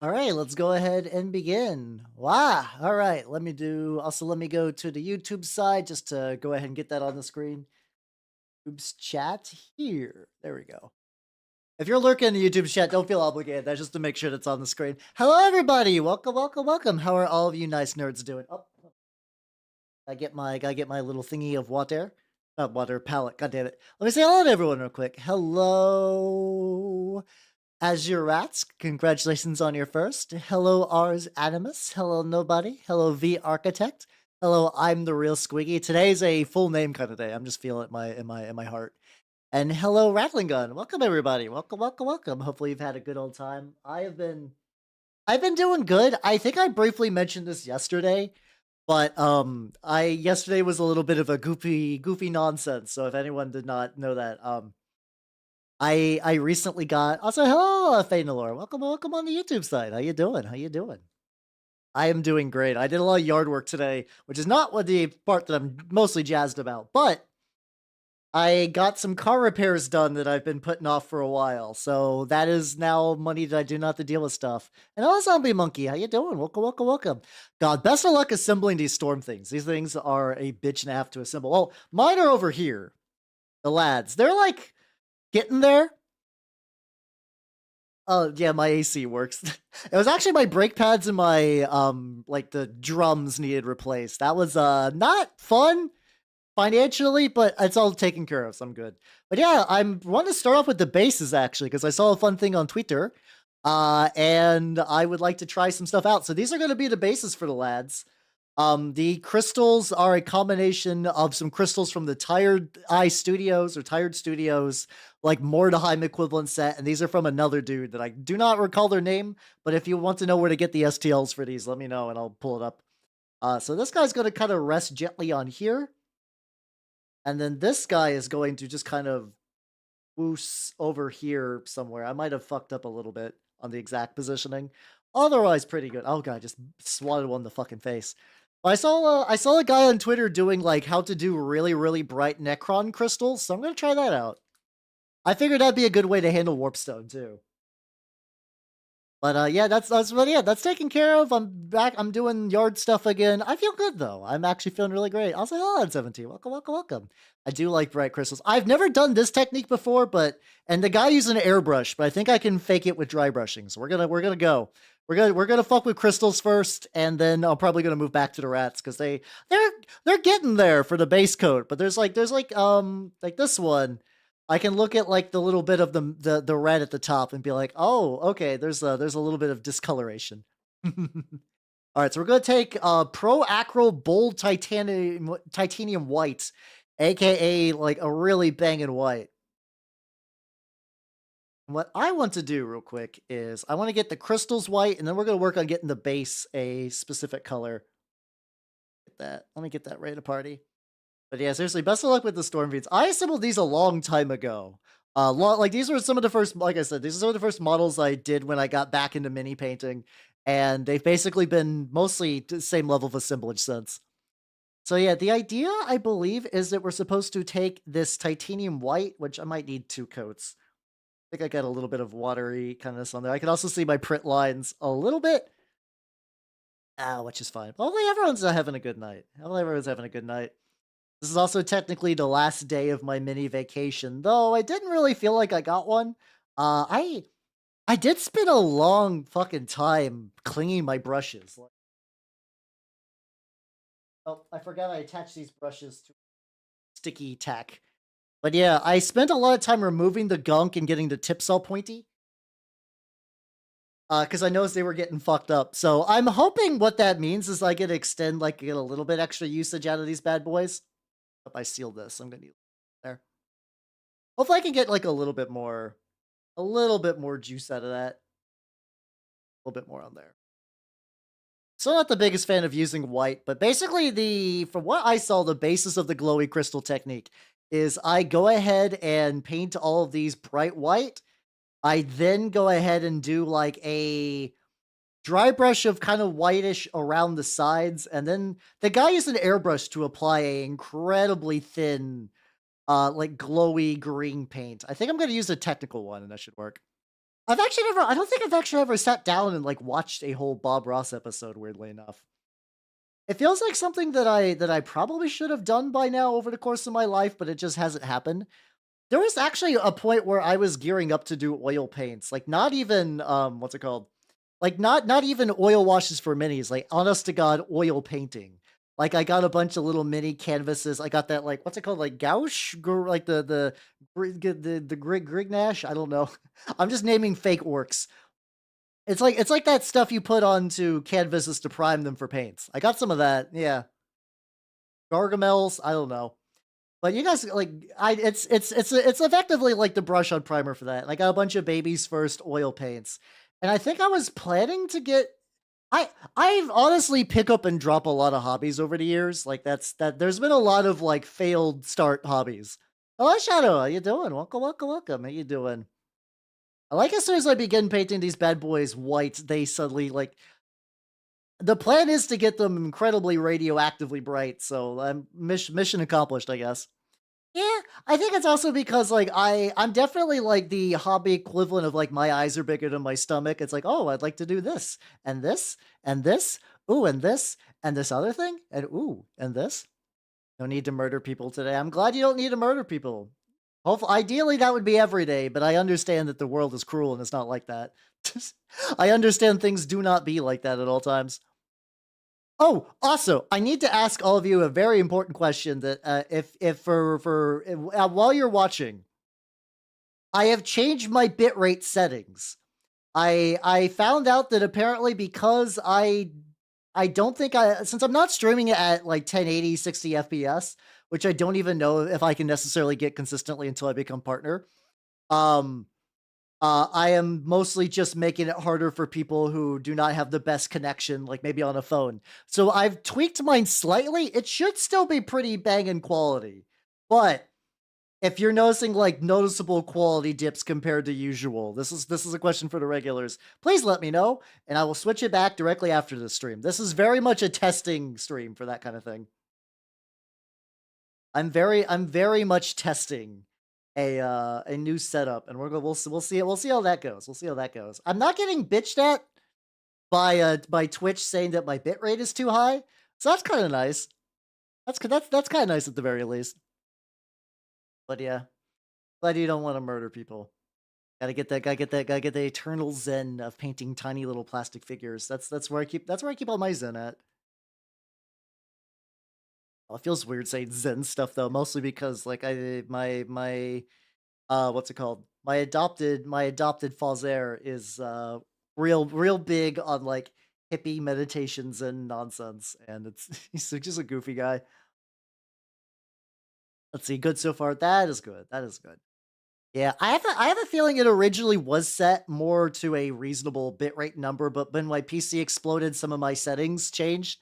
All right, let's go ahead and begin. Wow. All right, let me go to the YouTube side just to go ahead and get that on the screen. YouTube's chat here. There we go. If you're lurking in the YouTube chat, don't feel obligated. That's just to make sure that's on the screen. Hello, everybody. Welcome, welcome, welcome. How are all of you nice nerds doing? Oh, gotta get my little thingy of water. Not water, palette. God damn it. Let me say hello to everyone real quick. Hello. Azure Rats, congratulations on your first. Hello, Ars Animus. Hello, Nobody. Hello, V Architect. Hello, I'm the real Squiggy. Today's a full name kind of day. I'm just feeling it in my heart. And hello, Rattling Gun. Welcome everybody. Welcome, welcome, welcome. Hopefully you've had a good old time. I've been doing good. I think I briefly mentioned this yesterday, but I yesterday was a little bit of a goofy nonsense. So if anyone did not know that, I recently got also hello, Fainalore. Welcome, welcome on the YouTube side. How you doing? How you doing? I am doing great. I did a lot of yard work today, which is not what the part that I'm mostly jazzed about, but I got some car repairs done that I've been putting off for a while. So that is now money that I do not have to deal with stuff. And hello, Zombie Monkey. How you doing? Welcome, welcome, welcome. God, best of luck assembling these storm things. These things are a bitch and a half to assemble. Well, mine are over here. The lads. They're like getting there. Oh, yeah, my AC works. It was actually my brake pads and my, like, the drums needed replaced. That was, not fun financially, but it's all taken care of, so I'm good. But yeah, I'm wanting to start off with the bases, actually, because I saw a fun thing on Twitter, and I would like to try some stuff out. So these are gonna be the bases for the lads. The crystals are a combination of some crystals from the Tired Eye Studios or Tired Studios, like Mordheim equivalent set, and these are from another dude that I do not recall their name, but if you want to know where to get the STLs for these, let me know and I'll pull it up. So this guy's going to kind of rest gently on here, and then this guy is going to just kind of boost over here somewhere. I might have fucked up a little bit on the exact positioning. Otherwise, pretty good. Oh god, I just swatted one in the fucking face. I saw a guy on Twitter doing like how to do really bright Necron crystals, so I'm gonna try that out. I figured that'd be a good way to handle Warpstone too. But yeah, that's taken care of. I'm back. I'm doing yard stuff again. I feel good though. I'm actually feeling really great. I'll say hello at 17. Welcome, welcome, welcome. I do like bright crystals. I've never done this technique before, and the guy using an airbrush, but I think I can fake it with dry brushing. So we're gonna go. We're gonna fuck with crystals first, and then I'm probably gonna move back to the rats because they're getting there for the base coat. But there's like this one. I can look at like the little bit of the red at the top and be like, oh, okay, there's a little bit of discoloration. All right, so we're gonna take Pro Acro Bold Titanium White, aka like a really banging white. What I want to do real quick is I want to get the crystals white, and then we're gonna work on getting the base a specific color. Get that. Let me get that right at a party. But yeah, seriously, best of luck with the Stormfiends. I assembled these a long time ago. Like these were some of the first, like I said, these are some of the first models I did when I got back into mini painting, and they've basically been mostly the same level of assemblage since. So yeah, the idea I believe is that we're supposed to take this titanium white, which I might need 2 coats. I think I got a little bit of watery kind of this on there. I can also see my print lines a little bit, which is fine. Hopefully everyone's having a good night. Hopefully everyone's having a good night. This is also technically the last day of my mini vacation, though I didn't really feel like I got one. Uh, I I did spend a long fucking time cleaning my brushes. Oh, I forgot I attached these brushes to sticky tack. But yeah, I spent a lot of time removing the gunk and getting the tips all pointy. Because I noticed they were getting fucked up. So I'm hoping what that means is I get get a little bit extra usage out of these bad boys. Hope I seal this. I'm gonna need there. Hopefully I can get like a little bit more juice out of that. A little bit more on there. So not the biggest fan of using white, but basically from what I saw, the basis of the glowy crystal technique is I go ahead and paint all of these bright white. I then go ahead and do like a dry brush of kind of whitish around the sides, and then the guy used an airbrush to apply a incredibly thin, like glowy green paint. I think I'm gonna use a technical one, and that should work. I don't think I've actually ever sat down and like watched a whole Bob Ross episode, weirdly enough. It feels like something that I probably should have done by now over the course of my life, but it just hasn't happened. There was actually a point where I was gearing up to do oil paints, like not even what's it called? Like not even oil washes for minis, like honest to God oil painting. Like I got a bunch of little mini canvases. I got that like what's it called? Like gouache, like the grignash. I don't know. I'm just naming fake orcs. It's like that stuff you put onto canvases to prime them for paints. I got some of that. Yeah, gargamels. I don't know. But you guys like it's effectively like the brush on primer for that. I got a bunch of babies first oil paints. And I think I was planning to get I've honestly pick up and drop a lot of hobbies over the years. Like that there's been a lot of like failed start hobbies. Hello Shadow, how you doing? Welcome, welcome, welcome. How you doing? I like as soon as I begin painting these bad boys white, they suddenly like the plan is to get them incredibly radioactively bright, so I'm mission accomplished, I guess. Yeah, I think it's also because like I'm definitely like the hobby equivalent of like my eyes are bigger than my stomach. It's like, oh, I'd like to do this and this and this. Ooh, and this other thing. And ooh, and this. No need to murder people today. I'm glad you don't need to murder people. Hopefully, ideally that would be every day, but I understand that the world is cruel and it's not like that. I understand things do not be like that at all times. Oh, also, I need to ask all of you a very important question that if while you're watching, I have changed my bitrate settings. I found out that apparently because I don't think since I'm not streaming it at like 1080 60 FPS, which I don't even know if I can necessarily get consistently until I become partner. Um I am mostly just making it harder for people who do not have the best connection, like maybe on a phone. So I've tweaked mine slightly. It should still be pretty banging quality. But if you're noticing like noticeable quality dips compared to usual, this is a question for the regulars. Please let me know, and I will switch it back directly after the stream. This is very much a testing stream for that kind of thing. I'm very much testing a new setup, and we'll see how that goes. We'll see how that goes. I'm not getting bitched at by Twitch saying that my bitrate is too high, so that's kind of nice. That's kind of nice at the very least. But yeah, glad you don't want to murder people. Gotta get the eternal zen of painting tiny little plastic figures. That's where I keep all my zen at. Oh, it feels weird saying zen stuff though, mostly because like my what's it called? My adopted Falzer is real big on like hippie meditations and nonsense, and it's he's just a goofy guy. Let's see, good so far. That is good. That is good. Yeah, I have a feeling it originally was set more to a reasonable bitrate number, but when my PC exploded, some of my settings changed.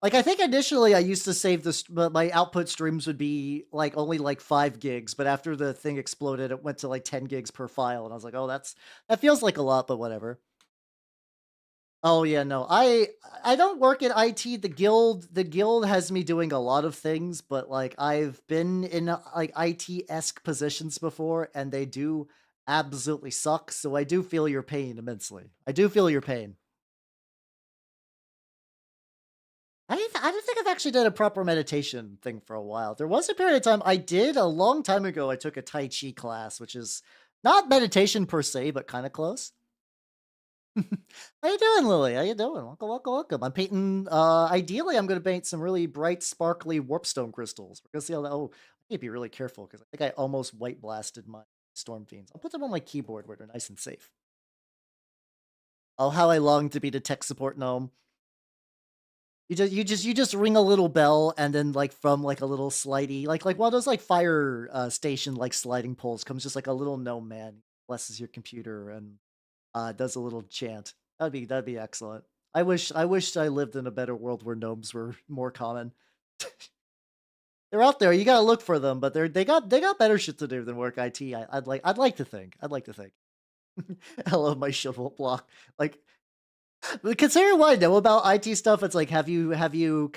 Like, I think initially I used to save this, my output streams would be like only like 5 gigs, but after the thing exploded, it went to like 10 gigs per file, and I was like, oh, that feels like a lot, but whatever. Oh yeah, no, I don't work in IT. The guild has me doing a lot of things, but like I've been in like IT-esque positions before, and they do absolutely suck. So I do feel your pain immensely. I do feel your pain. I don't think I've actually done a proper meditation thing for a while. There was a period of time I did a long time ago. I took a Tai Chi class, which is not meditation per se, but kind of close. How you doing, Lily? How you doing? Welcome, welcome, welcome. I'm painting. Ideally, I'm going to paint some really bright, sparkly warpstone crystals. We're gonna see how that. Oh, I need to be really careful because I think I almost white blasted my Stormfiends. I'll put them on my keyboard where they're nice and safe. Oh, how I long to be the tech support gnome. You just ring a little bell, and then like from like a little slidey, like one of those like fire station like sliding poles comes just like a little gnome man, blesses your computer and does a little chant. That'd be excellent. I wish I lived in a better world where gnomes were more common. They're out there. You gotta look for them, but they got better shit to do than work IT. I'd like to think. I'd like to think. I love my shovel block. Like considering what I know about IT stuff, it's like have you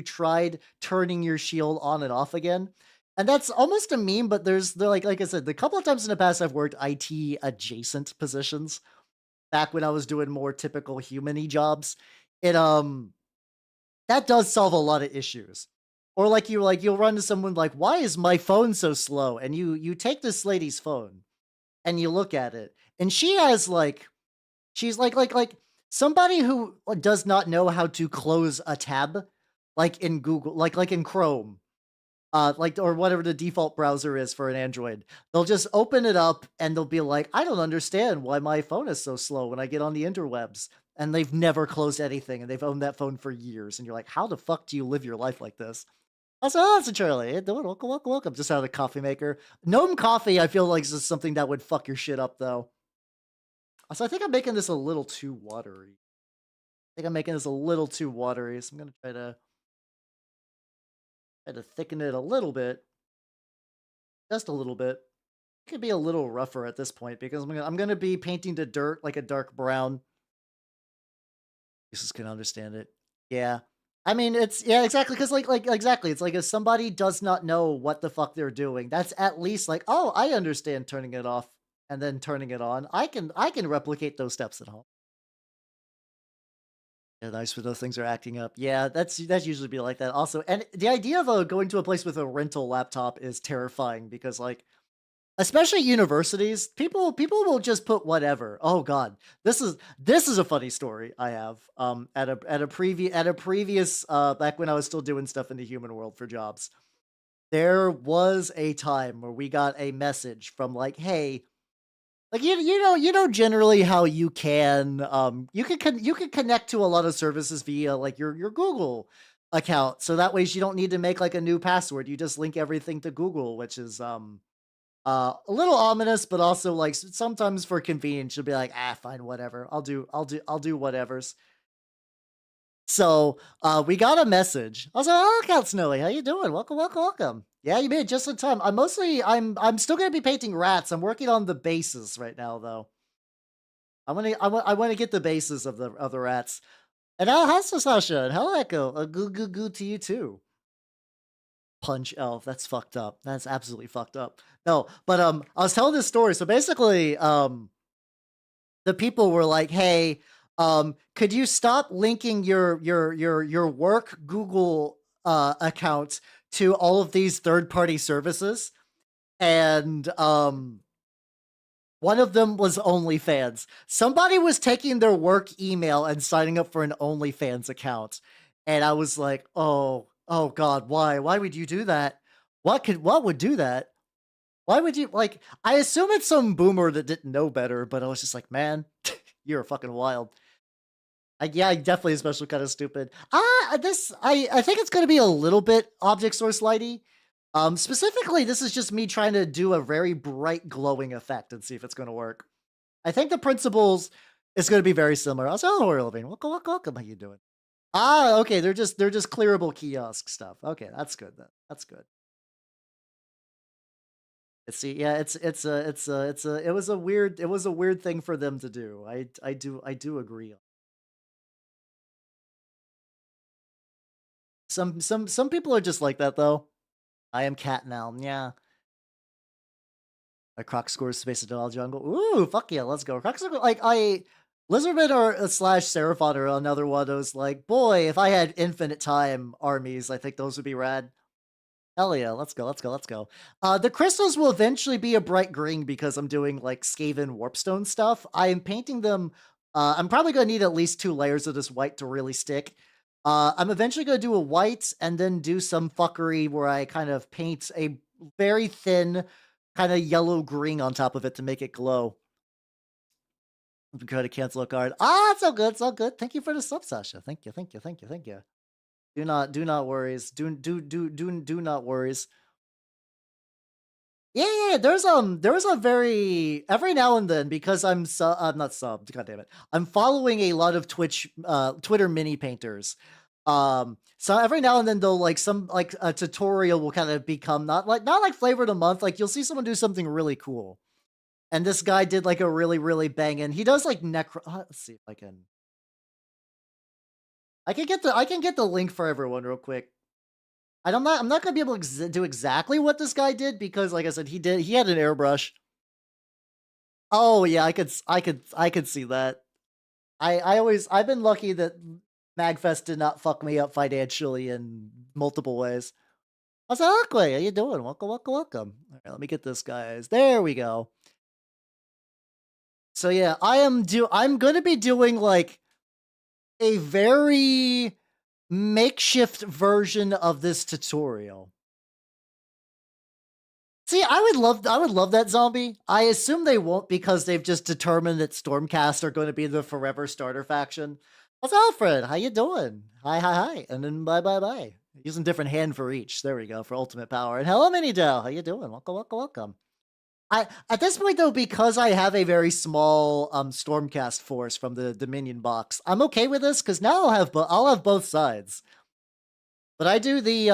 tried turning your shield on and off again? And that's almost a meme, but they're like I said, the couple of times in the past I've worked IT adjacent positions back when I was doing more typical human-y jobs. It that does solve a lot of issues. Or you'll run to someone like, "Why is my phone so slow?" And you take this lady's phone and you look at it, and she has she's like somebody who does not know how to close a tab, like in Google, like in Chrome, or whatever the default browser is for an Android. They'll just open it up and they'll be like, "I don't understand why my phone is so slow when I get on the interwebs." And they've never closed anything, and they've owned that phone for years. And you're like, "How the fuck do you live your life like this?" I said, "Oh, that's a Charlie. Hey, doing welcome, welcome, welcome." Just out of the coffee maker. Gnome coffee, I feel like is just something that would fuck your shit up, though. So I think I'm making this a little too watery. I think I'm making this a little too watery, so I'm gonna try to thicken it a little bit, just a little bit. It could be a little rougher at this point because I'm gonna be painting the dirt like a dark brown. Jesus can understand it. Yeah. I mean, it's yeah, exactly, because exactly, it's like if somebody does not know what the fuck they're doing, that's at least like, "Oh, I understand turning it off and then turning it on. I can replicate those steps at home." Yeah, nice when those things are acting up. Yeah, that's usually be like that also. And the idea of going to a place with a rental laptop is terrifying because especially universities, people will just put whatever. Oh god. This is a funny story I have. At a previous back when I was still doing stuff in the human world for jobs. There was a time where we got a message from like, "Hey, like you know generally how you can connect to a lot of services via like your Google account. So that way you don't need to make like a new password. You just link everything to Google, which is a little ominous, but also like sometimes for convenience, you'll be like, "Ah, fine, whatever. I'll do whatever's." So we got a message. I was like, "Oh, look out, Snowy. How you doing? Welcome, welcome, welcome." Yeah, you made it just in time. I'm still gonna be painting rats. I'm working on the bases right now, though. I want to get the bases of the rats. And how's Sasha? And how'd that go? Goo goo goo to you too. Punch elf. That's fucked up. That's absolutely fucked up. No, but I was telling this story. So basically, the people were like, "Hey, could you stop linking your work Google account to all of these third-party services?" And one of them was OnlyFans. Somebody was taking their work email and signing up for an OnlyFans account. And I was like, oh God, why? Why would you do that? What would do that? Why would you like I assume it's some boomer that didn't know better, but I was just like, man, you're fucking wild. Yeah, definitely especially kind of stupid. I think it's gonna be a little bit object source lighty. Specifically, this is just me trying to do a very bright glowing effect and see if it's gonna work. I think the principles is gonna be very similar. Also, hello, Irving. Welcome, welcome, welcome. How you doing? Ah, okay. They're just clearable kiosk stuff. Okay, that's good then. That's good. See, yeah, it was a weird thing for them to do. I do agree. Some people are just like that though. I am cat now. Yeah. A croc scores space adele jungle. Ooh, fuck yeah, let's go. Crocs are like Lizardman or slash Seraphon are another one of those like, boy, if I had infinite time armies, I think those would be rad. Hell yeah, let's go, let's go, let's go. The crystals will eventually be a bright green because I'm doing like Skaven warpstone stuff. I am painting them. I'm probably gonna need at least 2 layers of this white to really stick. I'm eventually gonna do a white and then do some fuckery where I kind of paint a very thin kind of yellow green on top of it to make it glow. I'm trying to cancel a card. Ah, it's all good, it's all good. Thank you for the sub, Sasha. Thank you, thank you, thank you, thank you. Do not worries. Do not worries. Yeah, yeah, there's a very every now and then because I'm not subbed, god damn it. I'm following a lot of Twitter mini painters. So every now and then though, like some like a tutorial will kind of become not like flavor of the month, like you'll see someone do something really cool. And this guy did like a really, really banging. He does like let's see if I can get the link for everyone real quick. I'm not gonna be able to do exactly what this guy did because, like I said, he had an airbrush. Oh yeah, I could see that. I've been lucky that Magfest did not fuck me up financially in multiple ways. I was like, "Okay, how you doing? Welcome, welcome, welcome." All right, let me get this, guys. There we go. So yeah, I'm gonna be doing like a very makeshift version of this tutorial. See, I would love that zombie. I assume they won't because they've just determined that Stormcast are going to be the forever starter faction. What's Alfred? How you doing? Hi, hi, hi, and then bye, bye, bye. Using different hand for each. There we go for ultimate power. And hello, Mini Dell. How you doing? Welcome, welcome, welcome. I at this point though, because I have a very small Stormcast force from the Dominion box, I'm okay with this because now I'll have both sides. But I do the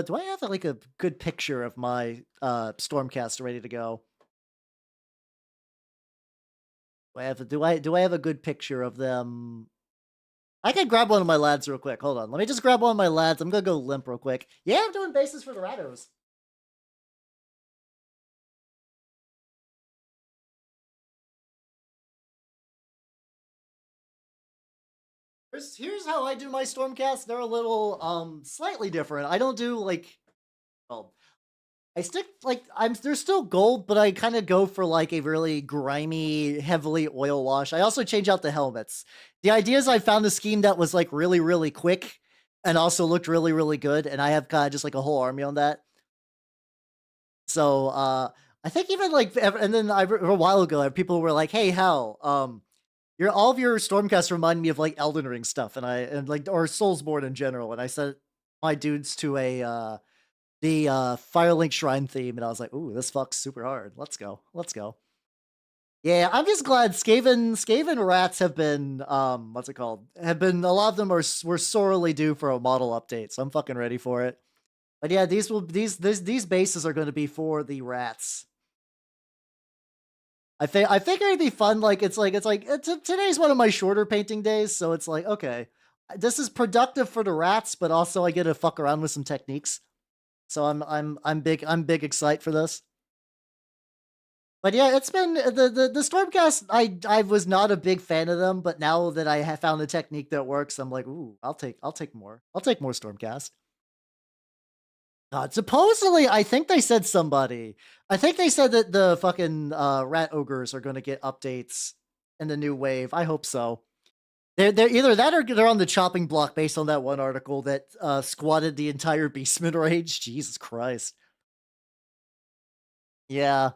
do I have like a good picture of my Stormcast ready to go? Do I have a good picture of them? I can grab one of my lads real quick. Hold on. Let me just grab one of my lads. I'm gonna go limp real quick. Yeah, I'm doing bases for the Rados. Here's how I do my Stormcast. They're a little slightly different. I don't do like well, I stick like they're still gold, but I kind of go for like a really grimy, heavily oil wash. I also change out the helmets. The idea is I found a scheme that was like really, really quick and also looked really, really good, and I have kind of just like a whole army on that. So I think even like and then a while ago people were like, "Hey, Hal, your all of your Stormcasts remind me of like Elden Ring stuff," and like or Soulsborne in general, and I sent my dudes to a the Firelink Shrine theme, and I was like, "Ooh, this fucks super hard. Let's go, let's go." Yeah, I'm just glad Skaven rats have been what's it called? Have been a lot of them were sorely due for a model update, so I'm fucking ready for it. But yeah, these bases are going to be for the rats. I figure it'd be fun. Like today's one of my shorter painting days, so it's like okay, this is productive for the rats, but also I get to fuck around with some techniques. So I'm big excited for this. But yeah, it's been the Stormcast. I was not a big fan of them, but now that I have found a technique that works, I'm like, ooh, I'll take more. I'll take more Stormcast. God, supposedly, I think they said somebody. I think they said that the fucking rat ogres are going to get updates in the new wave. I hope so. They're either that or they're on the chopping block based on that one article that squatted the entire Beastman rage. Jesus Christ. Yeah.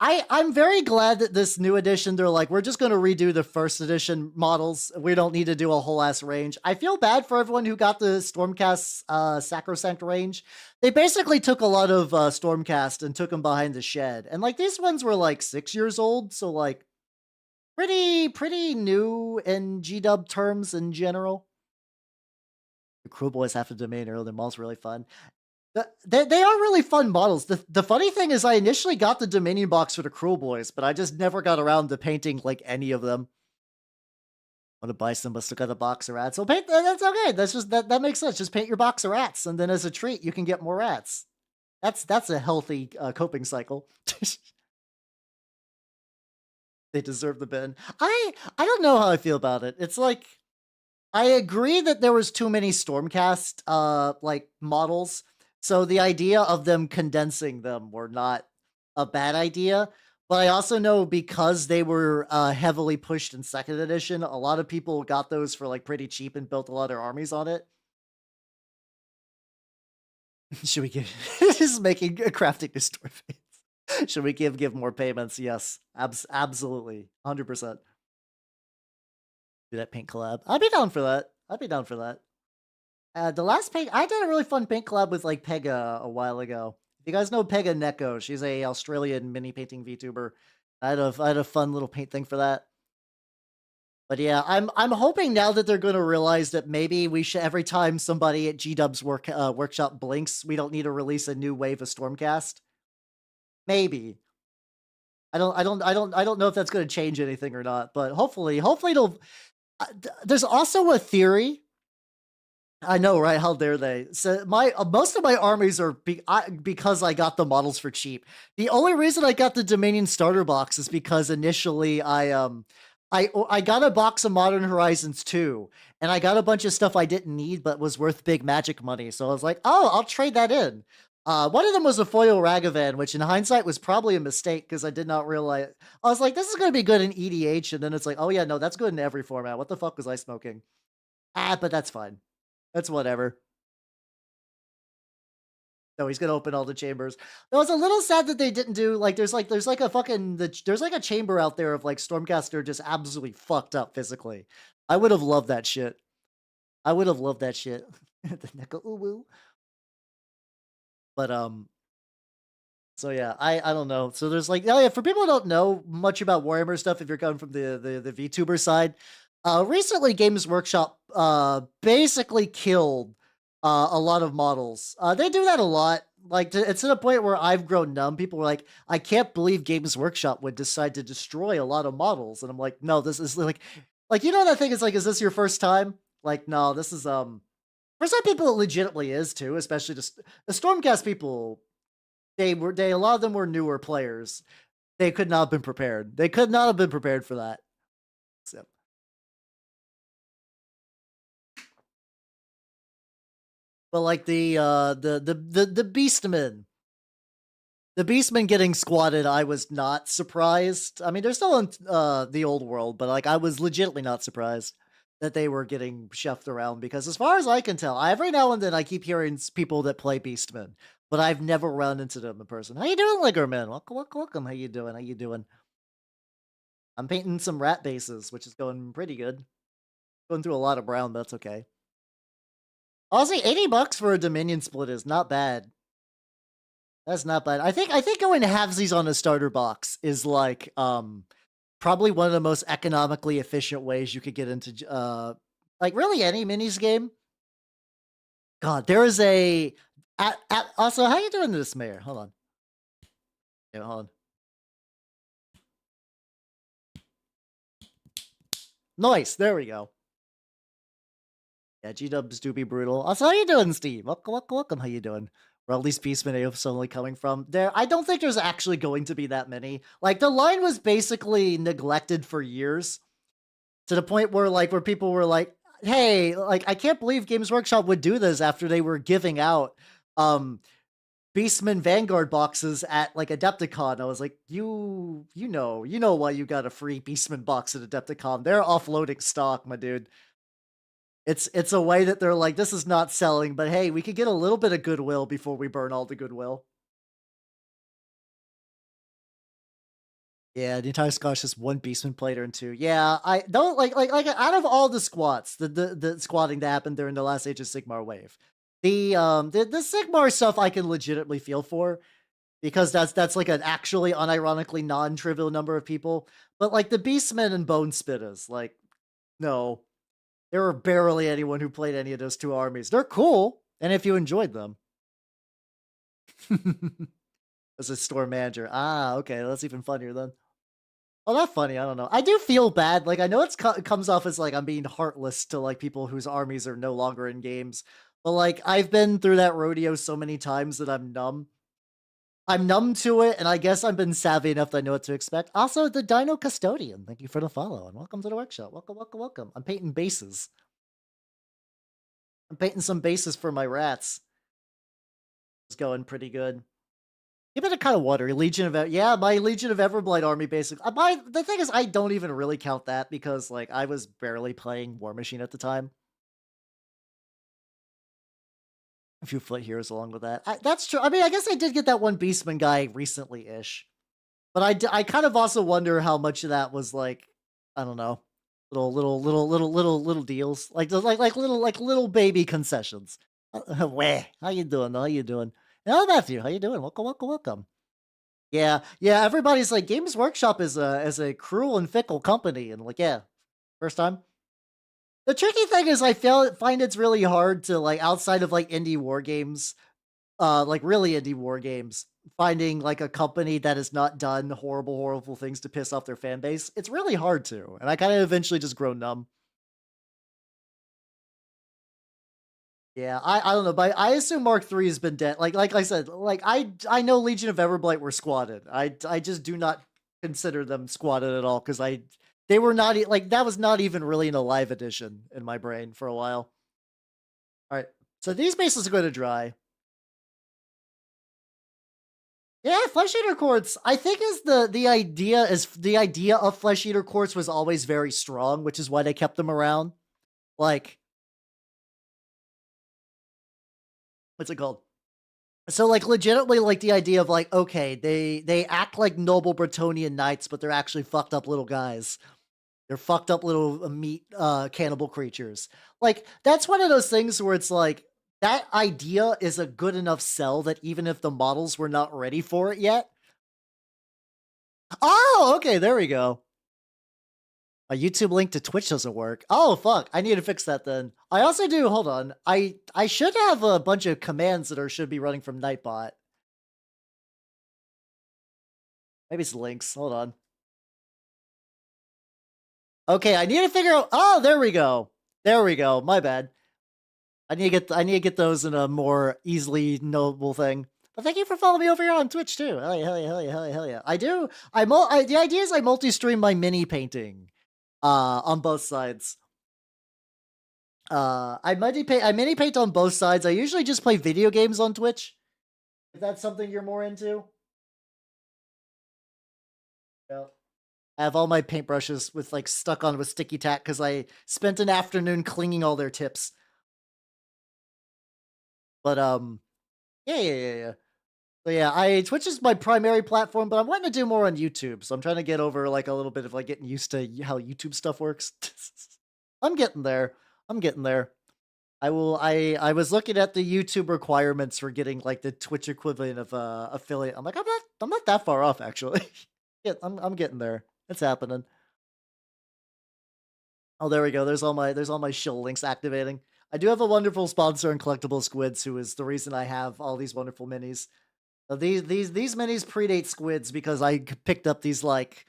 I'm very glad that this new edition, they're like, we're just going to redo the first edition models. We don't need to do a whole ass range. I feel bad for everyone who got the Stormcast Sacrosanct range. They basically took a lot of Stormcast and took them behind the shed. And like these ones were like 6 years old. So like pretty new in G-dub terms in general. The Cruel Boys have to domain earlier. The mall's really fun. They are really fun models. The funny thing is I initially got the Dominion box for the Cruel Boys, but I just never got around to painting like any of them. Want to buy some, but still got a box of rats. So paint that's okay. That's just that makes sense. Just paint your box of rats, and then as a treat, you can get more rats. That's a healthy coping cycle. They deserve the bin. I don't know how I feel about it. It's like I agree that there was too many Stormcast like models. So the idea of them condensing them were not a bad idea. But I also know because they were heavily pushed in second edition, a lot of people got those for like pretty cheap and built a lot of their armies on it. Should we give just making crafting to Stormfiends? Should we give more payments? Yes. Absolutely. 100%. Do that paint collab. I'd be down for that. I'd be down for that. The last paint, I did a really fun paint collab with like Pega a while ago. If you guys know Pega Neko, she's a Australian mini painting VTuber. I had a fun little paint thing for that. But yeah, I'm hoping now that they're going to realize that maybe we should every time somebody at G-Dub's workshop blinks, we don't need to release a new wave of Stormcast. Maybe. I don't know if that's going to change anything or not, but hopefully it'll. There's also a theory I know, right? How dare they? So my most of my armies are because I got the models for cheap. The only reason I got the Dominion starter box is because initially I got a box of Modern Horizons 2, and I got a bunch of stuff I didn't need but was worth big magic money. So I was like, oh, I'll trade that in. One of them was a foil Ragavan, which in hindsight was probably a mistake because I did not realize. I was like, this is going to be good in EDH, and then it's like, oh yeah, no, that's good in every format. What the fuck was I smoking? But that's fine. That's whatever. No, he's gonna open all the chambers. Though it's a little sad that they didn't do like there's like a fucking there's like a chamber out there of like Stormcaster just absolutely fucked up physically. I would have loved that shit. I would have loved that shit. The Neko Uwu. But so yeah, I don't know. So there's like, oh yeah, for people who don't know much about Warhammer stuff, if you're coming from the VTuber side, recently Games Workshop basically killed a lot of models. They do that a lot. Like it's to the point where I've grown numb. People were like, I can't believe Games Workshop would decide to destroy a lot of models, and I'm like, no, this is like you know that thing is like, is this your first time? Like, no, this is for some people it legitimately is too, especially just the Stormcast people. They a lot of them were newer players. They could not have been prepared. They could not have been prepared for that. So, but like the Beastmen. The Beastmen getting squatted, I was not surprised. I mean, they're still in the old world, but like I was legitimately not surprised that they were getting shoved around because as far as I can tell, every now and then I keep hearing people that play Beastmen, but I've never run into them in person. How you doing, Liggerman? Welcome, welcome, welcome. How you doing? How you doing? I'm painting some rat bases, which is going pretty good. Going through a lot of brown, but that's okay. Honestly, $80 for a Dominion split is not bad. That's not bad. I think going to halvesies on a starter box is like probably one of the most economically efficient ways you could get into like really any minis game. God, there is a also how you doing this, Mayor? Hold on. Yeah, hold on. Nice. There we go. Yeah, G-dubs do be brutal. Also, how you doing, Steve? Welcome, welcome, welcome. How you doing? Where all these Beastmen are suddenly coming from. I don't think there's actually going to be that many. Like, the line was basically neglected for years. To the point where, like, where people were like, hey, like, I can't believe Games Workshop would do this after they were giving out, Beastman Vanguard boxes at like Adepticon. I was like, you know why you got a free Beastman box at Adepticon. They're offloading stock, my dude. It's a way that they're like, this is not selling, but hey, we could get a little bit of goodwill before we burn all the goodwill. Yeah, the entire squad's just one Beastman plater and two. Yeah, I don't like out of all the squats, the squatting that happened during the last Age of Sigmar wave. The Sigmar stuff I can legitimately feel for because that's like an actually unironically non-trivial number of people. But like the Beastmen and Bone Spitters, like, no. There were barely anyone who played any of those two armies. They're cool, and if you enjoyed them. As a store manager. Ah, okay, that's even funnier then. Oh, not funny. I don't know. I do feel bad. Like I know it comes off as like I'm being heartless to like people whose armies are no longer in games. But like I've been through that rodeo so many times that I'm numb. I'm numb to it, and I guess I've been savvy enough that I know what to expect. Also, the Dino Custodian. Thank you for the follow, and welcome to the workshop. Welcome, welcome, welcome. I'm painting bases. I'm painting some bases for my rats. It's going pretty good. Give it a kind of watery. Legion of yeah, my Legion of Everblight army basically. The thing is, I don't even really count that because like I was barely playing War Machine at the time. A few foot heroes along with that. That's true. I mean, I guess I did get that one Beastman guy recently-ish, but I kind of also wonder how much of that was like, I don't know, little deals like little baby concessions. Weh, how you doing? How you doing? Hello, Matthew. How you doing? Welcome, welcome, welcome. Yeah, yeah. Everybody's like, Games Workshop is a cruel and fickle company, and like, yeah, first time. The tricky thing is, find it's really hard to like outside of like indie war games, like really indie war games, finding like a company that has not done horrible things to piss off their fan base. It's really hard to, and I kind of eventually just grow numb. Yeah, I don't know, but I assume Mark III has been dead. Like I said, like I know Legion of Everblight were squatted. I just do not consider them squatted at all because they were not like that was not even really an alive edition in my brain for a while. All right, so these bases are going to dry. Yeah, Flesh Eater Courts. I think is the idea of Flesh Eater Courts was always very strong, which is why they kept them around. Like, what's it called? So, like, legitimately, like, the idea of, like, okay, they act like noble Bretonnian knights, but they're actually fucked up little guys. They're fucked up little meat cannibal creatures. Like, that's one of those things where it's like that idea is a good enough sell that even if the models were not ready for it yet. Oh, okay, there we go. A YouTube link to Twitch doesn't work. Oh fuck, I need to fix that then. I also do. Hold on, I should have a bunch of commands that should be running from Nightbot. Maybe it's links. Hold on. Okay, I need to figure out. Oh, there we go. There we go. My bad. I need to get those in a more easily knowable thing. But thank you for following me over here on Twitch too. Hell yeah, hell yeah, hell yeah, hell yeah, hell yeah. I do. The idea is I multi-stream my mini painting on both sides. I mini paint on both sides. I usually just play video games on Twitch. If that's something you're more into. Yeah. I have all my paintbrushes with like stuck on with sticky tack because I spent an afternoon cleaning all their tips. But yeah. So yeah, Twitch is my primary platform, but I'm wanting to do more on YouTube. So I'm trying to get over like a little bit of like getting used to how YouTube stuff works. I'm getting there. I'm getting there. I was looking at the YouTube requirements for getting like the Twitch equivalent of affiliate. I'm like, I'm not that far off actually. Yeah, I'm getting there. It's happening. Oh, there we go. There's all my shill links activating. I do have a wonderful sponsor in Collectible Squids, who is the reason I have all these wonderful minis. So these minis predate Squids because I picked up these like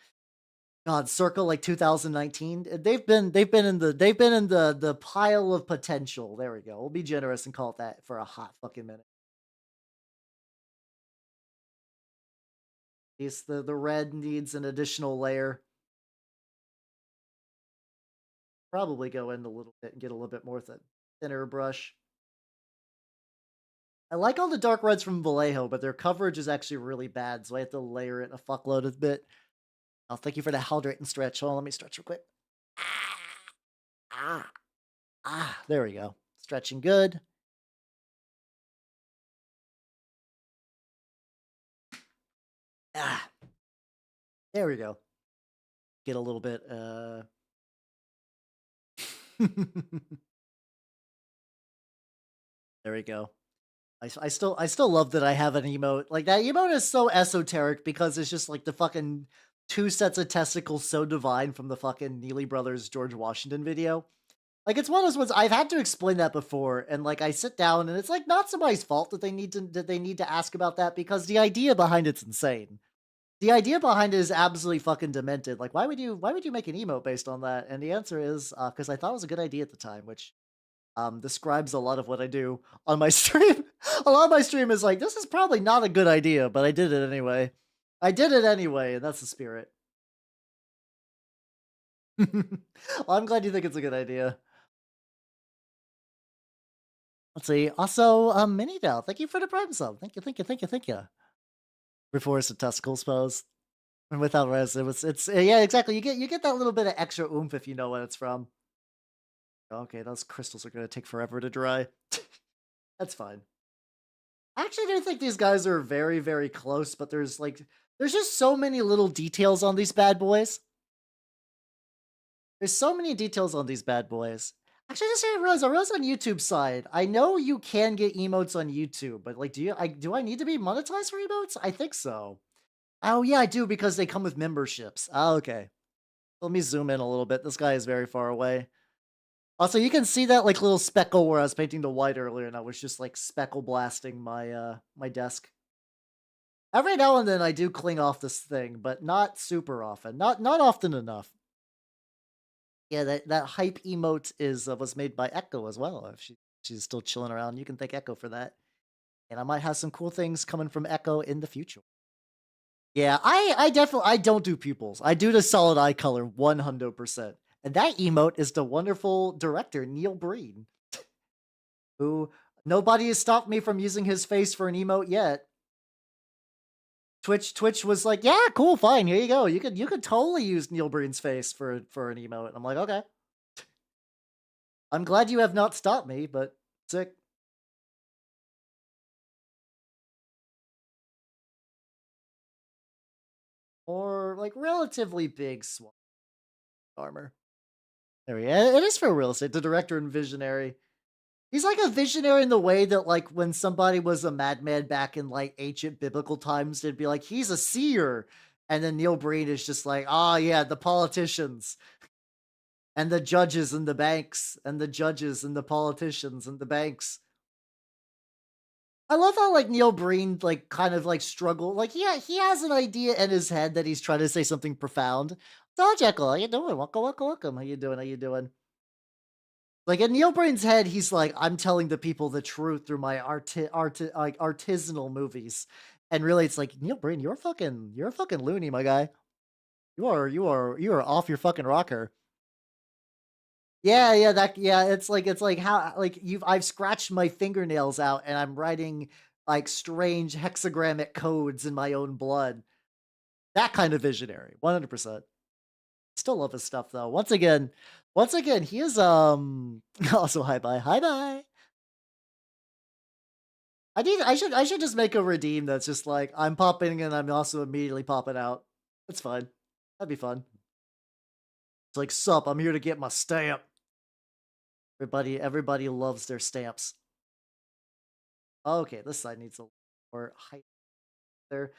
God circa like 2019. They've been in the pile of potential. There we go. We'll be generous and call it that for a hot fucking minute. The red needs an additional layer. Probably go in a little bit and get a little bit more thinner brush. I like all the dark reds from Vallejo, but their coverage is actually really bad, so I have to layer it a fuckload of bit. Oh, thank you for the hydrate and stretch. Hold on, let me stretch real quick. There we go. Stretching good. Ah, there we go. Get a little bit, there we go. I still love that I have an emote. Like, that emote is so esoteric because it's just, like, the fucking 2 sets of testicles so divine from the fucking Neely Brothers George Washington video. Like, it's one of those ones I've had to explain that before, and, like, I sit down and it's, like, not somebody's fault that they need to ask about that because the idea behind it's insane. The idea behind it is absolutely fucking demented. Like, why would you make an emote based on that? And the answer is, because I thought it was a good idea at the time, which describes a lot of what I do on my stream. A lot of my stream is like, this is probably not a good idea, but I did it anyway. I did it anyway, and that's the spirit. Well, I'm glad you think it's a good idea. Let's see. Also, Mini Dell, thank you for the prime sub. Thank you, thank you, thank you, thank you. Before it's a testicle pose. And without res, it's yeah, exactly. You get that little bit of extra oomph if you know what it's from. Okay, those crystals are gonna take forever to dry. That's fine. I actually do think these guys are very, very close, but there's just so many little details on these bad boys. There's so many details on these bad boys. Actually, I just realized I was on YouTube side. I know you can get emotes on YouTube, but like, do I need to be monetized for emotes? I think so. Oh yeah, I do because they come with memberships. Oh, okay. Let me zoom in a little bit. This guy is very far away. Also, you can see that like little speckle where I was painting the white earlier, and I was just like speckle blasting my my desk. Every now and then I do cling off this thing, but not super often. Not often enough. Yeah, that hype emote is was made by Echo as well. If she She's still chilling around. You can thank Echo for that. And I might have some cool things coming from Echo in the future. Yeah, I definitely I don't do pupils. I do the solid eye color 100%. And that emote is the wonderful director Neil Breen, who nobody has stopped me from using his face for an emote yet. Twitch was like, yeah, cool, fine, here you go. You could totally use Neil Breen's face for an emote. I'm like, okay. I'm glad you have not stopped me, but sick. Or like relatively big swamp armor. There we go. It is for real estate. The director and visionary. He's like a visionary in the way that, like, when somebody was a madman back in like ancient biblical times, they'd be like, he's a seer. And then Neil Breen is just like, oh yeah, the politicians and the judges and the banks and the judges and the politicians and the banks. I love how like Neil Breen like kind of like struggle. Like, yeah, he has an idea in his head that he's trying to say something profound. So Jekyll, how you doing? Welcome, welcome, welcome. How you doing? How you doing? Like in Neil Breen's head, he's like, I'm telling the people the truth through my like artisanal movies. And really it's like, Neil Breen, you're a fucking loony, my guy. You are off your fucking rocker. Yeah, yeah, it's like how like I've scratched my fingernails out and I'm writing like strange hexagrammic codes in my own blood. That kind of visionary, 100%. Still love his stuff though. Once again, he is also hi bye. Hi bye. I should just make a redeem that's just like I'm popping and I'm also immediately popping out. That's fine. That'd be fun. It's like, sup, I'm here to get my stamp. Everybody loves their stamps. Okay, this side needs a more height there.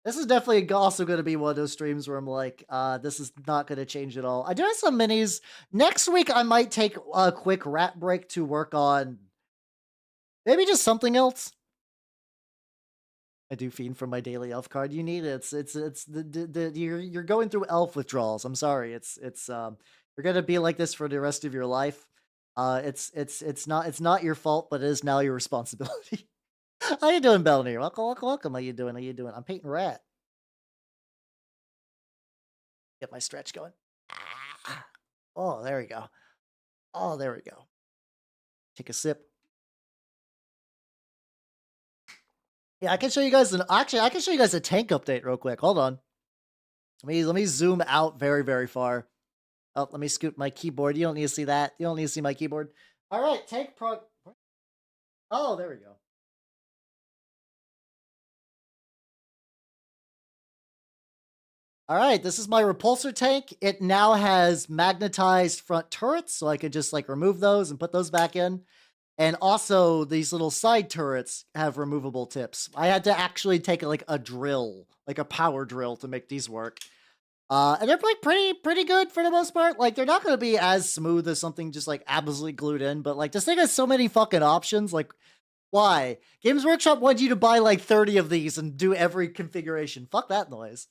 This is definitely also going to be one of those streams where I'm like, this is not going to change at all. I do have some minis. Next week, I might take a quick rat break to work on maybe just something else. I do fiend for my daily elf card. You need it. It's the you're going through elf withdrawals. I'm sorry. You're gonna be like this for the rest of your life. It's not your fault, but it is now your responsibility. How you doing, Belnir? Welcome, welcome, welcome. How you doing? How you doing? I'm painting rat. Get my stretch going. Ah. Oh, there we go. Oh, there we go. Take a sip. Yeah, I can show you guys actually I can show you guys a tank update real quick. Hold on. Let me zoom out very, very far. Oh, let me scoot my keyboard. You don't need to see that. You don't need to see my keyboard. All right, tank pro. Oh, there we go. All right, this is my repulsor tank. It now has magnetized front turrets, so I could just like remove those and put those back in. And also, these little side turrets have removable tips. I had to actually take like a drill, like a power drill, to make these work. And they're like pretty good for the most part. Like they're not going to be as smooth as something just like absolutely glued in, but like this thing has so many fucking options. Like, why? Games Workshop wants you to buy like 30 of these and do every configuration. Fuck that noise.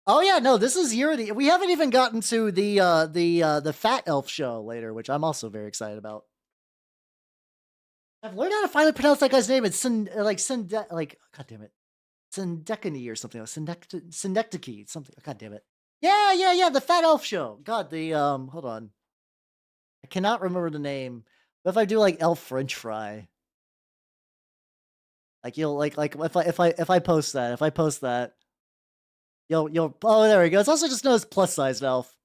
Oh yeah, no, this is Unity. We haven't even gotten to the Fat Elf show later, which I'm also very excited about. I've learned how to finally pronounce that guy's name. It's like god damn it. Syndecany or something. Synecdoche, something. God damn it. Yeah, the Fat Elf show. God, hold on. I cannot remember the name. But if I do like Elf French Fry, like you'll like if I post that, you'll oh there we go. It's also just known as plus sized elf.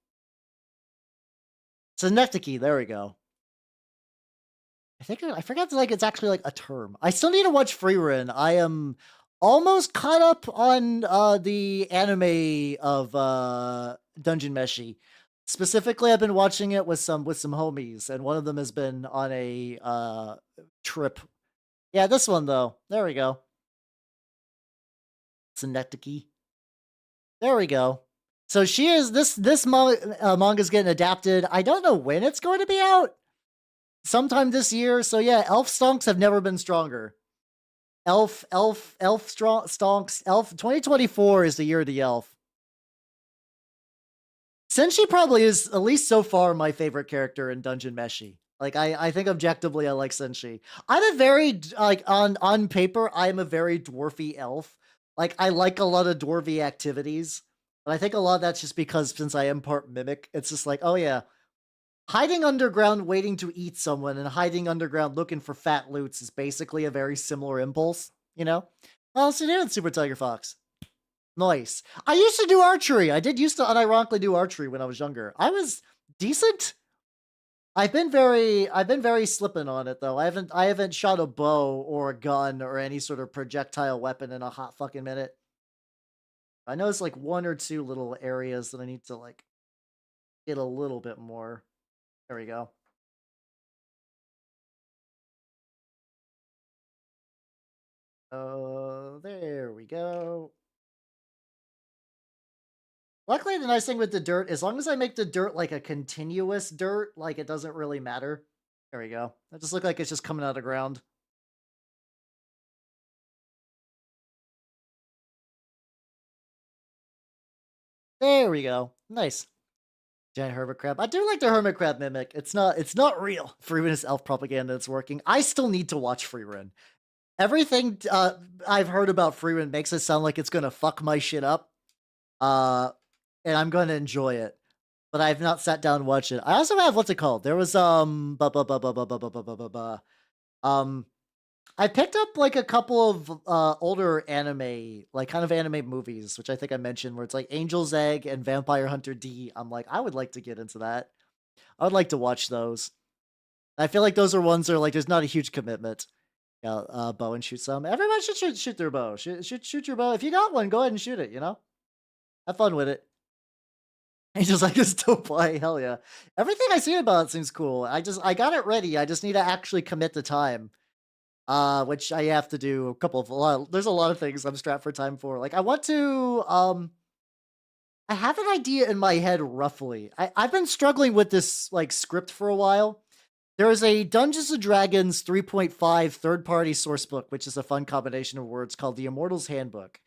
Synecdoche, there we go. I forgot like it's actually like a term. I still need to watch Freerun. I am almost caught up on the anime of Dungeon Meshi. Specifically, I've been watching it with some homies, and one of them has been on a trip. Yeah, this one though. There we go. Synecdoche. There we go. So she is this manga's getting adapted. I don't know when it's going to be out. Sometime this year. So yeah, elf stonks have never been stronger. Elf stonks. Elf 2024 is the year of the elf. Since she probably is, at least so far, my favorite character in Dungeon Meshi. Like I think objectively I like Senshi. I'm a very like on paper I am a very dwarfy elf. Like I like a lot of dwarfy activities, but I think a lot of that's just because since I am part mimic, it's just like, oh yeah, hiding underground waiting to eat someone and hiding underground looking for fat loots is basically a very similar impulse, you know? Oh, so doing Super Tiger Fox. Nice. I used to do archery. I did used to unironically do archery when I was younger. I was decent. I've been very slipping on it though. I haven't shot a bow or a gun or any sort of projectile weapon in a hot fucking minute. I know it's like one or two little areas that I need to like get a little bit more. There we go. There we go. Luckily, the nice thing with the dirt, as long as I make the dirt like a continuous dirt, like it doesn't really matter. There we go. That just look like it's just coming out of the ground. There we go. Nice. Giant hermit crab. I do like the hermit crab mimic. It's not real. Freeman elf propaganda that's working. I still need to watch Freerun. Everything I've heard about Freerun makes it sound like it's gonna fuck my shit up. Uh and I'm gonna enjoy it. But I've not sat down and watched it. I also have what's it called? There was I picked up like a couple of older anime, like kind of anime movies, which I think I mentioned, where it's like Angel's Egg and Vampire Hunter D. I'm like, I would like to get into that. I would like to watch those. I feel like those are ones that are like there's not a huge commitment. Yeah, bow and shoot some. Everybody should shoot their bow. Shoot your bow. If you got one, go ahead and shoot it. You know, have fun with it. Angel's like it's dope play. Hell yeah. Everything I see about it seems cool. I got it ready. I just need to actually commit the time. Which I have to do there's a lot of things I'm strapped for time for. Like I want to I have an idea in my head roughly. I've been struggling with this like script for a while. There is a Dungeons and Dragons 3.5 third-party source book, which is a fun combination of words called The Immortal's Handbook.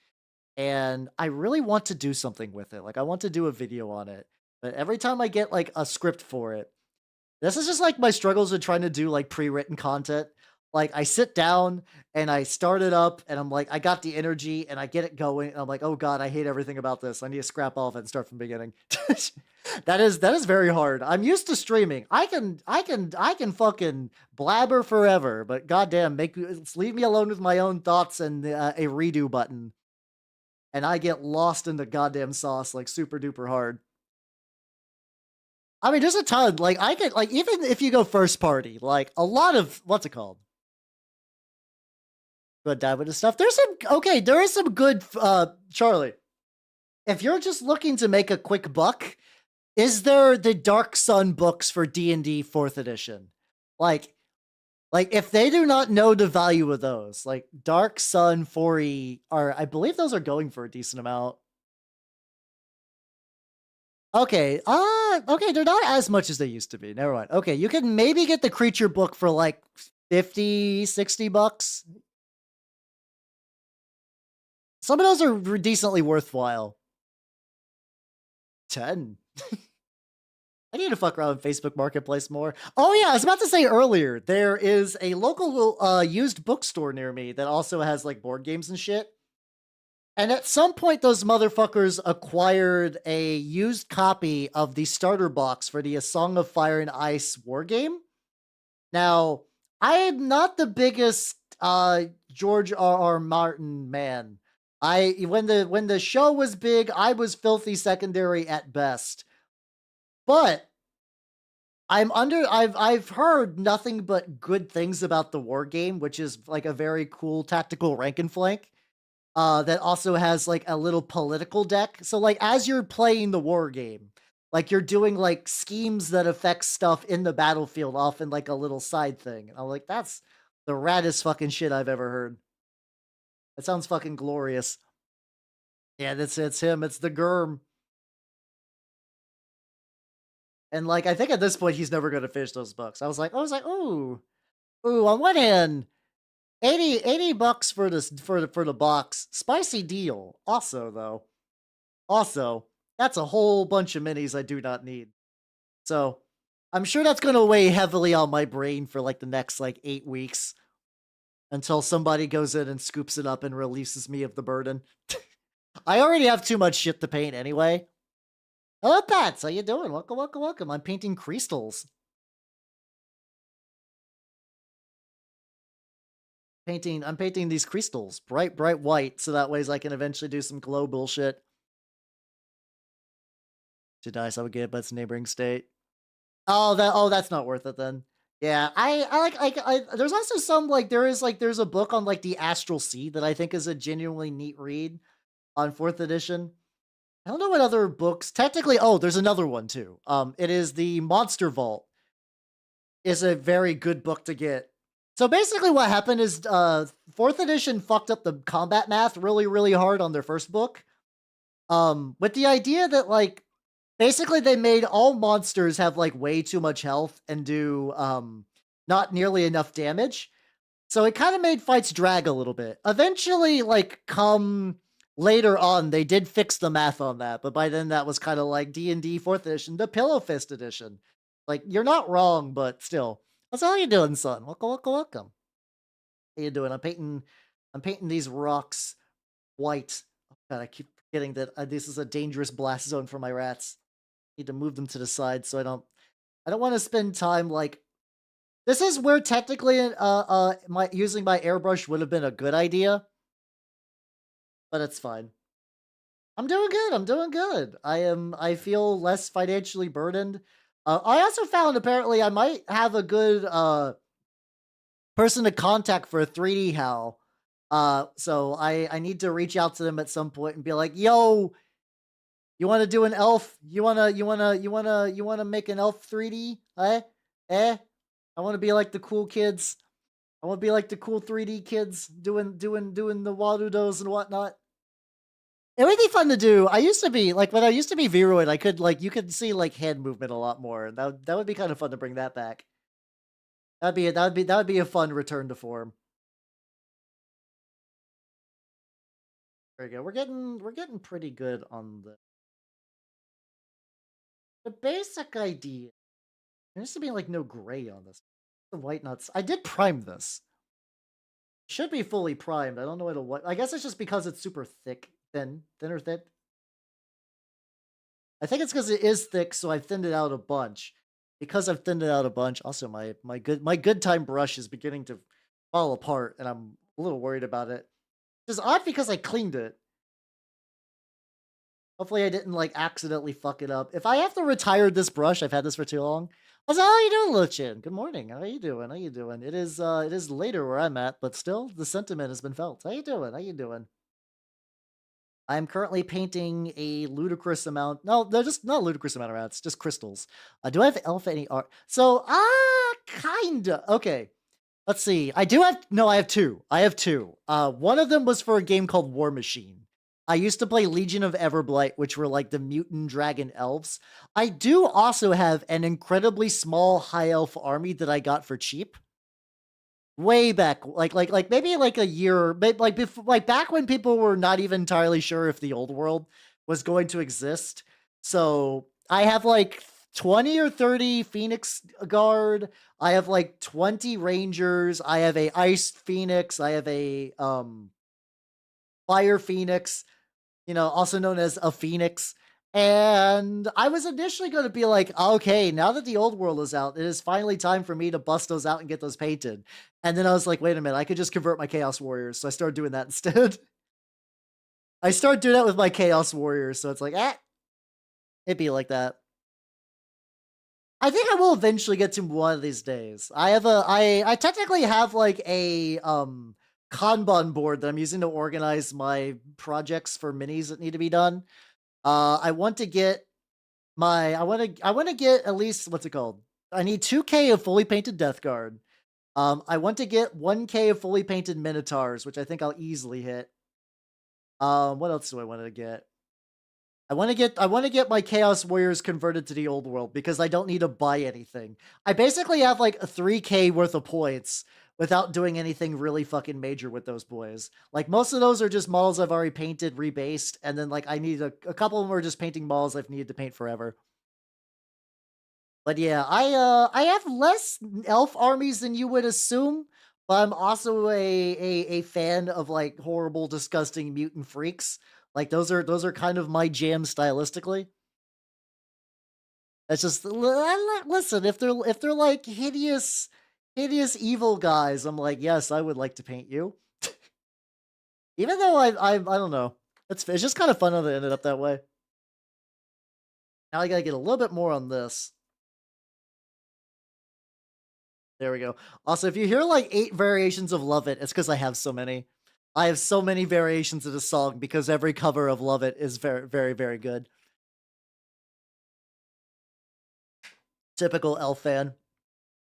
And I really want to do something with it. Like I want to do a video on it. But every time I get like a script for it, this is just like my struggles with trying to do like pre-written content. Like I sit down and I start it up and I'm like, I got the energy and I get it going. And I'm like, oh God, I hate everything about this. I need to scrap all of it and start from the beginning. That is very hard. I'm used to streaming. I can fucking blabber forever, but goddamn, leave me alone with my own thoughts and a redo button. And I get lost in the goddamn sauce like super duper hard. I mean, there's a ton. Like I could like even if you go first party, like a lot of what's it called? Good dive with the stuff. There's some okay. There is some good. Charlie, if you're just looking to make a quick buck, is there the Dark Sun books for D&D Fourth Edition? Like, like if they do not know the value of those, like Dark Sun 4E are, I believe those are going for a decent amount. Okay, okay, they're not as much as they used to be. Never mind. Okay, you can maybe get the creature book for like 50, 60 bucks. Some of those are decently worthwhile. 10. I need to fuck around with Facebook Marketplace more. Oh yeah, I was about to say earlier, there is a local used bookstore near me that also has like board games and shit. And at some point, those motherfuckers acquired a used copy of the starter box for the A Song of Fire and Ice war game. Now, I am not the biggest George R. R. Martin man. When the show was big, I was filthy secondary at best. But I've heard nothing but good things about the war game, which is like a very cool tactical rank and flank. That also has like a little political deck. So like as you're playing the war game, like you're doing like schemes that affect stuff in the battlefield off in like a little side thing. And I'm like, that's the raddest fucking shit I've ever heard. That sounds fucking glorious. Yeah, it's him. It's the Germ. And like I think at this point he's never gonna finish those books. I was like, ooh, on one hand, 80 bucks for this for the box. Spicy deal. Also though. Also, that's a whole bunch of minis I do not need. So I'm sure that's gonna weigh heavily on my brain for like the next like 8 weeks until somebody goes in and scoops it up and releases me of the burden. I already have too much shit to paint anyway. Hello, Pats. How you doing? Welcome, welcome, welcome. I'm painting crystals. I'm painting these crystals, bright, bright white, so that ways I can eventually do some glow bullshit. To die, so I would get, but it's neighboring state. Oh, that's not worth it then. Yeah, there's also some like there's a book on like the Astral Sea that I think is a genuinely neat read on 4th edition. I don't know what other books technically. Oh, there's another one too. It is the Monster Vault. Is a very good book to get. So basically, what happened is 4th edition fucked up the combat math really, really hard on their first book. With the idea that like basically they made all monsters have like way too much health and do not nearly enough damage. So it kind of made fights drag a little bit. Eventually, like come later on, they did fix the math on that, but by then that was kind of like D&D 4th edition, the Pillow Fist edition. Like you're not wrong, but still. What's all you doing, son? Welcome, welcome, welcome. How you doing? I'm painting these rocks white. Oh god, I keep forgetting that this is a dangerous blast zone for my rats. Need to move them to the side so I don't want to spend time like this is where technically my using my airbrush would have been a good idea, but it's fine. I'm doing good. I'm doing good. I feel less financially burdened. I also found apparently I might have a good person to contact for a 3D Howl. So I need to reach out to them at some point and be like, "Yo, you want to do an elf? You wanna make an elf 3D? Eh? Eh? I want to be like the cool kids. I want to be like the cool 3D kids doing the Waludos and whatnot." It would be fun to do. I used to be like when I used to be Viroid, I could like you could see like hand movement a lot more. That would be kind of fun to bring that back. That would be a fun return to form. There we go. We're getting pretty good on the basic idea. There needs to be like no gray on this. The white nuts. I did prime this. Should be fully primed. I don't know what. I guess it's just because it's super thick, thinner thick. I think it's because it is thick, so I thinned it out a bunch. Because I've thinned it out a bunch. Also, my good time brush is beginning to fall apart, and I'm a little worried about it. It's odd because I cleaned it. Hopefully, I didn't like accidentally fuck it up. If I have to retire this brush, I've had this for too long. How's how you doing, Luchin? Good morning. How you doing? How you doing? It is later where I'm at, but still the sentiment has been felt. How you doing? How you doing? I'm currently painting a ludicrous amount. No, they're just not a ludicrous amount of rats, just crystals. Do I have elf any art? So, kinda. Okay. Let's see. No, I have two. I have two. One of them was for a game called War Machine. I used to play Legion of Everblight, which were like the mutant dragon elves. I do also have an incredibly small high elf army that I got for cheap. Way back, like maybe like a year, like before, like back when people were not even entirely sure if the old world was going to exist. So I have like 20 or 30 Phoenix Guard. I have like 20 Rangers. I have a Ice Phoenix. I have a Fire Phoenix, also known as a Phoenix. And I was initially going to be like, okay, now that the old world is out, it is finally time for me to bust those out and get those painted. And then I was like, wait a minute, I could just convert my Chaos Warriors. So I started doing that instead. I started doing that with my Chaos Warriors. So it's like, it'd be like that. I think I will eventually get to one of these days. I technically have like a Kanban board that I'm using to organize my projects for minis that need to be done. I want to get I want to get at least, what's it called? I need 2K of fully painted Death Guard. I want to get 1K of fully painted Minotaurs, which I think I'll easily hit. What else do I want to get? I want to get my Chaos Warriors converted to the old world because I don't need to buy anything. I basically have like a 3K worth of points without doing anything really fucking major with those boys. Like most of those are just models I've already painted, rebased, and then like I need a couple of them are just painting models I've needed to paint forever. But yeah, I have less elf armies than you would assume, but I'm also a fan of like horrible, disgusting mutant freaks. Like those are kind of my jam stylistically. It's just listen, if they're like hideous evil guys, I'm like, yes, I would like to paint you. Even though I don't know. It's just kind of fun that it ended up that way. Now I gotta get a little bit more on this. There we go. Also, if you hear like 8 variations of Love It, it's because I have so many. I have so many variations of the song because every cover of Love It is very, very, very good. Typical elf fan.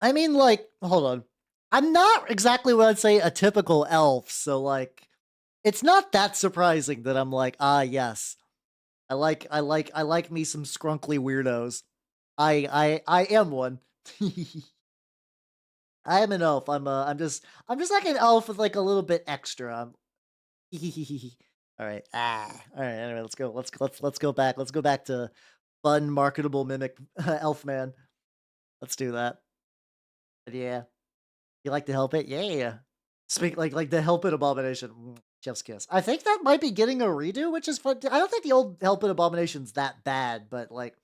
I mean, like, hold on. I'm not exactly what I'd say a typical elf, so like, it's not that surprising that I'm like, ah, yes, I like me some scrunkly weirdos. I am one. I am an elf. I'm just like an elf with like a little bit extra. All right. All right. Anyway, let's go. Let's go back. Let's go back to fun, marketable mimic elf man. Let's do that. But yeah, you like to help it? Yeah. Speak like the help it abomination. Chef's kiss. I think that might be getting a redo, which is fun. I don't think the old help it abomination's that bad, but like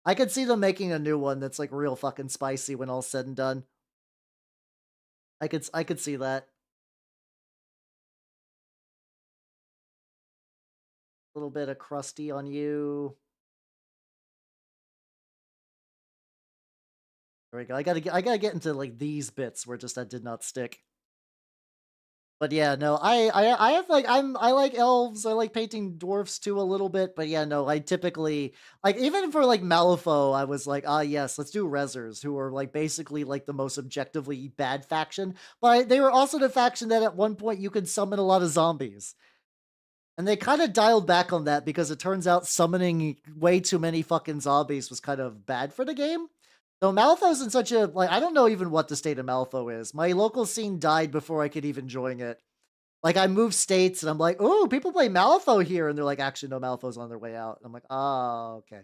I could see them making a new one that's like real fucking spicy when all's said and done. I could see that. A little bit of crusty on you. There we go. I gotta get into like these bits where just that did not stick. But yeah, no, I have like I like elves. I like painting dwarfs too a little bit. But yeah, no, I typically like even for like Malifaux, I was like, ah, yes, let's do Rezzers, who are like basically like the most objectively bad faction. But they were also the faction that at one point you could summon a lot of zombies. And they kind of dialed back on that because it turns out summoning way too many fucking zombies was kind of bad for the game. So Malifaux's in such a like I don't know even what the state of Malifaux is. My local scene died before I could even join it. Like I moved states and I'm like, oh, people play Malifaux here, and they're like, actually, no, Malifaux's on their way out. And I'm like, oh, okay.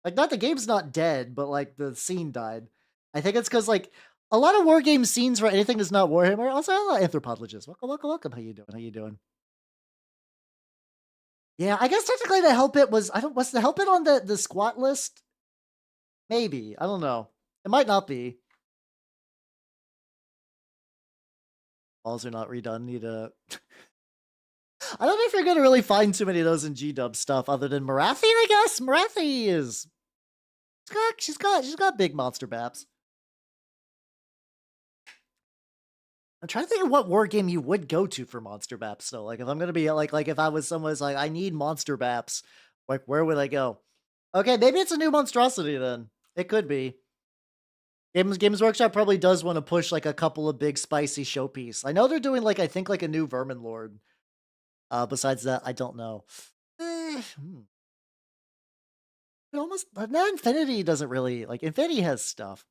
Like, not the game's not dead, but like the scene died. I think it's because like a lot of war game scenes for anything that's not Warhammer. Also, a lot of anthropologists. Welcome, welcome, welcome. How you doing? How you doing? Yeah, I guess technically the help it was I don't was the help it on the squat list? Maybe. I don't know. It might not be. Walls are not redone. Need a I don't know if you're gonna really find too many of those in G-dub stuff other than Marathi, I guess. Marathi is she's got big monster baps. I'm trying to think of what war game you would go to for monster baps though. Like if I'm gonna be like if I was someone's like I need monster baps, like where would I go? Okay, maybe it's a new monstrosity then. It could be. Games Workshop probably does want to push like a couple of big spicy showpiece. I know they're doing like I think like a new Vermin Lord. Besides that, I don't know. It almost but now Infinity doesn't really like Infinity has stuff.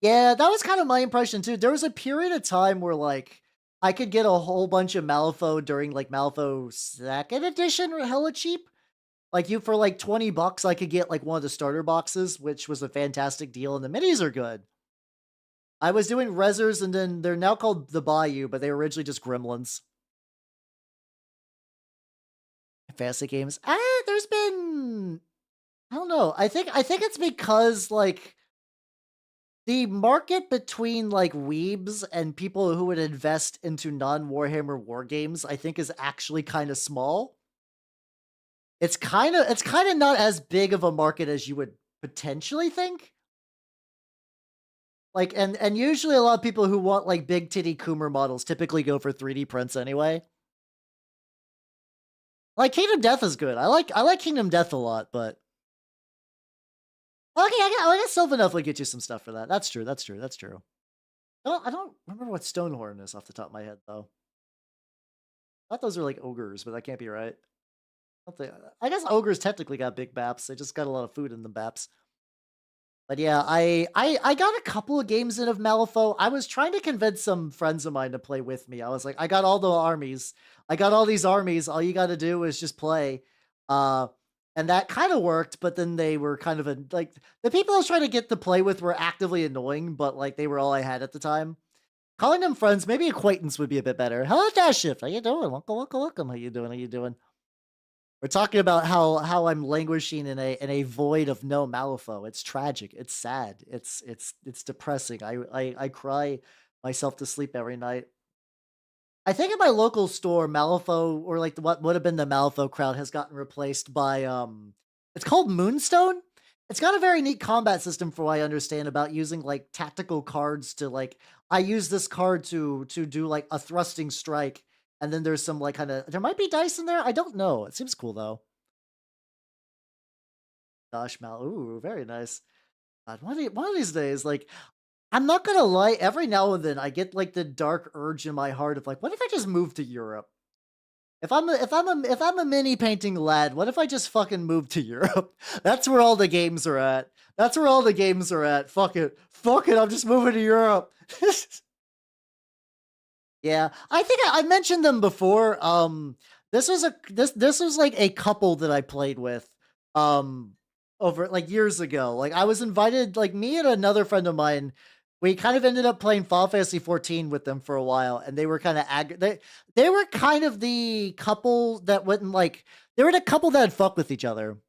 Yeah, that was kind of my impression too. There was a period of time where like I could get a whole bunch of Malifaux during like Malifaux second edition or hella cheap. Like you for like $20, I could get like one of the starter boxes, which was a fantastic deal, and the minis are good. I was doing Rezzers, and then they're now called the Bayou, but they were originally just Gremlins. Fantasy games. There's been I don't know. I think it's because like the market between like weebs and people who would invest into non-Warhammer war games, I think is actually kind of small. It's kind of not as big of a market as you would potentially think. Like and usually a lot of people who want like big titty Coomer models typically go for 3D prints anyway. Like Kingdom Death is good. I like Kingdom Death a lot, but okay, I guess Sylvan Elf would get you some stuff for that. That's true. That's true. That's true. I don't remember what Stonehorn is off the top of my head though. I thought those are like ogres, but that can't be right. I guess ogres technically got big baps. They just got a lot of food in the baps. But yeah, I got a couple of games in of Malifaux. I was trying to convince some friends of mine to play with me. I was like, I got all the armies. I got all these armies. All you got to do is just play. Uh, and that kind of worked, but then they were kind of like the people I was trying to get to play with were actively annoying, but like they were all I had at the time. Calling them friends, maybe acquaintance would be a bit better. Hello, Dash Shift. How you doing? Welcome, welcome, welcome. How you doing? How you doing? We're talking about how I'm languishing in a void of no Malifaux. It's tragic. It's sad. It's depressing. I cry myself to sleep every night. I think in my local store, Malifaux or like what would have been the Malifaux crowd has gotten replaced by it's called Moonstone. It's got a very neat combat system for what I understand about using like tactical cards to like I use this card to do like a thrusting strike, and then there's some like kind of there might be dice in there. I don't know. It seems cool though. Gosh, Mal, ooh, very nice. God, one of these days, like I'm not gonna lie, every now and then I get like the dark urge in my heart of like, what if I just moved to Europe? If I'm a mini painting lad, what if I just fucking moved to Europe? That's where all the games are at. That's where all the games are at. Fuck it. Fuck it, I'm just moving to Europe. Yeah, I think I mentioned them before. This was like a couple that I played with, um, over like years ago. Like I was invited, like me and another friend of mine. We kind of ended up playing Final Fantasy 14 with them for a while, and they were kind of they were kind of the couple that wouldn't like. They were the couple that had fuck with each other.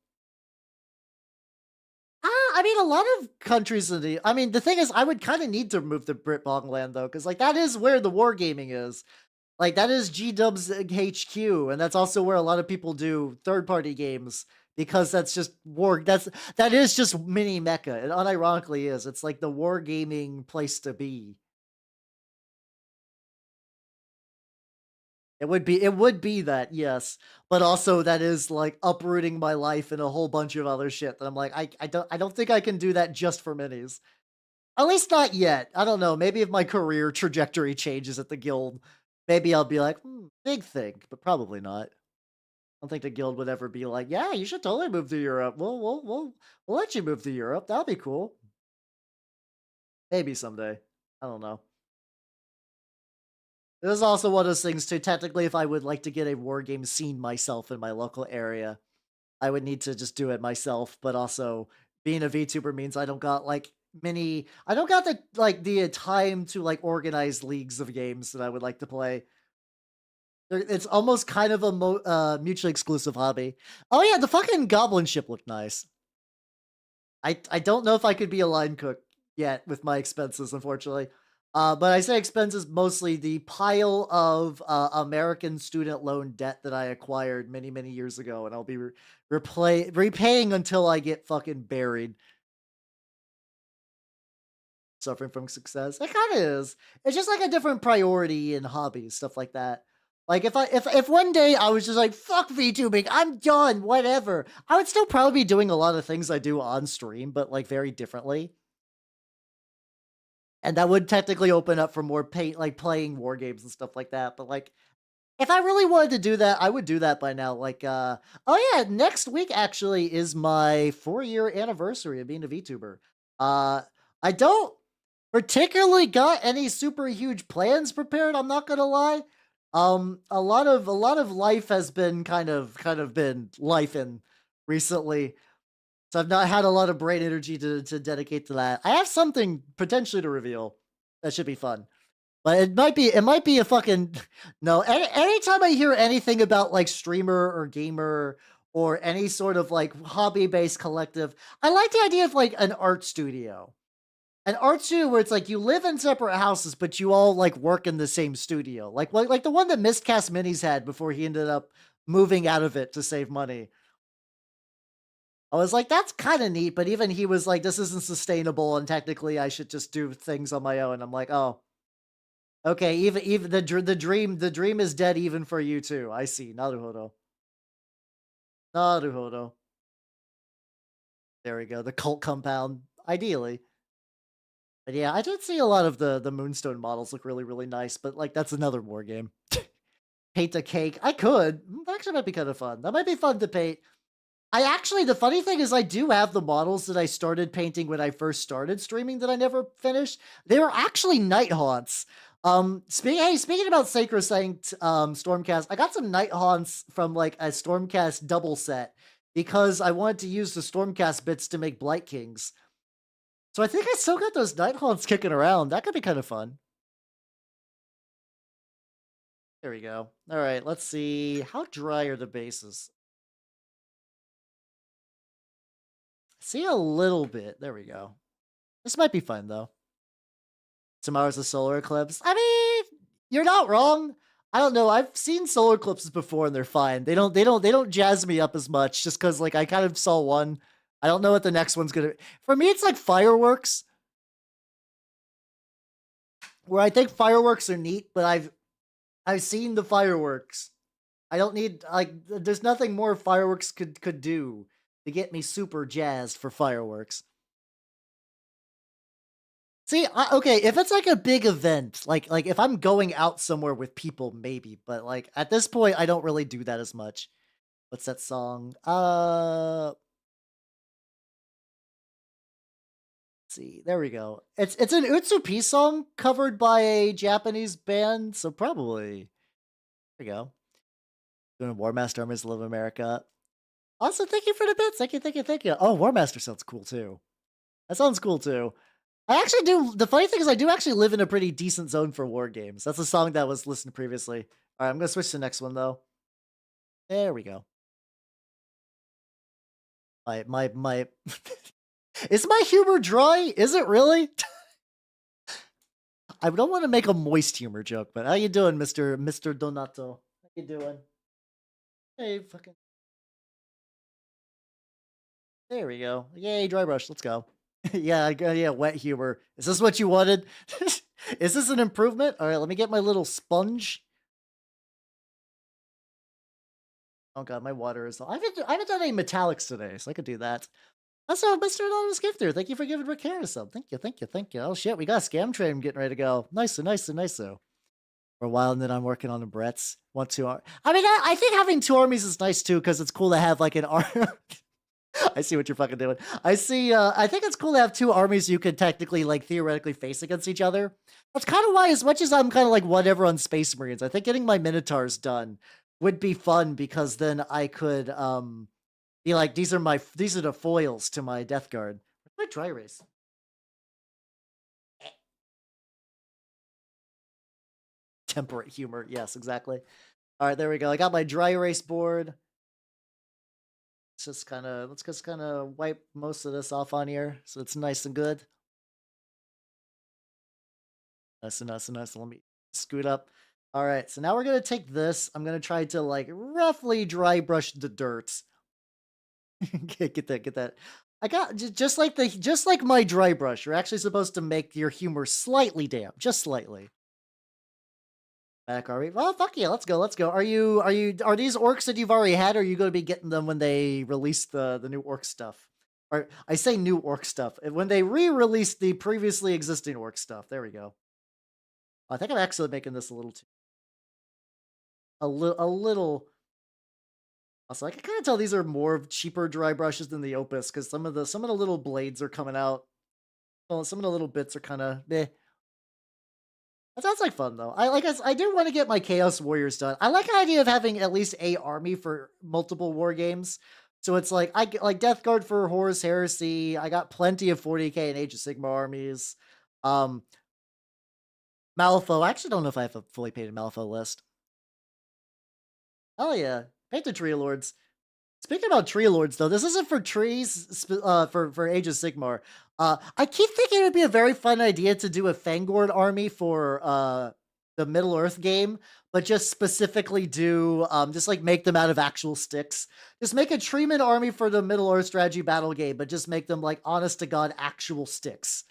I mean, a lot of countries in the. I mean, the thing is, I would kind of need to move to Britbongland though, because like that is where the wargaming is. Like that is G-Dub's HQ, and that's also where a lot of people do third-party games because that's just war. That is just mini mecha. It unironically is. It's like the wargaming place to be. It would be that, yes. But also that is like uprooting my life and a whole bunch of other shit that I'm like, I don't think I can do that just for minis. At least not yet. I don't know. Maybe if my career trajectory changes at the guild, maybe I'll be like, big thing, but probably not. I don't think the guild would ever be like, yeah, you should totally move to Europe. We'll let you move to Europe. That'll be cool. Maybe someday. I don't know. This is also one of those things too. Technically, if I would like to get a war game scene myself in my local area, I would need to just do it myself. But also, being a VTuber means I don't got like many. I don't got the time to like organize leagues of games that I would like to play. It's almost kind of a mutually exclusive hobby. Oh yeah, the fucking goblin ship looked nice. I don't know if I could be a line cook yet with my expenses, unfortunately. But I say expenses mostly the pile of American student loan debt that I acquired many, many years ago, and I'll be repaying until I get fucking buried. Suffering from success. It kind of is. It's just like a different priority in hobbies, stuff like that. Like if one day I was just like fuck VTubing, I'm done, whatever. I would still probably be doing a lot of things I do on stream, but like very differently. And that would technically open up for more like playing war games and stuff like that. But like, if I really wanted to do that, I would do that by now. Like, oh yeah, next week actually is my 4-year anniversary of being a VTuber. I don't particularly got any super huge plans prepared. I'm not gonna lie. A lot of life has been kind of been life in recently. So I've not had a lot of brain energy to dedicate to that. I have something potentially to reveal that should be fun. But it might be a fucking no. Anytime I hear anything about like streamer or gamer or any sort of like hobby-based collective, I like the idea of like an art studio. An art studio where it's like you live in separate houses, but you all like work in the same studio. Like the one that Miscast Minis had before he ended up moving out of it to save money. I was like, that's kind of neat, but even he was like, this isn't sustainable, and technically I should just do things on my own. I'm like, oh, okay, even the dream is dead even for you too. I see. Naruhodo. Naruhodo. There we go. The cult compound. Ideally. But yeah, I did see a lot of the Moonstone models look really, really nice, but like that's another war game. Paint a cake. I could. That actually might be kind of fun. That might be fun to paint. The funny thing is I do have the models that I started painting when I first started streaming that I never finished. They were actually Night Haunts. Speaking about Sacrosanct Stormcast, I got some Night Haunts from like a Stormcast double set. because I wanted to use the Stormcast bits to make Blight Kings. So I think I still got those Night Haunts kicking around. That could be kind of fun. There we go. All right, let's see. How dry are the bases? See a little bit. There we go. This might be fun though. Tomorrow's a solar eclipse. I mean, you're not wrong. I don't know. I've seen solar eclipses before and they're fine. They don't jazz me up as much just because like I kind of saw one. I don't know what the next one's gonna. For me, it's like fireworks, where I think fireworks are neat, but I've seen the fireworks. I don't need like. There's nothing more fireworks could do to get me super jazzed for fireworks. See, okay, if it's like a big event, like if I'm going out somewhere with people, maybe, but like at this point, I don't really do that as much. What's that song? Let's see, there we go. It's an Utsupi song covered by a Japanese band, so probably there we go. Doing War Master Armies Love America. Also, thank you for the bits. Thank you, thank you, thank you. Oh, War Master sounds cool too. That sounds cool too. I actually do. The funny thing is, I do actually live in a pretty decent zone for war games. That's a song that was listened previously. All right, I'm gonna switch to the next one though. There we go. My. Is my humor dry? Is it really? I don't want to make a moist humor joke, but how you doing, Mister Donato? How you doing? Hey, fucking. There we go. Yay, dry brush. Let's go. Yeah, wet humor. Is this what you wanted? Is this an improvement? All right, let me get my little sponge. Oh god, my water is. I haven't done any metallics today, so I could do that. Also, Mr. Anonymous Gifter, thank you for giving Rick Harris some. Thank you, thank you, thank you. Oh shit, we got a scam train getting ready to go. Nice, nice, nice. For a while, and then I'm working on the Bretts. Want two? I mean, I think having two armies is nice too, because it's cool to have like an army. I see what you're fucking doing. I see. I think it's cool to have two armies you could technically, like, theoretically face against each other. That's kind of why, as much as I'm kind of like whatever on Space Marines, I think getting my Minotaurs done would be fun because then I could be like, these are the foils to my Death Guard. Where's my dry erase? Temperate humor. Yes, exactly. All right, there we go. I got my dry erase board. Let's just kind of wipe most of this off on here so it's nice and good. Nice and nice and nice. Let me scoot up. All right, so now we're gonna take this. I'm gonna try to like roughly dry brush the dirt. Get that. I got just like my dry brush. You're actually supposed to make your humor slightly damp, just slightly. Back, are we? Well, fuck yeah, let's go. Are these orcs that you've already had, or are you going to be getting them when they release the new orc stuff? Or I say new orc stuff when they re-release the previously existing orc stuff. There we go. I think I'm actually making this a little too a little. Also, I can kind of tell these are more cheaper dry brushes than the Opus because some of the little blades are coming out. Well, some of the little bits are kind of meh. That sounds like fun though. I do want to get my Chaos Warriors done. I like the idea of having at least a army for multiple war games. So it's like I get like Death Guard for Horus Heresy. I got plenty of 40k and Age of Sigmar armies. Um Malifaux. I actually don't know if I have a fully painted Malifaux list. Oh yeah. Painted Tree Lords. Speaking about Tree Lords, though, this isn't for trees, for Age of Sigmar. I keep thinking it would be a very fun idea to do a Fangord army for the Middle Earth game, but just specifically do just like make them out of actual sticks. Just make a Treeman army for the Middle Earth strategy battle game, but just make them like honest to god actual sticks.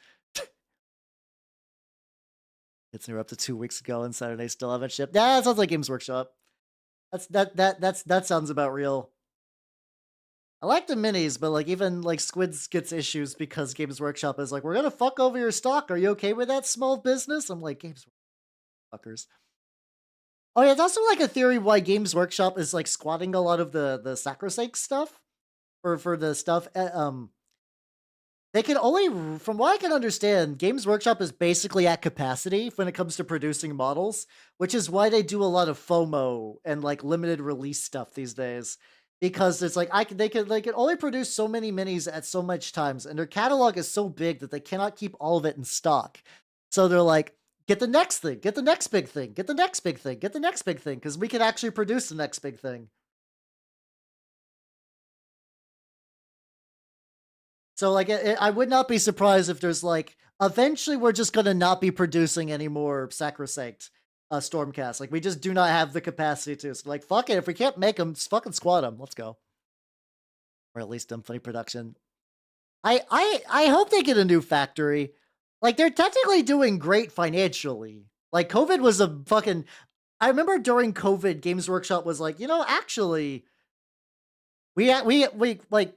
It's near up to 2 weeks ago, and Saturday still haven't shipped. Yeah, that sounds like Games Workshop. That sounds about real. I like the minis, but like even like Squids gets issues because Games Workshop is like, we're gonna fuck over your stock. Are you okay with that, small business? I'm like, Games fuckers. Oh yeah, it's also like a theory why Games Workshop is like squatting a lot of the sacrosanct stuff for the stuff. They can only, from what I can understand, Games Workshop is basically at capacity when it comes to producing models, which is why they do a lot of FOMO and like limited release stuff these days. because it's like they can only produce so many minis at so much times, and their catalog is so big that they cannot keep all of it in stock. So they're like, get the next thing, get the next big thing, get the next big thing, get the next big thing, because we can actually produce the next big thing. So like, I would not be surprised if there's like, eventually we're just gonna not be producing any more sacrosanct Stormcast. Like we just do not have the capacity to. So like, fuck it, if we can't make them, fucking squat them. Let's go. Or at least Funny Production. I hope they get a new factory. Like they're technically doing great financially. Like COVID was a fucking. I remember during COVID, Games Workshop was like, actually, we like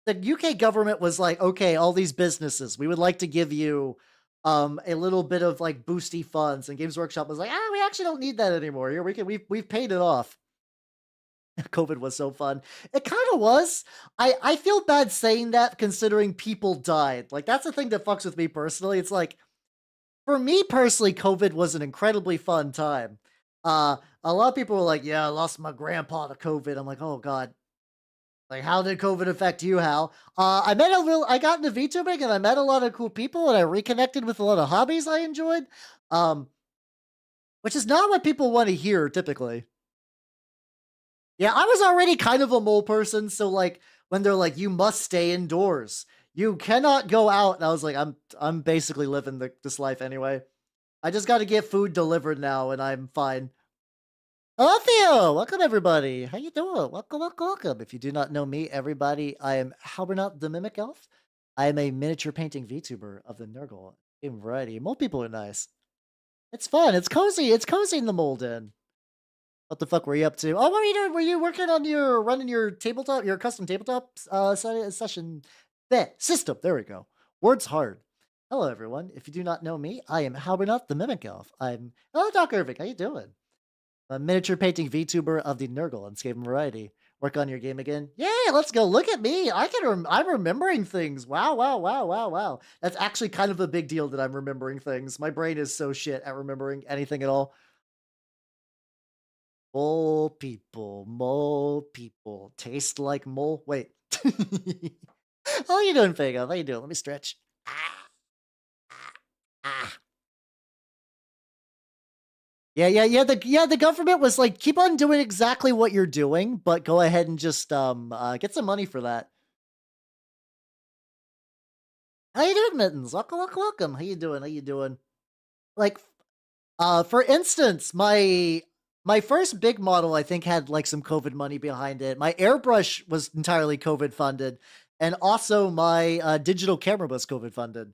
the UK government was like, okay, all these businesses, we would like to give you a little bit of like boosty funds, and Games Workshop was like, we actually don't need that anymore. Here we've paid it off. COVID was so fun. It kind of was. I feel bad saying that considering people died. Like that's the thing that fucks with me personally. It's like for me personally, COVID was an incredibly fun time. A lot of people were like, "Yeah, I lost my grandpa to COVID." I'm like, "Oh God." Like, how did COVID affect you, Hal? I got into VTubing and I met a lot of cool people and I reconnected with a lot of hobbies I enjoyed. Um, which is not what people want to hear typically. Yeah, I was already kind of a mole person, so like when they're like, "You must stay indoors, you cannot go out," and I was like, "I'm basically living this life anyway. I just got to get food delivered now, and I'm fine." Hello, Theo. Welcome, everybody. How you doing? Welcome, welcome, welcome. If you do not know me, everybody, I am Halbernut the Mimic Elf. I am a miniature painting VTuber of the Nurgle game variety. Mole people are nice. It's fun. It's cozy. It's cozy in the mold in. What the fuck were you up to? Oh, what were you doing? Were you working on running your tabletop, your custom tabletop session system? There we go. Words hard. Hello, everyone. If you do not know me, I am Halbernut the Mimic Elf. Hello, Doc Irving. How you doing? A miniature painting VTuber of the Nurgle and Skaven variety. Work on your game again? Yeah, let's go. Look at me. I'm remembering things. Wow, wow, wow, wow, wow. That's actually kind of a big deal that I'm remembering things. My brain is so shit at remembering anything at all. Mole people, taste like mole. Wait. How you doing, Fago? How you doing? Let me stretch. Ah, ah, ah. Yeah. The government was like, keep on doing exactly what you're doing, but go ahead and just get some money for that. How you doing, Mittens? Welcome, welcome, welcome. How you doing? How you doing? Like, for instance, my first big model I think had like some COVID money behind it. My airbrush was entirely COVID funded, and also my digital camera was COVID funded.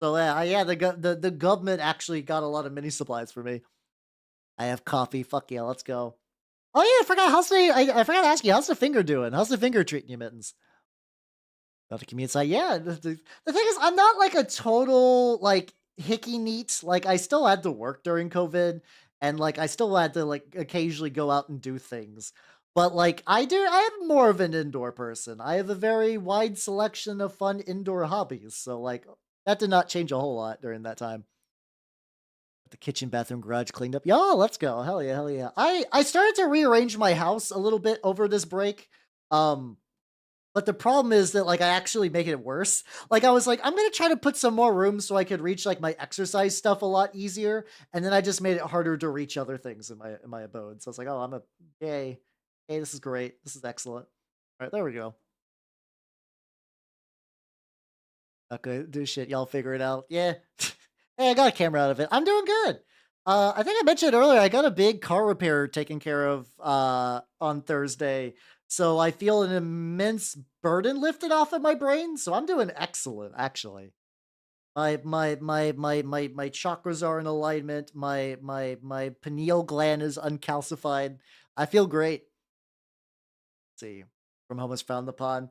So yeah, the government actually got a lot of mini supplies for me. I have coffee. Fuck yeah, let's go. Oh yeah, I forgot to ask you, how's the finger doing? How's the finger treating you, Mittens? About the community side, yeah. The thing is, I'm not like a total like hickey neat. Like I still had to work during COVID, and like I still had to like occasionally go out and do things. But like I am more of an indoor person. I have a very wide selection of fun indoor hobbies. So like that did not change a whole lot during that time. The kitchen, bathroom, garage cleaned up. Yeah, let's go. Hell yeah, hell yeah. I started to rearrange my house a little bit over this break. Um, but the problem is that like I actually make it worse. Like I was like, I'm gonna try to put some more room so I could reach like my exercise stuff a lot easier. And then I just made it harder to reach other things in my abode. So it's like, oh, yay. Hey, this is great. This is excellent. All right, there we go. Okay, do shit. Y'all figure it out. Yeah. Hey, I got a camera out of it. I'm doing good. I think I mentioned earlier I got a big car repair taken care of on Thursday. So I feel an immense burden lifted off of my brain. So I'm doing excellent, actually. My chakras are in alignment. My pineal gland is uncalcified. I feel great. Let's see, from home is found the pond.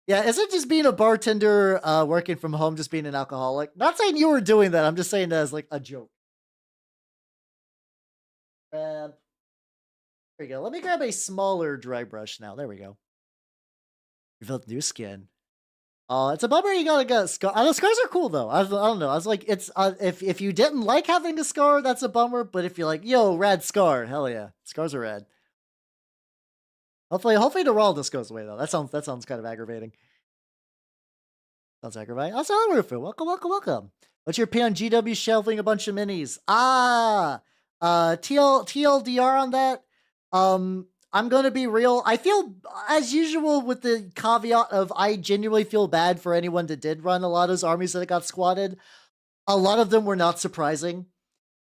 Yeah, isn't just being a bartender, working from home, just being an alcoholic? Not saying you were doing that. I'm just saying that as like a joke. There we go. Let me grab a smaller dry brush now. There we go. Revealed new skin. Oh, it's a bummer you gotta get a scar. The scars are cool though. I don't know. I was like, it's if you didn't like having a scar, that's a bummer. But if you're like, yo, rad scar, hell yeah, scars are rad. Hopefully Geraldus goes away though. That sounds kind of aggravating. Sounds aggravating. Also, Rufu, welcome. What's your opinion on GW shelving a bunch of minis? TLDR on that. I'm gonna be real. I feel as usual with the caveat of I genuinely feel bad for anyone that did run a lot of those armies that got squatted. A lot of them were not surprising.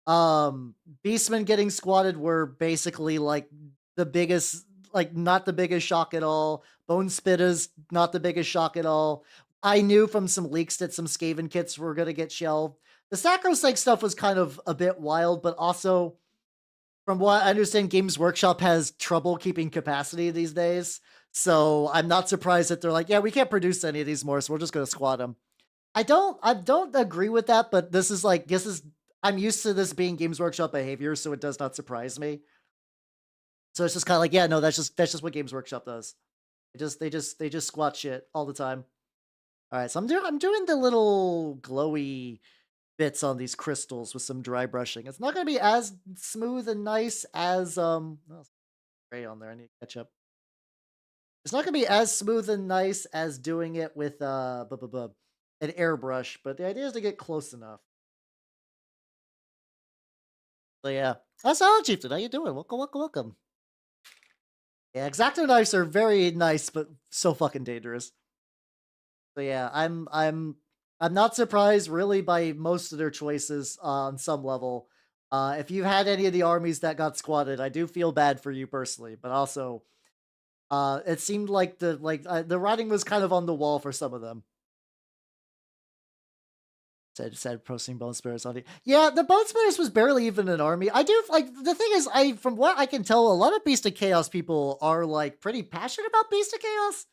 Beastmen getting squatted were basically like the biggest, like not the biggest shock at all. Bone Spitters, not the biggest shock at all. I knew from some leaks that some Skaven kits were gonna get shelved. The Sacrosanct stuff was kind of a bit wild, but also, from what I understand, Games Workshop has trouble keeping capacity these days. So I'm not surprised that they're like, yeah, we can't produce any of these more, so we're just gonna squat them. I don't agree with that, but I'm used to this being Games Workshop behavior, so it does not surprise me. So it's just kind of like, yeah, no, that's just what Games Workshop does. They just squat shit all the time. All right, so I'm doing the little glowy bits on these crystals with some dry brushing. It's not going to be as smooth and nice as gray on there. I need to catch up. It's not going to be as smooth and nice as doing it with an airbrush, but the idea is to get close enough. So yeah, that's all, Chieftain. How you doing? Welcome. Yeah, X-Acto knives are very nice, but so fucking dangerous. So yeah, I'm not surprised really by most of their choices on some level. If you've had any of the armies that got squatted, I do feel bad for you personally, but also, it seemed like the writing was kind of on the wall for some of them. Said posting Bone Spitters on the yeah, the Bone Spitters was barely even an army. I do like the thing is, from what I can tell, a lot of Beast of Chaos people are like pretty passionate about Beast of Chaos.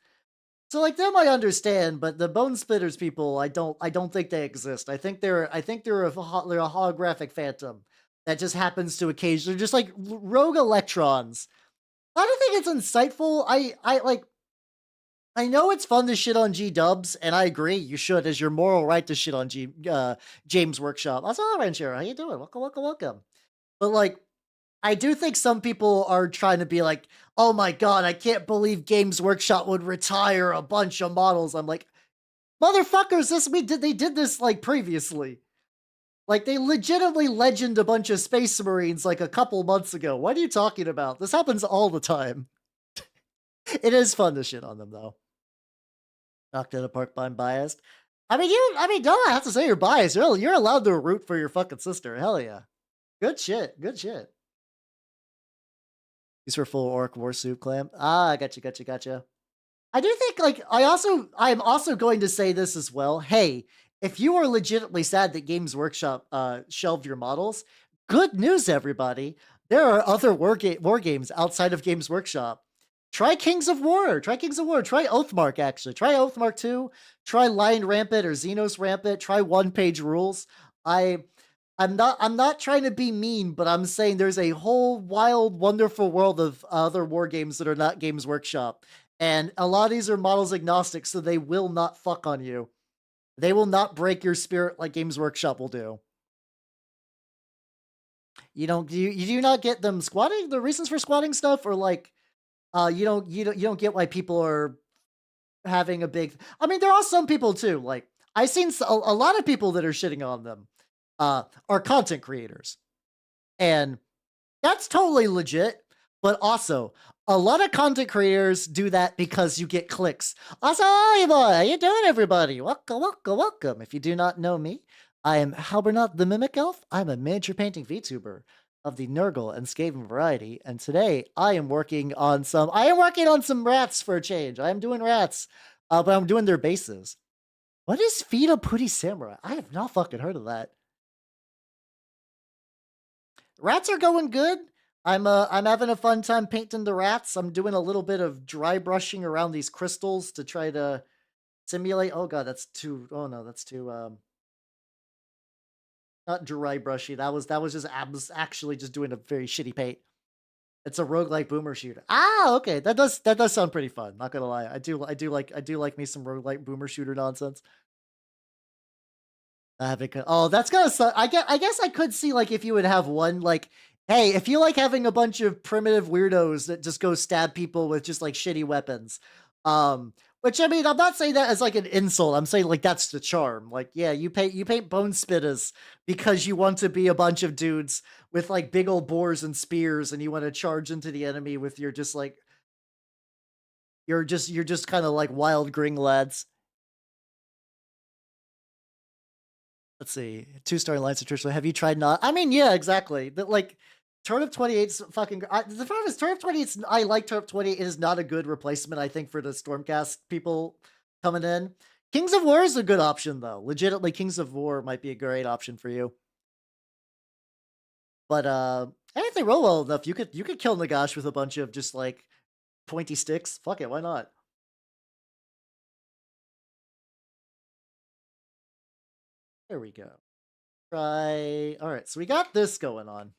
So like them I understand, but the Bone Spitters people, I don't think they exist. I think they're a holographic phantom that just happens to occasionally just like rogue electrons. I don't think it's insightful. I know it's fun to shit on G-dubs, and I agree, you should, as your moral right to shit on James Workshop. That's all right, Ranchero. How you doing? Welcome. But like, I do think some people are trying to be like, oh my god, I can't believe Games Workshop would retire a bunch of models. I'm like, motherfuckers, they did this like previously. Like they legitimately legend a bunch of Space Marines like a couple months ago. What are you talking about? This happens all the time. It is fun to shit on them though. Knocked out of the park by biased. I mean, don't I have to say you're biased. You're allowed to root for your fucking sister. Hell yeah. Good shit. These were full orc war soup clam. Ah, gotcha. I do think, like, I'm also going to say this as well. Hey, if you are legitimately sad that Games Workshop shelved your models, good news, everybody. There are other war games outside of Games Workshop. Try Kings of War. Try Oathmark, actually. Try Oathmark 2. Try Lion Rampant or Xenos Rampant. Try one-page rules. I'm not trying to be mean, but I'm saying there's a whole wild, wonderful world of other war games that are not Games Workshop. And a lot of these are models agnostic, so they will not fuck on you. They will not break your spirit like Games Workshop will do. You do not get them squatting, the reasons for squatting stuff, or like you don't get why people are having a big. I mean, there are some people too. Like I've seen a lot of people that are shitting on them are content creators, and that's totally legit. But also, a lot of content creators do that because you get clicks. Also, hey boy, how you doing, everybody? Welcome. If you do not know me, I am Halbernot the Mimic Elf. I'm a miniature painting VTuber of the Nurgle and Skaven variety, and today I am working on some rats for a change. I am doing rats, but I'm doing their bases. What is Feed a Putty Samurai? I have not fucking heard of that. Rats are going good. I'm having a fun time painting the rats. I'm doing a little bit of dry brushing around these crystals to try to simulate. Oh god, that's too. Oh no, that's too. Not dry brushy. That was just actually just doing a very shitty paint. It's a roguelike boomer shooter. Ah, okay. That does sound pretty fun. Not gonna lie. I do like me some roguelike boomer shooter nonsense. Oh, that's gonna suck. I guess I could see like if you would have one like Hey, if you like having a bunch of primitive weirdos that just go stab people with just like shitty weapons, which I mean, I'm not saying that as like an insult. I'm saying like that's the charm. Like, yeah, you paint bone spitters because you want to be a bunch of dudes with like big old boars and spears, and you want to charge into the enemy with your just like you're just kind of like wild gring lads. Let's see. Two-star lines of traditional. Have you tried not? I mean, yeah, exactly. That like Turnip 28's fucking. The problem is Turnip 28's. I like Turnip 28. It is not a good replacement. I think for the Stormcast people coming in. Kings of War is a good option though. Legitimately, Kings of War might be a great option for you. But I think they roll well enough. You could kill Nagash with a bunch of just like pointy sticks. Fuck it, why not? There we go. Try. All right, so we got this going on.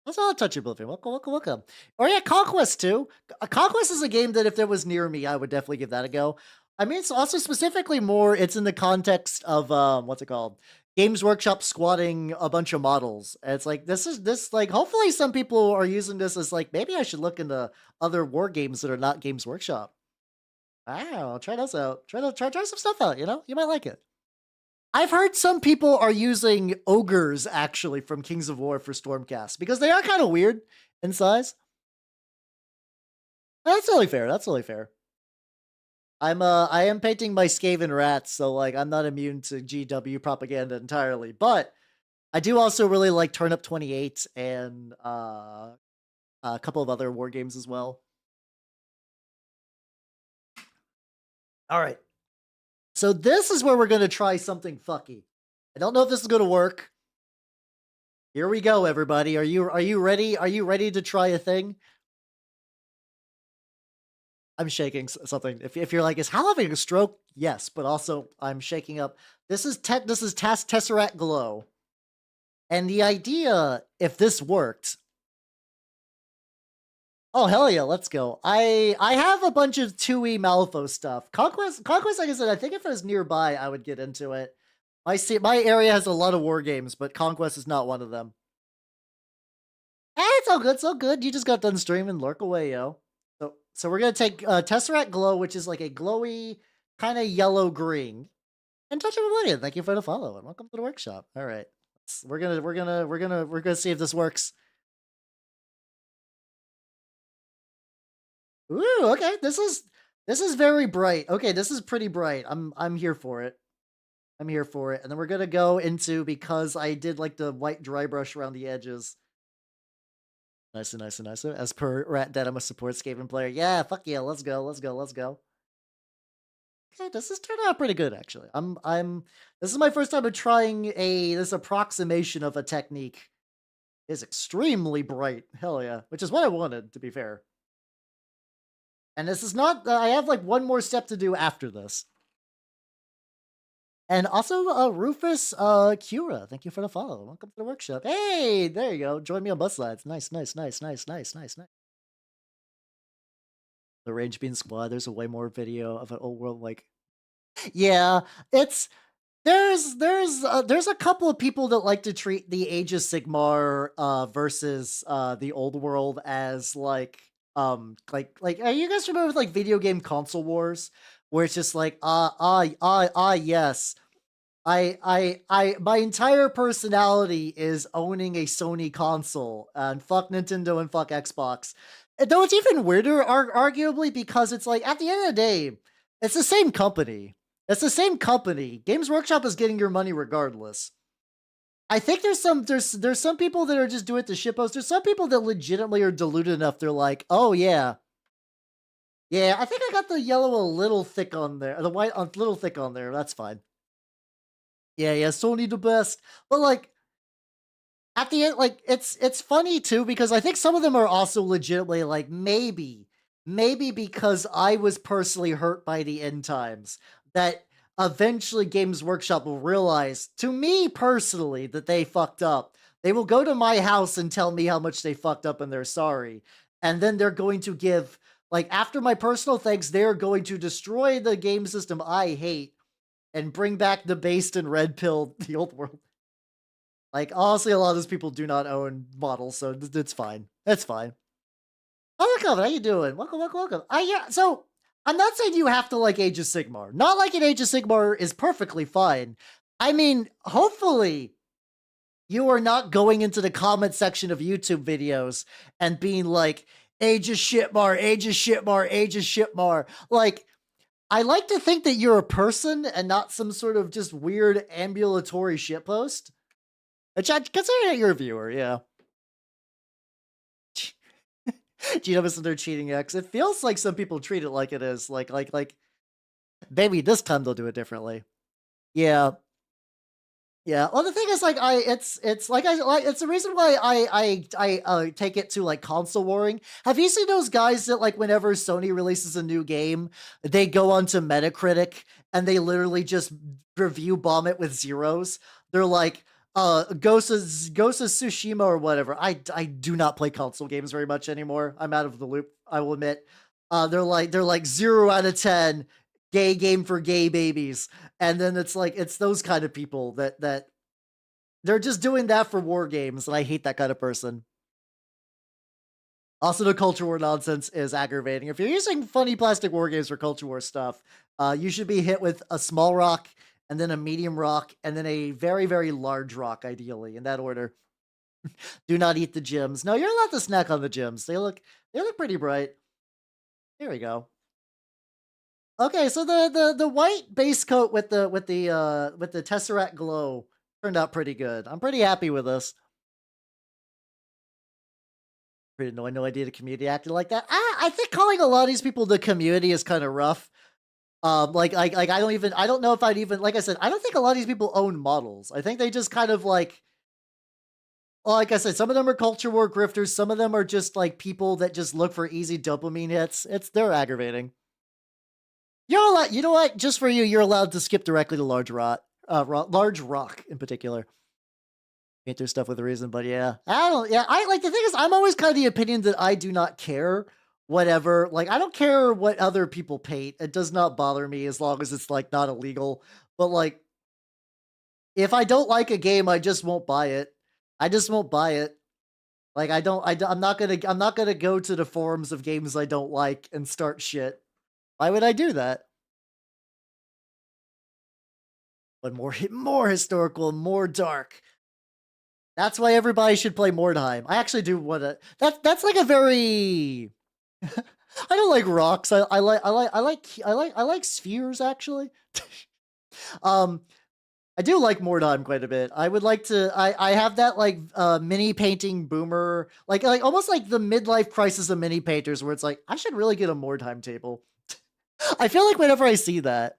Let's all touch Oblivion. Welcome, welcome, welcome. Oh yeah, Conquest too. Conquest is a game that if it was near me, I would definitely give that a go. I mean, it's also specifically more. It's in the context of what's it called? Games Workshop squatting a bunch of models. And it's like this like. Hopefully, some people are using this as like maybe I should look into other war games that are not Games Workshop. Wow, try those out. Try some stuff out. You know, you might like it. I've heard some people are using ogres actually from Kings of War for Stormcast because they are kind of weird in size. That's totally fair. That's totally fair. I am painting my Skaven rats, so like I'm not immune to GW propaganda entirely, but I do also really like Turnip 28 and a couple of other war games as well. All right. So this is where we're going to try something fucky. I don't know if this is going to work. Here we go, everybody. Are you ready? Are you ready to try a thing? I'm shaking something. If you're like, is Hal having a stroke? Yes, but also I'm shaking up. This is Tesseract Glow, and the idea, if this worked, oh hell yeah, let's go. I have a bunch of 2E Malifaux stuff. Conquest, like I said, I think if it was nearby, I would get into it. My area has a lot of war games, but Conquest is not one of them. It's all good, it's all good. You just got done streaming, lurk away, yo. So we're gonna take Tesseract Glow, which is like a glowy kind of yellow green, and Touch of Oblivion. Thank you for the follow and welcome to the workshop. All right, we're gonna see if this works. Ooh, okay. This is very bright. Okay, this is pretty bright. I'm here for it. I'm here for it. And then we're gonna go into because I did like the white dry brush around the edges. Nice and nice and nice. As per Rat Dead, I'm a support Skaven player. Yeah, fuck yeah, let's go, let's go, let's go. Okay, this is turning out pretty good actually. This is my first time of trying this approximation of a technique. It's extremely bright. Hell yeah. Which is what I wanted, to be fair. And this is not I have like one more step to do after this. And also Rufus Cura, thank you for the follow. Welcome to the workshop. Hey, there you go. Join me on bus slides. Nice, nice, nice, nice, nice, nice, nice. The Range Bean Squad, there's a way more video of an old world like yeah, it's there's a couple of people that like to treat the Age of Sigmar versus the old world as like are you guys familiar with like video game console wars where it's just like yes, my entire personality is owning a Sony console and fuck Nintendo and fuck Xbox. Though it's even weirder, arguably, because it's like at the end of the day, it's the same company. It's the same company. Games Workshop is getting your money regardless. I think there's some people that are just doing it to shitpost. There's some people that legitimately are deluded enough. They're like, oh yeah, yeah. I think I got the yellow a little thick on there, the white a little thick on there. That's fine. Yeah, yeah. Sony the best, but like at the end, like it's funny too because I think some of them are also legitimately like maybe because I was personally hurt by the end times that eventually Games Workshop will realize, to me personally, that they fucked up. They will go to my house and tell me how much they fucked up and they're sorry. And then they're going to give, like, after my personal thanks, they're going to destroy the game system I hate and bring back the based and red pill, the old world. Like, honestly, a lot of those people do not own models, so it's fine. It's fine. Oh, welcome. How you doing? Welcome, welcome, welcome. Yeah. So I'm not saying you have to like Age of Sigmar. Not like an Age of Sigmar is perfectly fine. I mean, hopefully you are not going into the comment section of YouTube videos and being like, Age of Shitmar, Age of Shitmar, Age of Shitmar. Like, I like to think that you're a person and not some sort of just weird ambulatory shitpost. Which I consider that you're a viewer, yeah. Gino is their cheating X. It feels like some people treat it like it is. Like, maybe this time they'll do it differently. Yeah. Yeah. Well, the thing is, like, it's the reason why I take it to like console warring. Have you seen those guys that like whenever Sony releases a new game, they go onto Metacritic and they literally just review bomb it with zeros? They're like, Ghost of Tsushima or whatever. I do not play console games very much anymore. I'm out of the loop, I will admit. They're like 0 out of 10. Gay game for gay babies. And then it's like it's those kind of people that they're just doing that for war games, and I hate that kind of person. Also, the culture war nonsense is aggravating. If you're using funny plastic war games for culture war stuff, you should be hit with a small rock, and then a medium rock, and then a very, very large rock, ideally, in that order. Do not eat the gems. No, you're allowed to snack on the gems. They look pretty bright. Here we go. Okay, so the white base coat with the Tesseract glow turned out pretty good. I'm pretty happy with this. No idea the community acted like that. I think calling a lot of these people the community is kind of rough. Like I don't know if I'd even, like I said, I don't think a lot of these people own models. I think they just kind of like, well, like I said, some of them are culture war grifters. Some of them are just like people that just look for easy dopamine hits. They're aggravating. You're allowed, you know what? Just for you, you're allowed to skip directly to large rock in particular. Paint their stuff with a reason, but yeah, I like the thing is, I'm always kind of the opinion that I do not care. Whatever, like I don't care what other people paint. It does not bother me as long as it's like not illegal. But like, if I don't like a game, I just won't buy it. I just won't buy it. Like I'm not gonna go to the forums of games I don't like and start shit. Why would I do that? But more historical, more dark. That's why everybody should play Mordheim. I actually do want to. That's like a very. I don't like rocks. I like spheres actually. I do like Mordheim quite a bit. I would like to. I have that like mini painting boomer, like almost like the midlife crisis of mini painters, where it's like I should really get a Mordheim table. I feel like whenever I see that.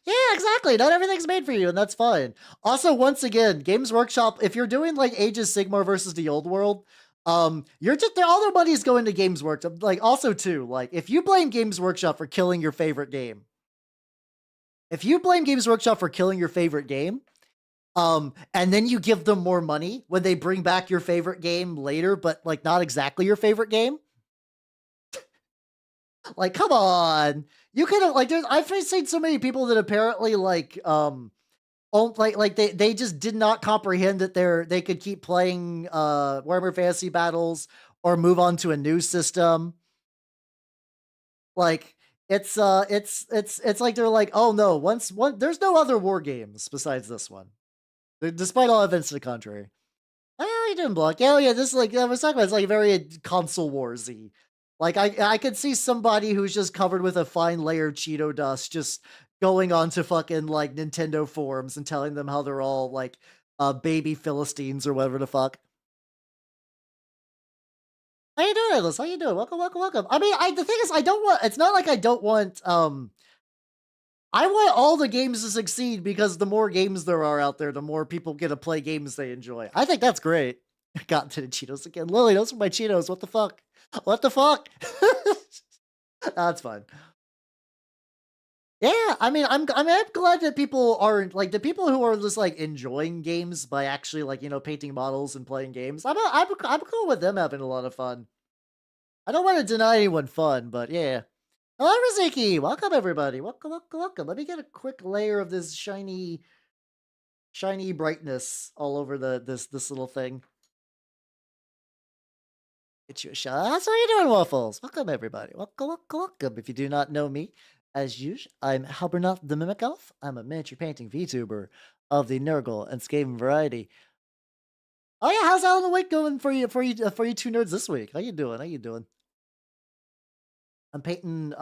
Yeah, exactly. Not everything's made for you, and that's fine. Also, once again, Games Workshop, if you're doing like Age of Sigmar versus the old world, you're just all their money is going to Games Workshop. Like, also too, like if you blame Games Workshop for killing your favorite game, and then you give them more money when they bring back your favorite game later, but like not exactly your favorite game. Like, come on. You could have like I've seen so many people that apparently like they just did not comprehend that they could keep playing Warhammer Fantasy Battles or move on to a new system. Like it's like they're like, oh no, there's no other war games besides this one. Despite all evidence to the contrary. Oh, you didn't block. Oh yeah, this is like I was talking about. It's like very console warsy. Like I could see somebody who's just covered with a fine layer of Cheeto dust just going on to fucking like Nintendo forums and telling them how they're all like baby Philistines or whatever the fuck. How you doing, Atlas? How you doing? Welcome, welcome, welcome. I mean, the thing is, I don't want. It's not like I don't want. I want all the games to succeed because the more games there are out there, the more people get to play games they enjoy. I think that's great. Got to the Cheetos again. Lily, those are my Cheetos. What the fuck? What the fuck? That's fine. Yeah, I mean, I'm glad that people aren't like the people who are just like enjoying games by actually like painting models and playing games. I'm cool with them having a lot of fun. I don't want to deny anyone fun, but yeah. Hello, Riziki. Welcome everybody. Welcome, welcome, welcome. Let me get a quick layer of this shiny shiny brightness all over this little thing. Get you a shot. That's what you doing, Waffles. Welcome, everybody. Welcome, welcome, welcome. If you do not know me, as usual, I'm Halbernath the Mimic Elf. I'm a miniature painting VTuber of the Nurgle and Skaven variety. Oh yeah, how's Alan Wake going for you? For you two nerds this week? How you doing? How you doing? I'm painting.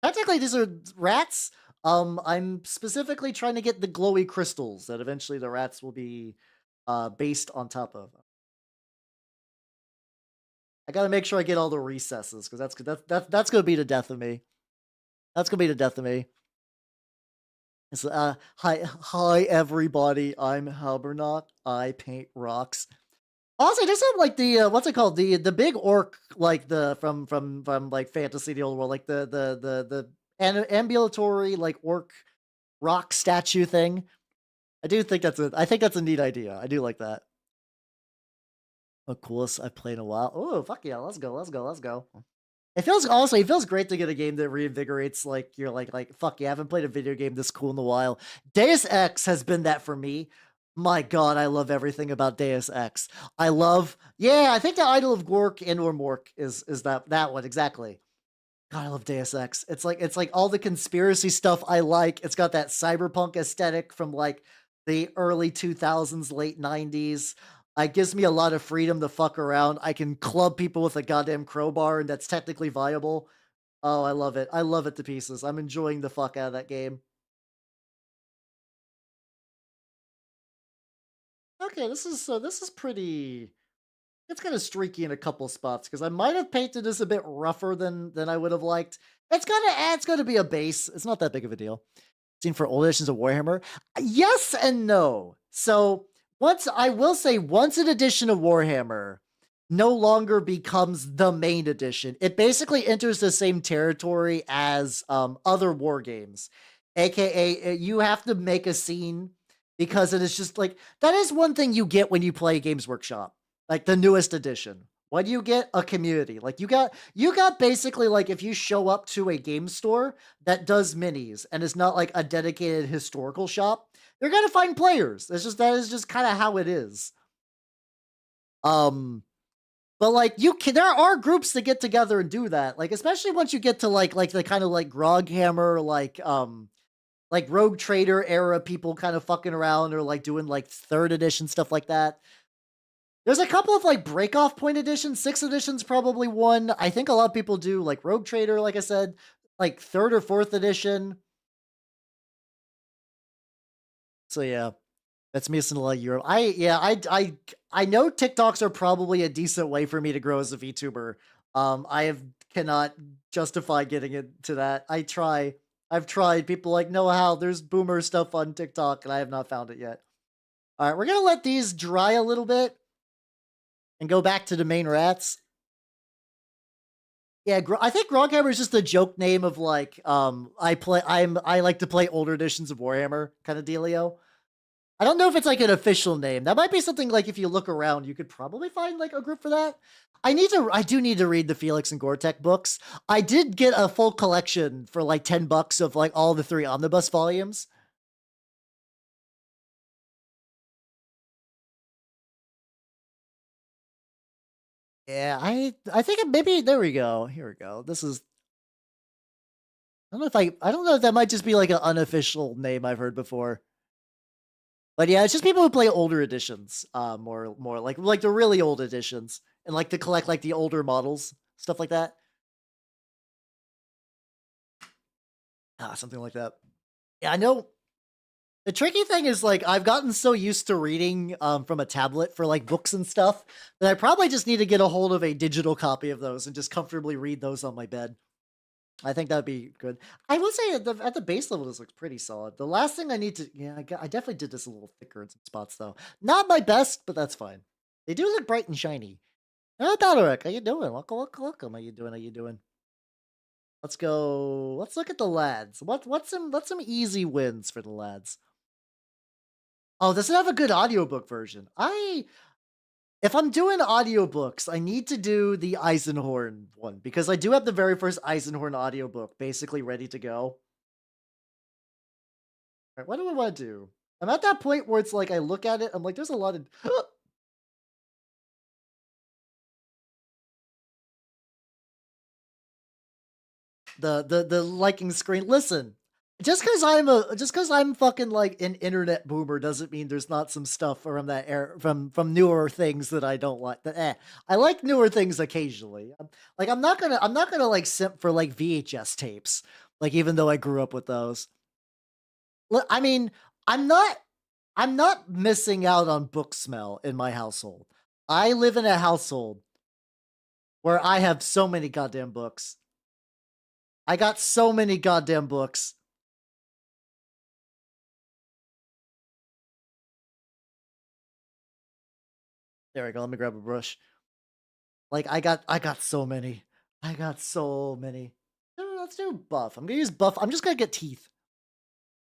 Technically, these are rats. I'm specifically trying to get the glowy crystals that eventually the rats will be based on top of. I gotta make sure I get all the recesses because that's gonna be the death of me. That's gonna be the death of me. It's hi everybody. I'm Halbernaut. I paint rocks. Also, just have like the what's it called? The big orc, like the from like fantasy the old world, like the ambulatory like orc rock statue thing. I think that's a neat idea. I do like that. Oh, coolest I've played in a while. Oh, fuck yeah, let's go, let's go, let's go. It feels great to get a game that reinvigorates like you're like fuck yeah, I haven't played a video game this cool in a while. Deus Ex has been that for me. My god, I love everything about Deus Ex. I think the Idol of Gork and or Mork is that one exactly. God, I love Deus Ex. It's like all the conspiracy stuff I like. It's got that cyberpunk aesthetic from like the early 2000s, late 90s. It gives me a lot of freedom to fuck around. I can club people with a goddamn crowbar, and that's technically viable. Oh, I love it. I love it to pieces. I'm enjoying the fuck out of that game. Okay, this is pretty. It's kind of streaky in a couple spots because I might have painted this a bit rougher than I would have liked. It's gonna be a base. It's not that big of a deal. Seen for old editions of Warhammer? Yes and no. So once an edition of Warhammer no longer becomes the main edition, it basically enters the same territory as other war games. AKA, you have to make a scene because it is just like that is one thing you get when you play Games Workshop, like the newest edition. What do you get? A community. Like you got basically like if you show up to a game store that does minis and is not like a dedicated historical shop, you're gonna find players. That is just kind of how it is. Um, but like there are groups that get together and do that. Like especially once you get to like the kind of like Groghammer, like Rogue Trader era people kind of fucking around or like doing like third edition stuff like that. There's a couple of like break-off point editions. 6th edition's probably one. I think a lot of people do like Rogue Trader, like I said, like 3rd or 4th edition. So yeah, that's missing a lot of Europe. I know TikToks are probably a decent way for me to grow as a VTuber. Cannot justify getting into that. I've tried. People like know how there's boomer stuff on TikTok, and I have not found it yet. All right, we're gonna let these dry a little bit and go back to the main rats. Yeah, I think Groghammer is just a joke name of like I like to play older editions of Warhammer kind of dealio. I don't know if it's like an official name. That might be something like if you look around, you could probably find like a group for that. I do need to read the Felix and Gore-Tech books. I did get a full collection for like $10 of like all the 3 omnibus volumes. Yeah, I think maybe there we go. Here we go. This is I don't know if that might just be like an unofficial name I've heard before. But yeah, it's just people who play older editions, more like the really old editions and like to collect like the older models, stuff like that. Something like that. Yeah, I know. The tricky thing is like I've gotten so used to reading from a tablet for like books and stuff that I probably just need to get a hold of a digital copy of those and just comfortably read those on my bed. I think that'd be good. I will say at the base level, this looks pretty solid. The last thing I need to, yeah, I definitely did this a little thicker in some spots though. Not my best, but that's fine. They do look bright and shiny. Oh, Baloric, how you doing? Welcome, welcome, welcome. How you doing? How you doing? Let's go. Let's look at the lads. What's some easy wins for the lads? Oh, does it have a good audiobook version? If I'm doing audiobooks, I need to do the Eisenhorn one because I do have the very first Eisenhorn audiobook basically ready to go. All right, what do I want to do? I'm at that point where it's like I look at it, I'm like, there's a lot of the liking screen. Listen, just because I'm fucking like an internet boomer doesn't mean there's not some stuff from that era from newer things that I don't like. I like newer things occasionally. Like I'm not gonna like simp for like VHS tapes. Like even though I grew up with those. I mean, I'm not I'm not missing out on book smell in my household. I live in a household where I have so many goddamn books. I got so many goddamn books. There we go. Let me grab a brush. Like I got so many. I got so many. Let's do buff. I'm gonna use buff. I'm just gonna get teeth.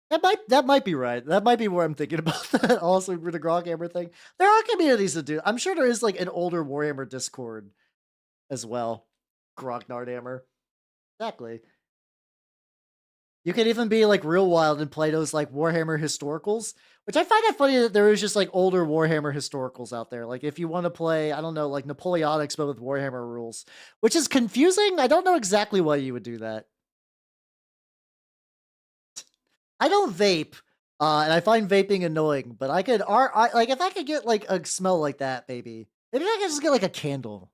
That might be right. That might be where I'm thinking about that. Also, for the Groghammer thing, there are communities that do. I'm sure there is like an older Warhammer Discord as well. Grognardhammer. Exactly. You could even be like real wild and play those like Warhammer historicals, which I find it funny that there is just like older Warhammer historicals out there. Like if you want to play, I don't know, like Napoleonics but with Warhammer rules, which is confusing. I don't know exactly why you would do that. I don't vape, and I find vaping annoying, but like if I could get like a smell like that, maybe I could just get like a candle.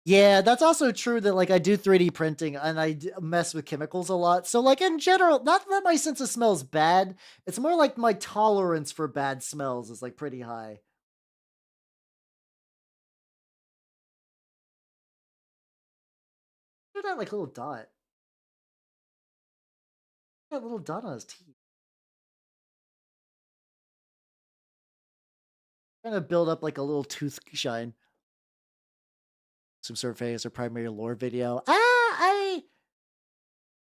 Yeah, that's also true that, like, I do 3D printing and mess with chemicals a lot. So, like, in general, not that my sense of smell is bad. It's more like my tolerance for bad smells is, like, pretty high. Look at that, like, little dot. That little dot on his teeth. Trying to build up, like, a little tooth shine. Some surveys or primary lore video.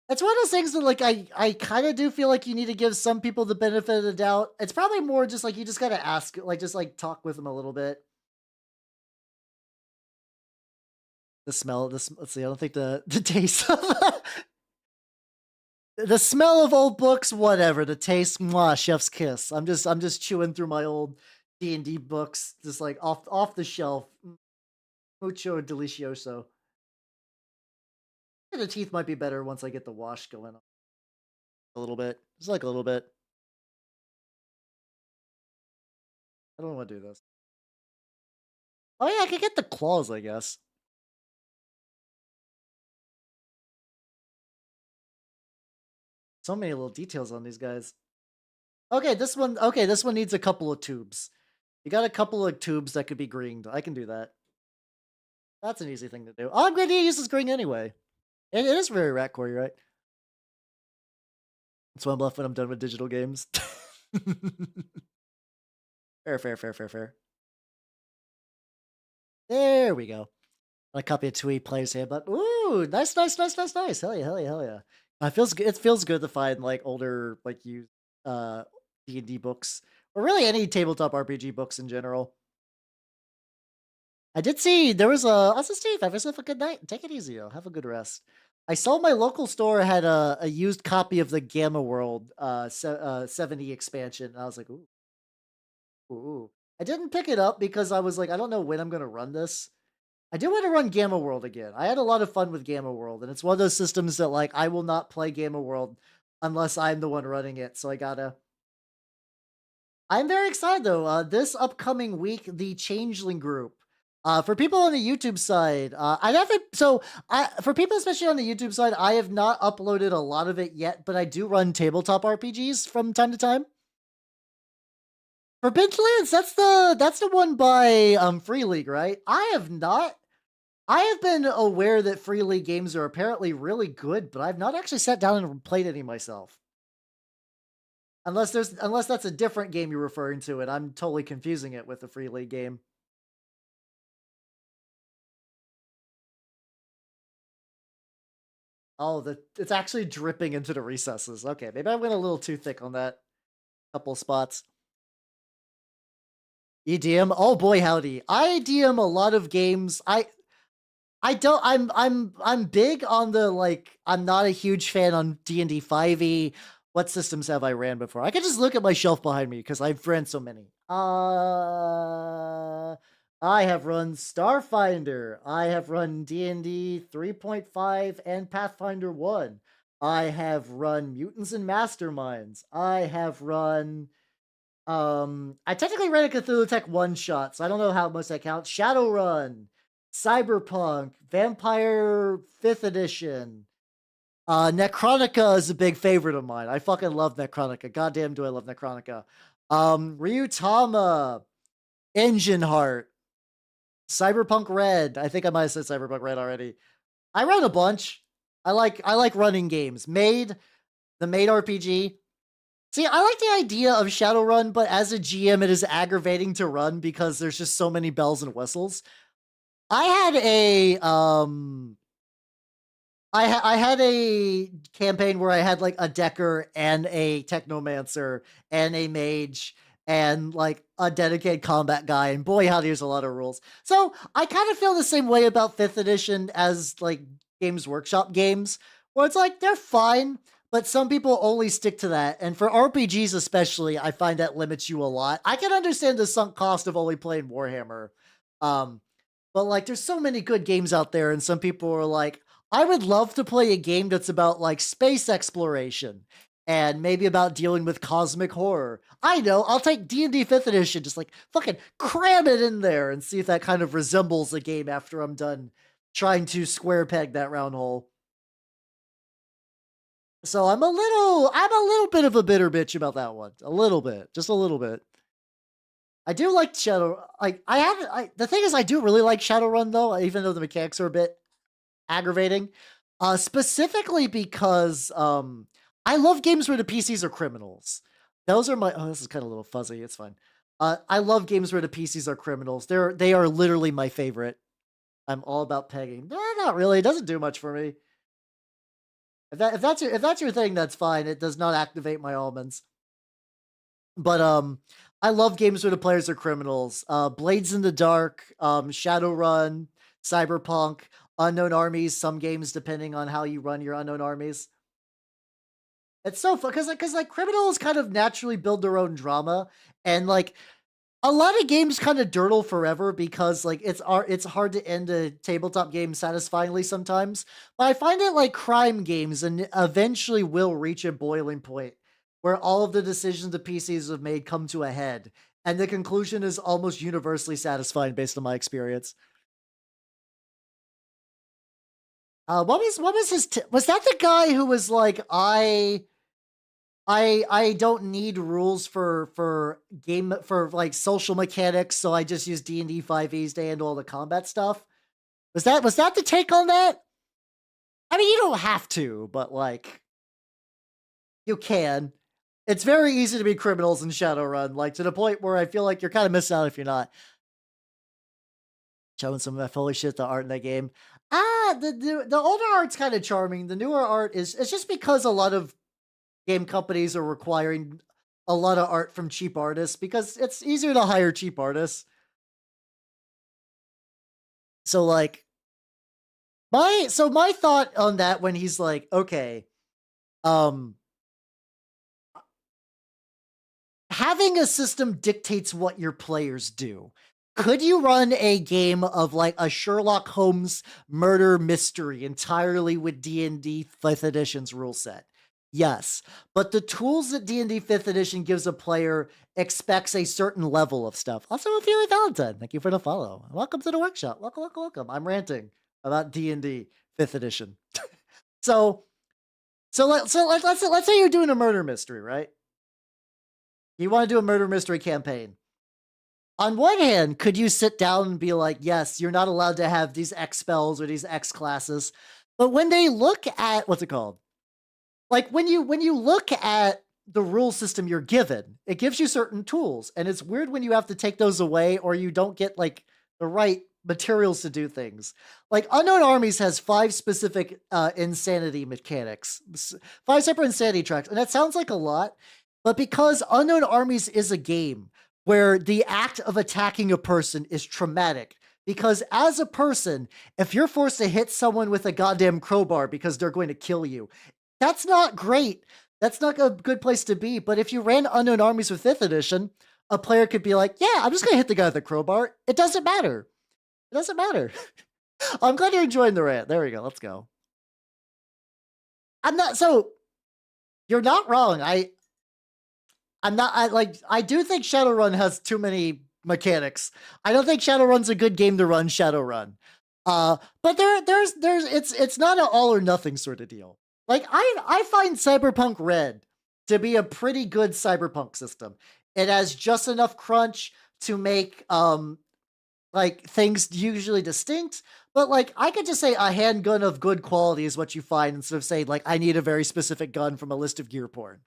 It's one of those things that, like, I kind of do feel like you need to give some people the benefit of the doubt. It's probably more just, like, you just gotta ask, like, just, like, talk with them a little bit. The smell, this let's see, I don't think the taste of the smell of old books, whatever. The taste, mwah, chef's kiss. I'm just chewing through my old D&D books, just like off the shelf. Mucho delicioso. The teeth might be better once I get the wash going on a little bit. Just like a little bit. I don't want to do this. Oh yeah, I could get the claws, I guess. So many little details on these guys. Okay, this one needs a couple of tubes. You got a couple of tubes that could be greened. I can do that. That's an easy thing to do. Oh, I'm going to use this green anyway. It is very rat core, right? That's why I'm left when I'm done with digital games. Fair. There we go. I copy it to he plays here, but ooh, nice. Hell yeah. It feels good to find like older, like used D&D books. Or really any tabletop RPG books in general. I did see there was also Steve, have yourself a good night. Take it easy, yo. Have a good rest. I saw my local store had a used copy of the Gamma World 70 expansion, and I was like, ooh. I didn't pick it up because I was like, I don't know when I'm gonna run this. I do want to run Gamma World again. I had a lot of fun with Gamma World, and it's one of those systems that like I will not play Gamma World unless I'm the one running it. So I gotta. I'm very excited though. This upcoming week, the Changeling group. For people on the YouTube side, I haven't. So, for people especially on the YouTube side, I have not uploaded a lot of it yet, but I do run tabletop RPGs from time to time. Forbidden Lands, that's the one by Free League, right? I have not. I have been aware that Free League games are apparently really good, but I've not actually sat down and played any myself. Unless that's a different game you're referring to, and I'm totally confusing it with the Free League game. Oh, it's actually dripping into the recesses. Okay, maybe I went a little too thick on that couple spots. You DM? Oh boy, howdy! I DM a lot of games. I don't. I'm big on the like. I'm not a huge fan on D&D 5e. What systems have I ran before? I can just look at my shelf behind me because I've ran so many. I have run Starfinder. I have run D&D 3.5 and Pathfinder 1. I have run Mutants and Masterminds. I have run I technically ran a Cthulhu Tech one shot, so I don't know how much that counts. Shadowrun, Cyberpunk, Vampire 5th Edition. Necronica is a big favorite of mine. I fucking love Necronica. Goddamn, do I love Necronica. Ryutama, Engine Heart, Cyberpunk Red. I think I might have said Cyberpunk Red already. I ran a bunch. I like running games. Made, the Made RPG. See, I like the idea of Shadowrun, but as a GM, it is aggravating to run because there's just so many bells and whistles. I had a I had a campaign where I had like a Decker and a Technomancer and a Mage and like a dedicated combat guy, and boy, how there's a lot of rules. So I kind of feel the same way about 5th edition as like Games Workshop games, where it's like they're fine, but some people only stick to that. And for RPGs especially, I find that limits you a lot. I can understand the sunk cost of only playing Warhammer. But like there's so many good games out there, and some people are like, I would love to play a game that's about like space exploration and maybe about dealing with cosmic horror. I know, I'll take D&D 5th edition, just like fucking cram it in there and see if that kind of resembles a game after I'm done trying to square peg that round hole. So I'm a little bit of a bitter bitch about that one. A little bit, just a little bit. I do like Shadow. The thing is, I do really like Shadowrun though, even though the mechanics are a bit aggravating. Specifically because I love games where the PCs are criminals. Those are my. Oh, this is kind of a little fuzzy. It's fine. I love games where the PCs are criminals. They are literally my favorite. I'm all about pegging. No, not really. It doesn't do much for me. If that's your thing, that's fine. It does not activate my almonds. But I love games where the players are criminals. Blades in the Dark, Shadowrun, Cyberpunk, Unknown Armies. Some games, depending on how you run your Unknown Armies. It's so fun because like criminals kind of naturally build their own drama, and like a lot of games kind of dirtle forever because like it's hard to end a tabletop game satisfyingly sometimes. But I find it like crime games and eventually will reach a boiling point where all of the decisions the PCs have made come to a head, and the conclusion is almost universally satisfying based on my experience. What was his? Was that the guy who was like, I don't need rules for game for like social mechanics, so I just use D&D 5e to handle all the combat stuff? Was that the take on that? I mean, you don't have to, but like you can. It's very easy to be criminals in Shadowrun, like to the point where I feel like you're kind of missing out if you're not. Showing some of that holy shit, the art in that game. The older art's kind of charming. The newer art is it's just because a lot of game companies are requiring a lot of art from cheap artists because it's easier to hire cheap artists. So like my thought on that when he's like, okay, having a system dictates what your players do. Could you run a game of like a Sherlock Holmes murder mystery entirely with D&D 5th edition's rule set? Yes, but the tools that D&D 5th edition gives a player expects a certain level of stuff. Also, Ophelia Valentine, thank you for the follow. Welcome to the workshop. Welcome. I'm ranting about D&D 5th edition. so let's say you're doing a murder mystery, right? You want to do a murder mystery campaign. On one hand, could you sit down and be like, yes, you're not allowed to have these X spells or these X classes, but when they look at what's it called? Like when you look at the rule system you're given, it gives you certain tools, and it's weird when you have to take those away or you don't get like the right materials to do things. Like Unknown Armies has 5 specific insanity mechanics, 5 separate insanity tracks, and that sounds like a lot, but because Unknown Armies is a game where the act of attacking a person is traumatic. Because as a person, if you're forced to hit someone with a goddamn crowbar because they're going to kill you, that's not great. That's not a good place to be. But if you ran Unknown Armies with 5th edition, a player could be like, yeah, I'm just gonna hit the guy with the crowbar. It doesn't matter. It doesn't matter. I'm glad you're enjoying the rant. There we go. Let's go. I'm not so you're not wrong. I do think Shadowrun has too many mechanics. I don't think Shadowrun's a good game to run Shadowrun. But there's it's not an all or nothing sort of deal. Like I find Cyberpunk Red to be a pretty good cyberpunk system. It has just enough crunch to make like things usually distinct, but like I could just say a handgun of good quality is what you find instead of saying like I need a very specific gun from a list of gear porn.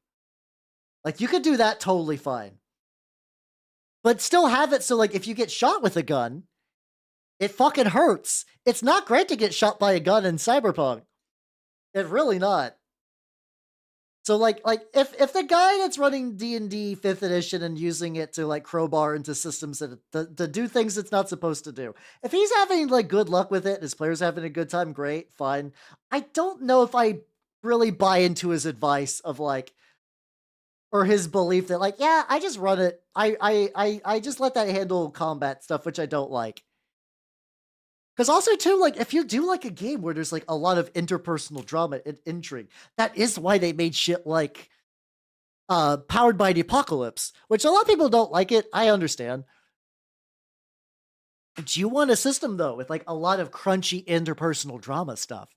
Like you could do that totally fine. But still have it so like if you get shot with a gun, it fucking hurts. It's not great to get shot by a gun in Cyberpunk. It's really not. So like if the guy that's running D&D 5th edition and using it to like crowbar into systems that to do things it's not supposed to do, if he's having like good luck with it, his players having a good time, great, fine. I don't know if I really buy into his advice of like or his belief that like, yeah, I just run it. I just let that handle combat stuff, which I don't like. Because also too, like if you do like a game where there's like a lot of interpersonal drama and intrigue, that is why they made shit like Powered by the Apocalypse, which a lot of people don't like it. I understand. But you want a system though with like a lot of crunchy interpersonal drama stuff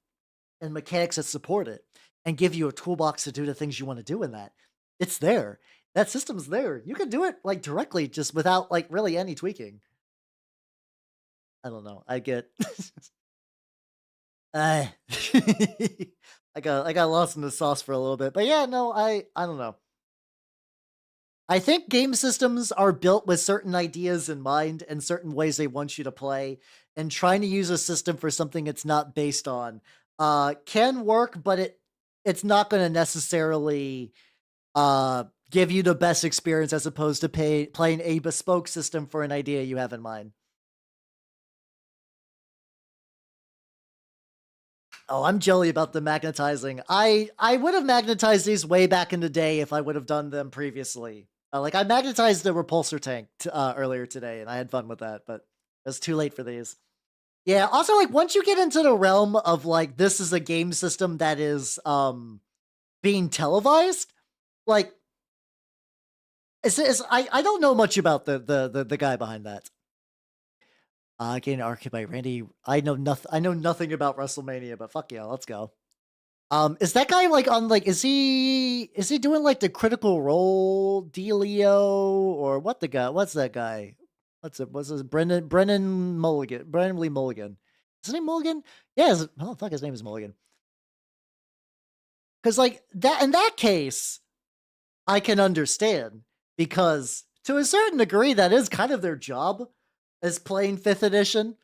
and mechanics that support it and give you a toolbox to do the things you want to do in that. It's there. That system's there. You can do it like directly just without like really any tweaking. I don't know. I get I I got lost in the sauce for a little bit. But yeah, no, I don't know. I think game systems are built with certain ideas in mind and certain ways they want you to play, and trying to use a system for something it's not based on can work, but it's not going to necessarily give you the best experience as opposed to playing a bespoke system for an idea you have in mind. Oh, I'm jelly about the magnetizing. I would have magnetized these way back in the day if I would have done them previously. Like I magnetized the repulsor tank earlier today, and I had fun with that, but it was too late for these. Yeah. Also, like once you get into the realm of like this is a game system that is being televised, like I don't know much about the guy behind that. Getting arcade by Randy. I know nothing. I know nothing about WrestleMania, but fuck yeah, let's go. Is that guy like on like is he doing like the Critical Role dealio or what the guy? What's that guy? What's his Brennan Mulligan? Brennan Lee Mulligan. Is his name Mulligan? Yeah. Oh fuck, his name is Mulligan. Because like that in that case, I can understand because to a certain degree that is kind of their job is playing 5th edition.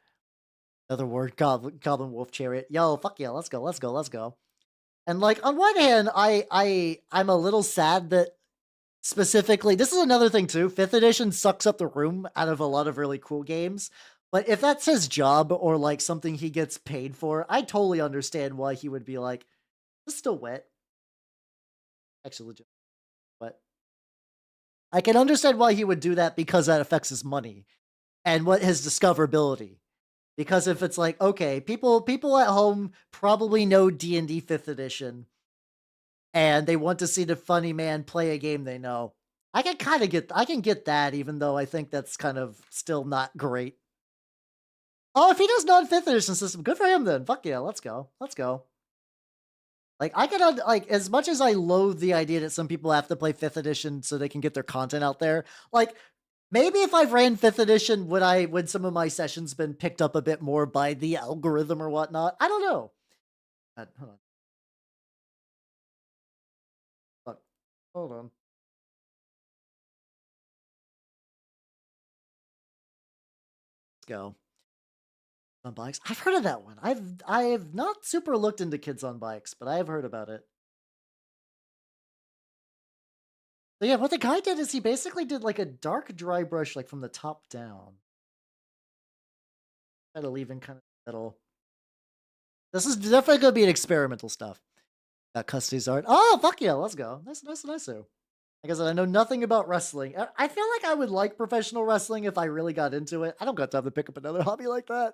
Another word, Goblin Wolf Chariot. Yo, fuck yeah, let's go, let's go, let's go. And like on one hand, I'm a little sad that specifically this is another thing too. 5th edition sucks up the room out of a lot of really cool games. But if that's his job or like something he gets paid for, I totally understand why he would be like, "It's still wet." Actually, legit. But I can understand why he would do that because that affects his money and what his discoverability. Because if it's like, okay, people at home probably know D&D 5th edition and they want to see the funny man play a game they know. I can get that even though I think that's kind of still not great. Oh, if he does non 5th edition system, good for him then. Fuck yeah, let's go. Let's go. Like I could like as much as I loathe the idea that some people have to play 5th edition so they can get their content out there, like maybe if I've ran 5th edition, would some of my sessions been picked up a bit more by the algorithm or whatnot? I don't know. Hold on. Fuck. Hold on. Let's go. On bikes. I've heard of that one. I have not super looked into kids on bikes, but I have heard about it. So yeah, what the guy did is he basically did like a dark dry brush, like from the top down. Try to leave in kind of middle. This is definitely gonna be an experimental stuff. Got custody's art. Oh, fuck yeah, let's go. Nice. Like I said, I know nothing about wrestling. I feel like I would like professional wrestling if I really got into it. I don't got time to pick up another hobby like that.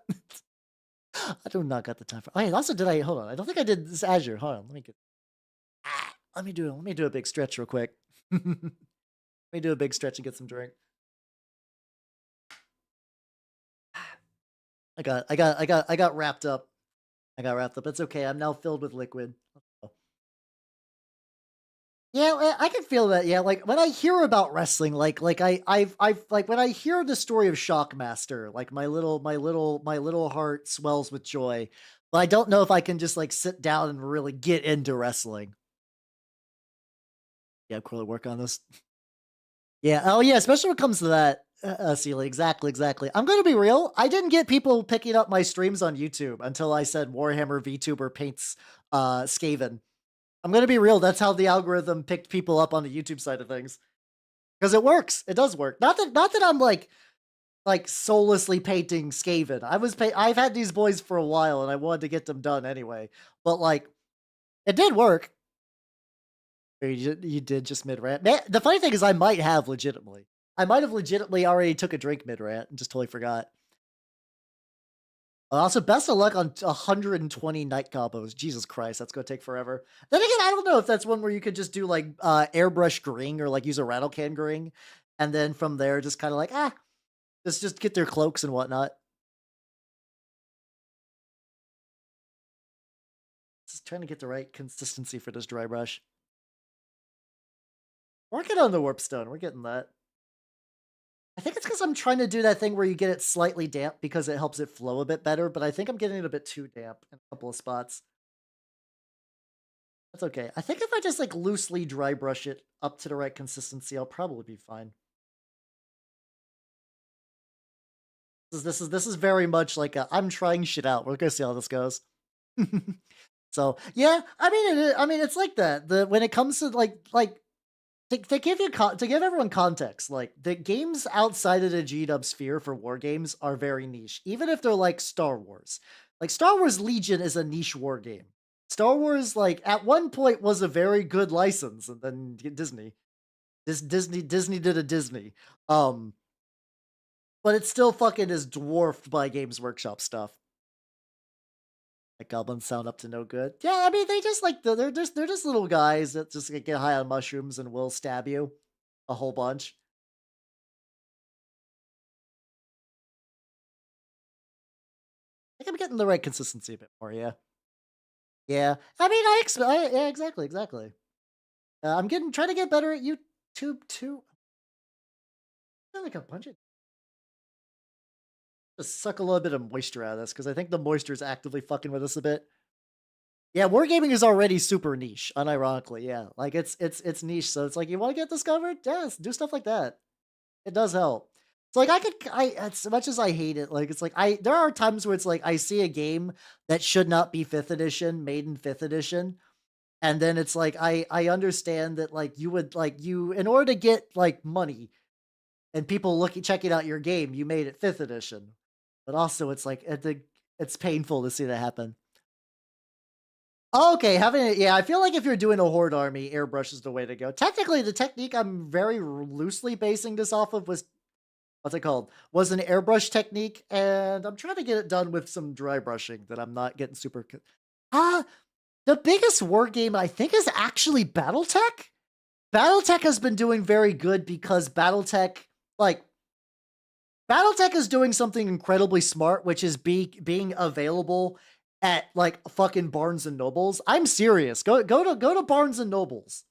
I do not got the time for. Oh, yeah, also, hold on? I don't think I did this Azure. Hold on, let me do a big stretch real quick. Let me do a big stretch and get some drink. I got wrapped up. It's okay. I'm now filled with liquid. Yeah, I can feel that. Yeah, like when I hear about wrestling, I've like when I hear the story of Shockmaster, like my little heart swells with joy. But I don't know if I can just like sit down and really get into wrestling. Yeah, Corley, work on this. Yeah. Oh, yeah. Especially when it comes to that, Sealy. Exactly. I'm gonna be real. I didn't get people picking up my streams on YouTube until I said Warhammer Vtuber paints Skaven. I'm gonna be real. That's how the algorithm picked people up on the YouTube side of things. Because it works. It does work. Not that I'm like soullessly painting Skaven. I've had these boys for a while and I wanted to get them done anyway. But like, it did work. You did just mid rant. The funny thing is, I might have legitimately. I might have legitimately already took a drink mid rant and just totally forgot. Also, best of luck on 120 night combos. Jesus Christ, that's gonna take forever. Then again, I don't know if that's one where you could just do like airbrush green or like use a rattle can green, and then from there just kind of like just get their cloaks and whatnot. Just trying to get the right consistency for this dry brush. Working on the warpstone. We're getting that. I think it's because I'm trying to do that thing where you get it slightly damp because it helps it flow a bit better, but I think I'm getting it a bit too damp in a couple of spots. That's okay. I think if I just like loosely dry brush it up to the right consistency, I'll probably be fine. This is very much like I'm trying shit out. We're gonna see how this goes. So yeah, I mean it's like that. When it comes to to give everyone context, like the games outside of the GW sphere for war games are very niche, even if they're like Star Wars. Like Star Wars Legion is a niche war game. Star Wars, like at one point, was a very good license, and then Disney did a Disney. But it still fucking is dwarfed by Games Workshop stuff. Like goblins sound up to no good. Yeah, I mean they just like they're just little guys that just get high on mushrooms and will stab you a whole bunch. I think I'm getting the right consistency a bit more. Yeah, yeah. I mean, yeah, exactly. I'm trying to get better at YouTube too. I feel like a bunch of just suck a little bit of moisture out of this because I think the moisture is actively fucking with us a bit. Yeah, wargaming is already super niche, unironically. Yeah, like it's niche, so it's like you want to get discovered. Yes, do stuff like that. It does help. It's like I as much as I hate it, like it's like there are times where it's like I see a game that should not be 5th edition, made in 5th edition, and then it's like I understand that like you would like you in order to get like money and people checking out your game, you made it 5th edition. But also it's like it's painful to see that happen. Okay, having it, yeah, I feel like if you're doing a horde army, airbrush is the way to go. Technically, the technique I'm very loosely basing this off of was what's it called? Was an airbrush technique, and I'm trying to get it done with some dry brushing that I'm not getting super. The biggest war game I think is actually BattleTech. BattleTech has been doing very good because BattleTech is doing something incredibly smart, which is being available at like fucking Barnes and Nobles. I'm serious. Go to Barnes and Nobles.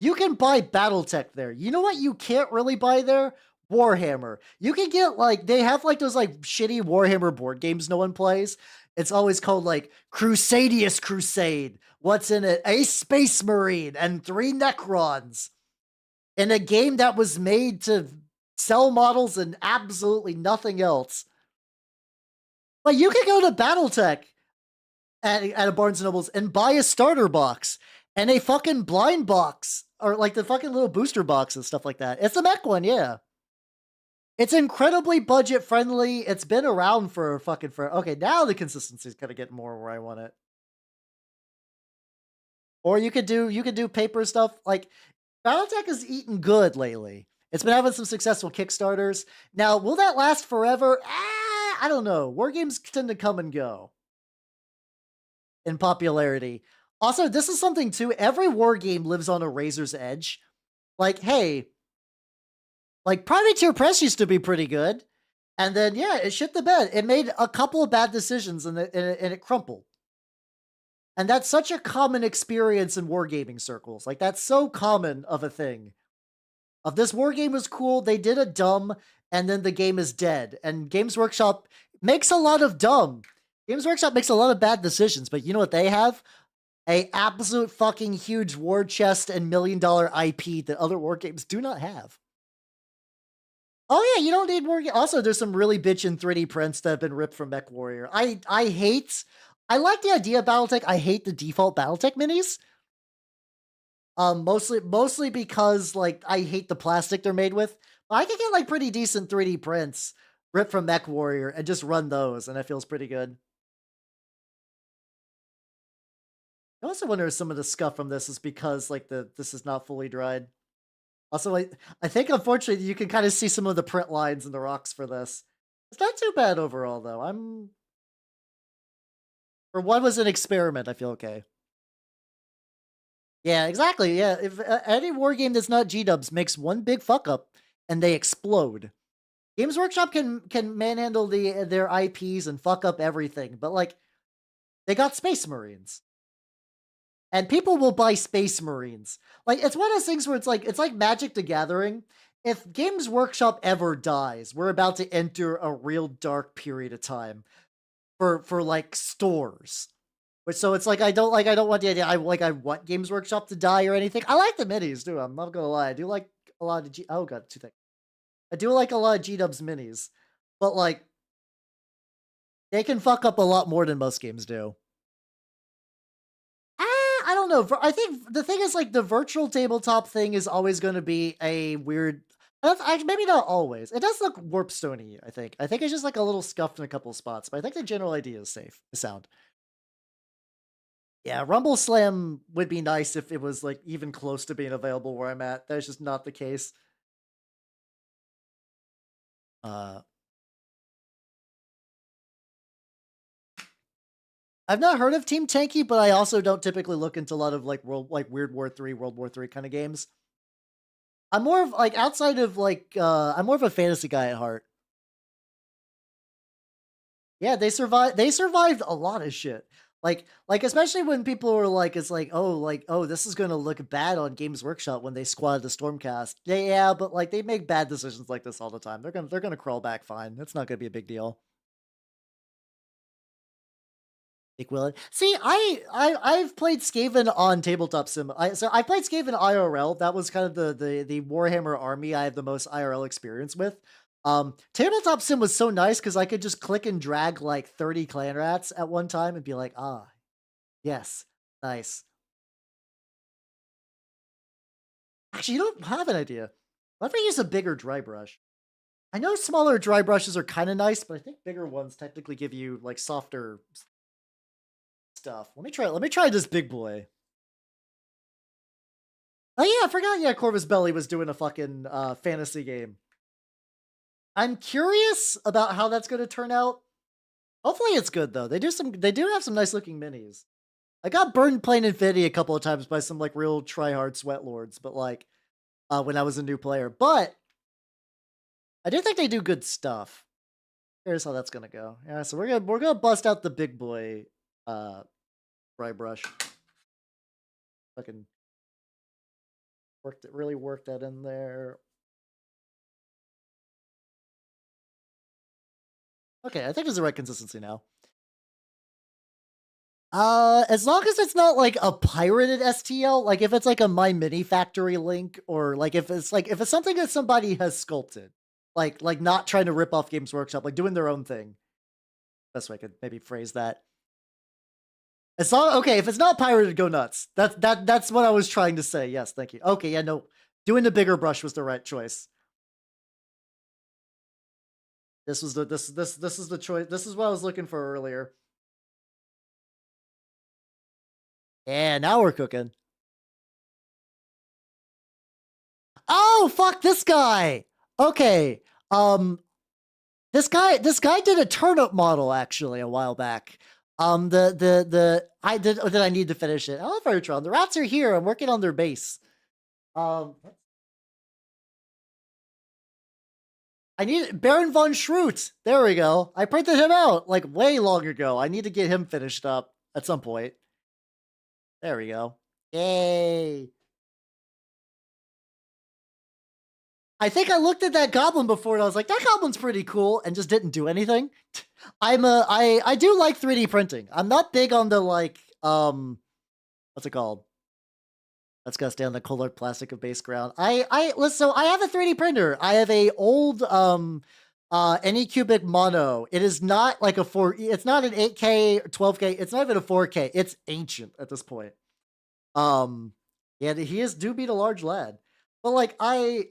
You can buy BattleTech there. You know what you can't really buy there? Warhammer. You can get like they have like those like shitty Warhammer board games no one plays. It's always called like Crusadius Crusade. What's in it? A Space Marine and 3 Necrons. In a game that was made to sell models and absolutely nothing else. But you can go to BattleTech at a Barnes & Nobles and buy a starter box and a fucking blind box or like the fucking little booster box and stuff like that. It's a mech one, yeah. It's incredibly budget friendly. It's been around for okay, now the consistency is kind of getting more where I want it. Or you could do paper stuff. Like BattleTech has eaten good lately. It's been having some successful Kickstarters. Now, will that last forever? I don't know. War games tend to come and go in popularity. Also, this is something too. Every war game lives on a razor's edge. Like, hey, like Privateer Press used to be pretty good, and then yeah, it shit the bed. It made a couple of bad decisions, and it crumpled. And that's such a common experience in wargaming circles. Like that's so common of a thing. Of this war game was cool, they did a dumb, and then the game is dead. And Games Workshop makes a lot of dumb. Games Workshop makes a lot of bad decisions, but you know what they have? A absolute fucking huge war chest and $1 million IP that other war games do not have. Oh yeah, you don't need more. Also, there's some really bitchin' 3D prints that have been ripped from MechWarrior. I like the idea of BattleTech. I hate the default BattleTech minis. Mostly because like I hate the plastic they're made with. But I can get like pretty decent 3D prints ripped from MechWarrior and just run those, and it feels pretty good. I also wonder if some of the scuff from this is because like this is not fully dried. Also, I think unfortunately you can kind of see some of the print lines in the rocks for this. It's not too bad overall though. For what was an experiment, I feel okay. Yeah, exactly. Yeah, if any war game that's not G-dubs makes one big fuck up and they explode. Games Workshop can manhandle their IPs and fuck up everything, but like they got Space Marines. And people will buy Space Marines. Like it's one of those things where it's like Magic the Gathering. If Games Workshop ever dies, we're about to enter a real dark period of time for like stores. But so it's like I don't want the idea. I want Games Workshop to die or anything. I like the minis too. I'm not gonna lie. I do like a lot of oh god, two things. I do like a lot of G-dubs minis, but like they can fuck up a lot more than most games do. I don't know. I think the thing is like the virtual tabletop thing is always going to be a weird. Maybe not always. It does look warp stony. I think. I think it's just like a little scuffed in a couple spots, but I think the general idea is safe. The sound. Yeah, Rumble Slam would be nice if it was like even close to being available where I'm at. That's just not the case. Uh, I've not heard of Team Tanky, but I also don't typically look into a lot of like Weird War 3, World War 3 kind of games. I'm more of like outside of like I'm more of a fantasy guy at heart. Yeah, they survived a lot of shit. Like especially when people were like it's like oh this is going to look bad on Games Workshop when they squatted the Stormcast. Yeah, but like they make bad decisions like this all the time. They're going to crawl back fine. It's not going to be a big deal. Nick Willen. See, I've played Skaven on tabletop sim. I played Skaven IRL. That was kind of the Warhammer army I have the most IRL experience with. Tabletop sim was so nice because I could just click and drag like 30 clan rats at one time and be like, ah, yes, nice. Actually, you don't have an idea. What if I use a bigger dry brush? I know smaller dry brushes are kind of nice, but I think bigger ones technically give you like softer stuff. Let me try this big boy. Oh yeah, I forgot. Yeah, Corvus Belly was doing a fucking fantasy game. I'm curious about how that's going to turn out. Hopefully, it's good though. They do have some nice looking minis. I got burned playing Infinity a couple of times by some like real try hard sweat lords, but like when I was a new player. But I do think they do good stuff. Here's how that's gonna go. Yeah, so we're gonna bust out the big boy dry brush. Fucking really worked that in there. Okay, I think it's the right consistency now. As long as it's not like a pirated STL, like if it's like a My Mini Factory link, or like if it's something that somebody has sculpted, like not trying to rip off Games Workshop, like doing their own thing. Best way I could maybe phrase that. It's not okay if it's not pirated. Go nuts. That's what I was trying to say. Yes, thank you. Okay, yeah, no, doing the bigger brush was the right choice. This was this is the choice. This is what I was looking for earlier. Yeah, now we're cooking. Oh, fuck this guy. Okay. Um, this guy did a turnip model actually a while back. I did I need to finish it. Oh, Vertron, the rats are here. I'm working on their base. Um, I need Baron von Schroot. There we go. I printed him out like way long ago. I need to get him finished up at some point. There we go. Yay. I think I looked at that goblin before and I was like, that goblin's pretty cool, and just didn't do anything. I do like 3D printing. I'm not big on the like what's it called? That's gotta stay on the colored plastic of base ground. So I have a 3D printer. I have a old Anycubic mono. It is not like it's not an 8K or 12K, it's not even a 4K. It's ancient at this point. Um yeah, he is do beat a large lad. But like I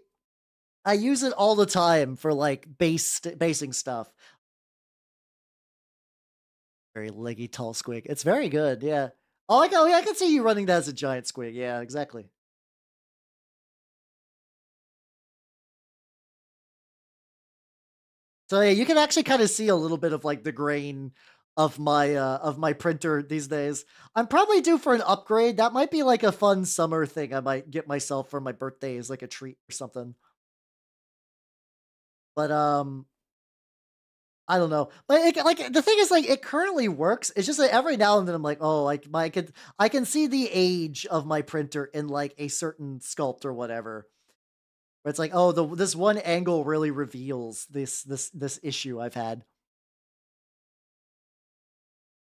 use it all the time for like basing stuff. Very leggy tall squig. It's very good, yeah. Oh, I can see you running that as a giant squig. Yeah, exactly. So yeah, you can actually kind of see a little bit of like the grain of my printer these days. I'm probably due for an upgrade. That might be like a fun summer thing I might get myself for my birthday as like a treat or something. But I don't know. But like the thing is like it currently works. It's just that every now and then I'm like, oh, like I can see the age of my printer in like a certain sculpt or whatever. Where it's like, oh, this one angle really reveals this issue I've had.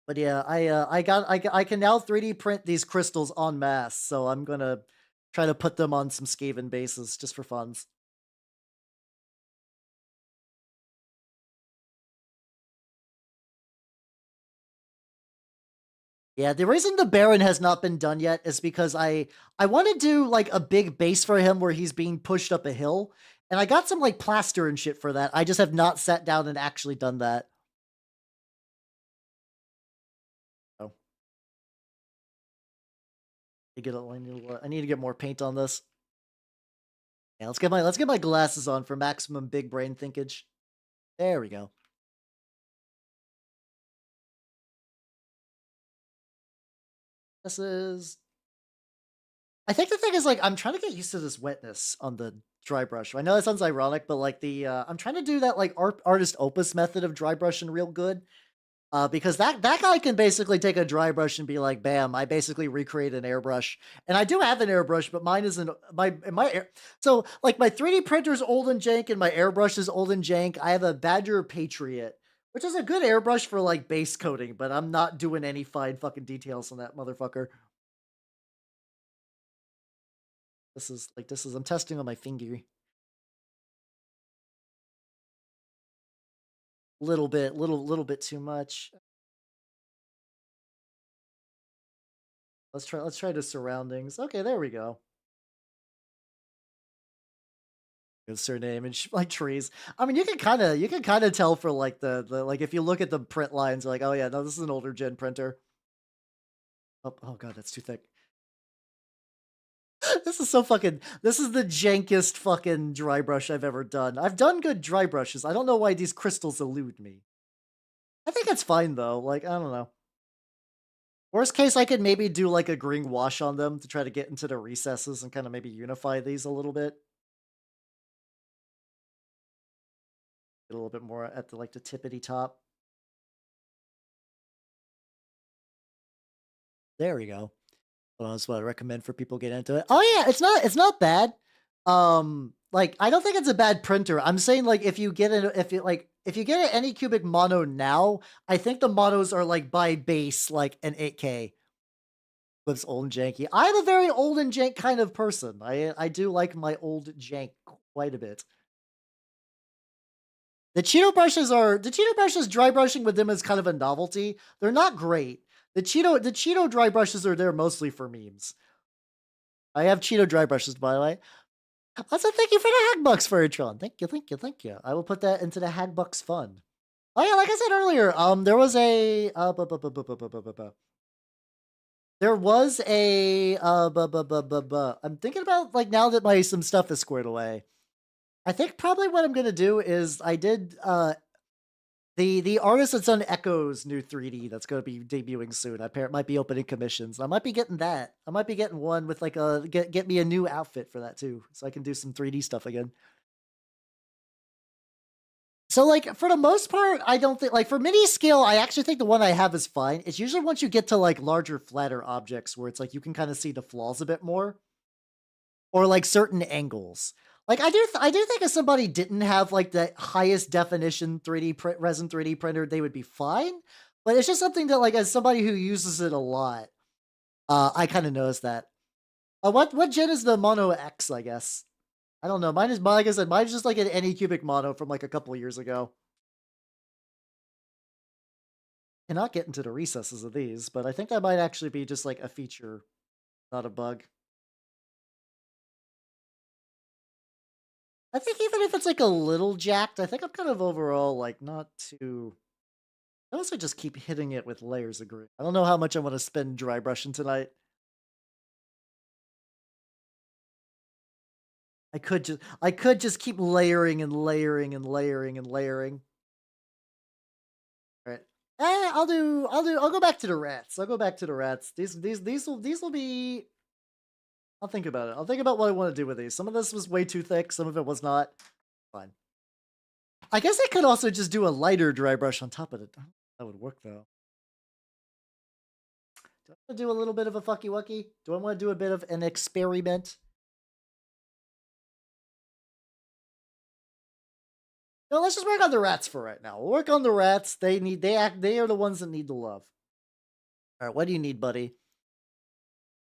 But yeah, I can now 3D print these crystals en masse, so I'm gonna try to put them on some Skaven bases just for funs. Yeah, the reason the Baron has not been done yet is because I want to do like a big base for him where he's being pushed up a hill, and I got some like plaster and shit for that. I just have not sat down and actually done that. Oh, I need to get more paint on this. Yeah, let's get my glasses on for maximum big brain thinkage. There we go. This is I think the thing is, like, I'm trying to get used to this wetness on the dry brush. I know that sounds ironic, but like I'm trying to do that like artist opus method of dry brushing real good. Because that guy can basically take a dry brush and be like, bam, I basically recreate an airbrush. And I do have an airbrush, but mine isn't so like my 3D printer is old and jank and my airbrush is old and jank. I have a Badger Patriot, which is a good airbrush for like base coating, but I'm not doing any fine fucking details on that motherfucker. I'm testing on my finger. Little bit too much. Let's try the surroundings. Okay, there we go. Good surname and like trees. I mean, you can kind of tell for like the like if you look at the print lines, you're like, oh yeah, no, this is an older gen printer. Oh god, that's too thick. This is so fucking. This is the jankest fucking dry brush I've ever done. I've done good dry brushes. I don't know why these crystals elude me. I think it's fine though. Like I don't know. Worst case, I could maybe do like a green wash on them to try to get into the recesses and kind of maybe unify these a little bit. Get a little bit more at the like the tippity top. There we go. Well, that's what I recommend for people get into it. Oh yeah, it's not bad. Like I don't think it's a bad printer. I'm saying like if you get an Anycubic mono now, I think the monos are like by base like an 8K. But it's old and janky. I'm a very old and jank kind of person. I do like my old jank quite a bit. The Cheeto brushes dry brushing with them is kind of a novelty. They're not great. The Cheeto dry brushes are there mostly for memes. I have Cheeto dry brushes, by the way. Also, thank you for the Hagbucks, Furrytron. Thank you, thank you, thank you. I will put that into the Hagbucks fund. Oh yeah, like I said earlier, there was a There was a I'm thinking about like now that my some stuff is squared away. I think probably what I'm gonna do is I did the artist that's done Echo's new 3D that's gonna be debuting soon. Might be opening commissions. I might be getting that. I might be getting one with like a get me a new outfit for that too, so I can do some 3D stuff again. So like for the most part, I don't think like for mini scale, I actually think the one I have is fine. It's usually once you get to like larger, flatter objects where it's like you can kind of see the flaws a bit more, or like certain angles. Like I do think if somebody didn't have like the highest definition 3D resin 3D printer, they would be fine. But it's just something that like as somebody who uses it a lot, I kind of noticed that. What gen is the Mono X? I guess I don't know. Mine is like I said, mine's just like an Anycubic Mono from like a couple of years ago. Cannot get into the recesses of these, but I think that might actually be just like a feature, not a bug. I think even if it's like a little jacked, I think I'm kind of overall like not too. I also just keep hitting it with layers of green. I don't know how much I want to spend dry brushing tonight. I could just keep layering and layering and layering and layering. All right. I'll go back to the rats. I'll go back to the rats. These will be. I'll think about it. I'll think about what I want to do with these. Some of this was way too thick. Some of it was not. Fine. I guess I could also just do a lighter dry brush on top of it. That would work though. Do I want to do a little bit of a fucky wucky? Do I want to do a bit of an experiment? No, let's just work on the rats for right now. We'll work on the rats. They are the ones that need the love. All right, what do you need, buddy?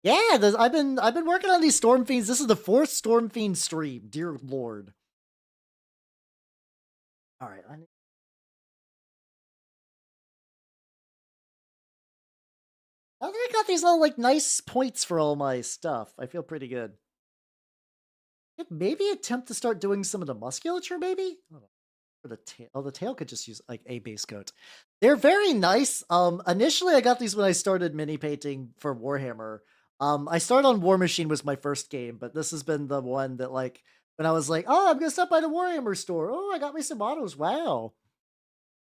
Yeah, I've been working on these Stormfiends. This is the fourth Stormfiend stream. Dear Lord. All right, I think I got these little like nice points for all my stuff. I feel pretty good. Maybe attempt to start doing some of the musculature, maybe? For the tail. Oh, the tail could just use like a base coat. They're very nice. Initially I got these when I started mini painting for Warhammer. I started on War Machine was my first game, but this has been the one that like when I was like, oh, I'm gonna stop by the Warhammer store. Oh, I got me some models. Wow.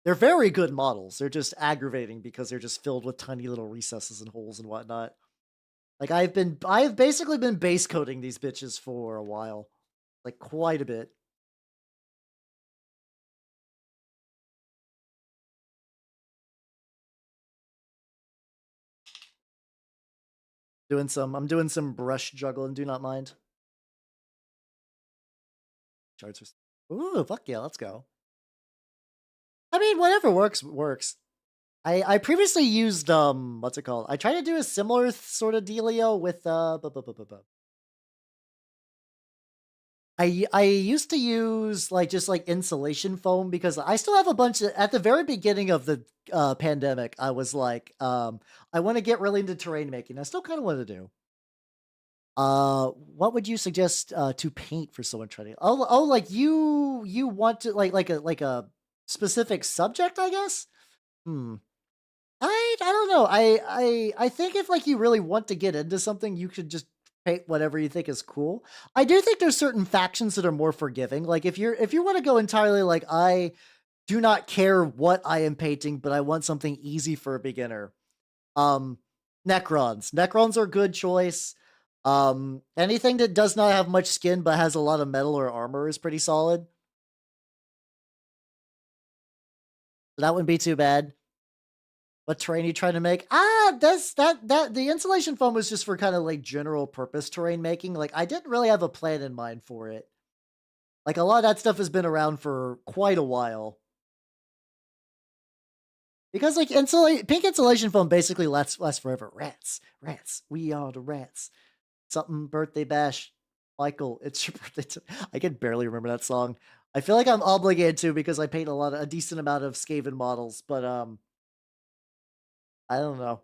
They're very good models. They're just aggravating because they're just filled with tiny little recesses and holes and whatnot. Like I've basically been base coating these bitches for a while. Like quite a bit. I'm doing some brush juggling, do not mind. Charts are ooh, fuck yeah, let's go. I mean, whatever works, works. I previously used what's it called? I tried to do a similar sort of dealio with I used to use like just like insulation foam because I still have a bunch of at the very beginning of the pandemic, I was like, I want to get really into terrain making. I still kind of want to do. What would you suggest to paint for someone trying to like you want to like a specific subject, I guess? Hmm. I don't know. I think if like you really want to get into something, you could just paint whatever you think is cool. I do think there's certain factions that are more forgiving. Like if you want to go entirely like I do not care what I am painting, but I want something easy for a beginner. Um Necrons. Necrons are a good choice. Anything that does not have much skin but has a lot of metal or armor is pretty solid. That wouldn't be too bad. What terrain are you trying to make? That the insulation foam was just for kind of like general purpose terrain making. Like I didn't really have a plan in mind for it. Like a lot of that stuff has been around for quite a while. Because like pink insulation foam basically lasts forever. Rats. We are the rats. Something birthday bash. Michael, it's your birthday. I can barely remember that song. I feel like I'm obligated to because I paint a decent amount of Skaven models, but I don't know.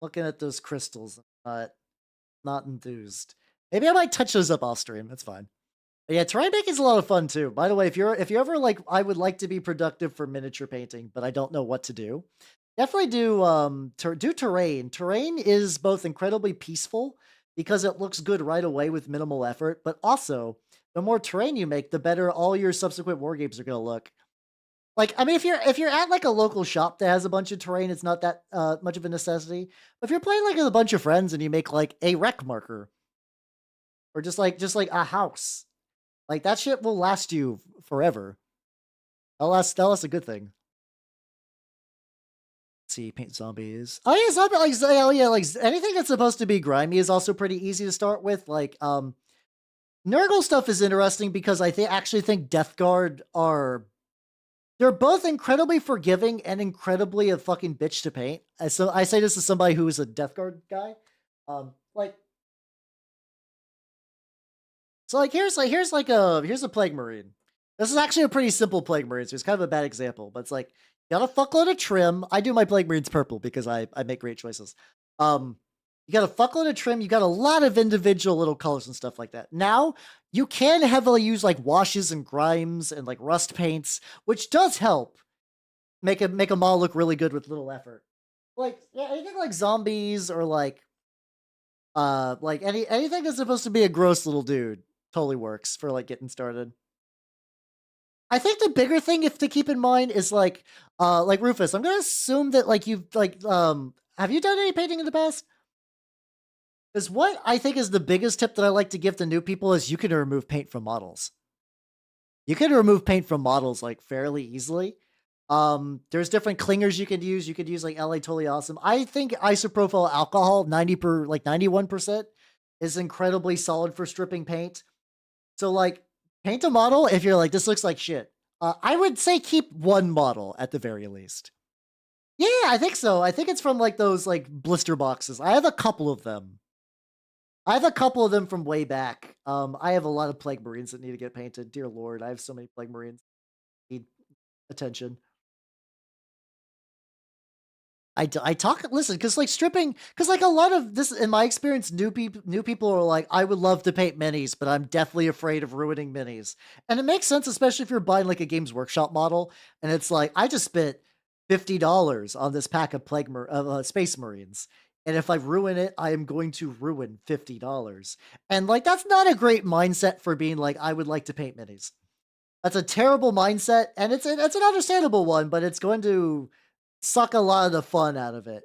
Looking at those crystals, not enthused. Maybe I might touch those up off stream. That's fine. Yeah, terrain making is a lot of fun too. By the way, if you ever like, I would like to be productive for miniature painting, but I don't know what to do. Definitely do do terrain. Terrain is both incredibly peaceful because it looks good right away with minimal effort, but also the more terrain you make, the better all your subsequent war games are going to look. Like, I mean, if you're at like a local shop that has a bunch of terrain, it's not that much of a necessity. But if you're playing like with a bunch of friends and you make like a wreck marker or just like a house, like that shit will last you forever. That'll last a good thing. Let's see, paint zombies. Oh yeah, zombie like oh yeah, like anything that's supposed to be grimy is also pretty easy to start with. Like Nurgle stuff is interesting because actually think Death Guard are they're both incredibly forgiving and incredibly a fucking bitch to paint. So I say this as somebody who is a Death Guard guy. Like so here's a Plague Marine. This is actually a pretty simple Plague Marine, so it's kind of a bad example, but it's like you got a fuckload of trim. I do my Plague Marines purple because I make great choices. You got a fuckload of trim. You got a lot of individual little colors and stuff like that. Now you can heavily use like washes and grimes and like rust paints, which does help make a model look really good with little effort. Like yeah, anything like zombies or like anything that's supposed to be a gross little dude totally works for like getting started. I think the bigger thing if to keep in mind is like Rufus, I'm gonna assume that like you've like have you done any painting in the past? Because what I think is the biggest tip that I like to give to new people is you can remove paint from models. You can remove paint from models like fairly easily. There's different clingers you could use. You could use like LA Totally Awesome. I think isopropyl alcohol 91% is incredibly solid for stripping paint. So like paint a model if you're like this looks like shit. I would say keep one model at the very least. Yeah, I think so. I think it's from like those like blister boxes. I have a couple of them. I have a couple of them from way back. I have a lot of Plague Marines that need to get painted. Dear Lord, I have so many Plague Marines need attention. I talk listen because like stripping because like a lot of this in my experience new people are like I would love to paint minis but I'm definitely afraid of ruining minis and it makes sense especially if you're buying like a Games Workshop model and it's like I just spent $50 on this pack of Space Marines and if I ruin it I am going to ruin $50 and like that's not a great mindset for being like I would like to paint minis. That's a terrible mindset and it's an understandable one but it's going to suck a lot of the fun out of it.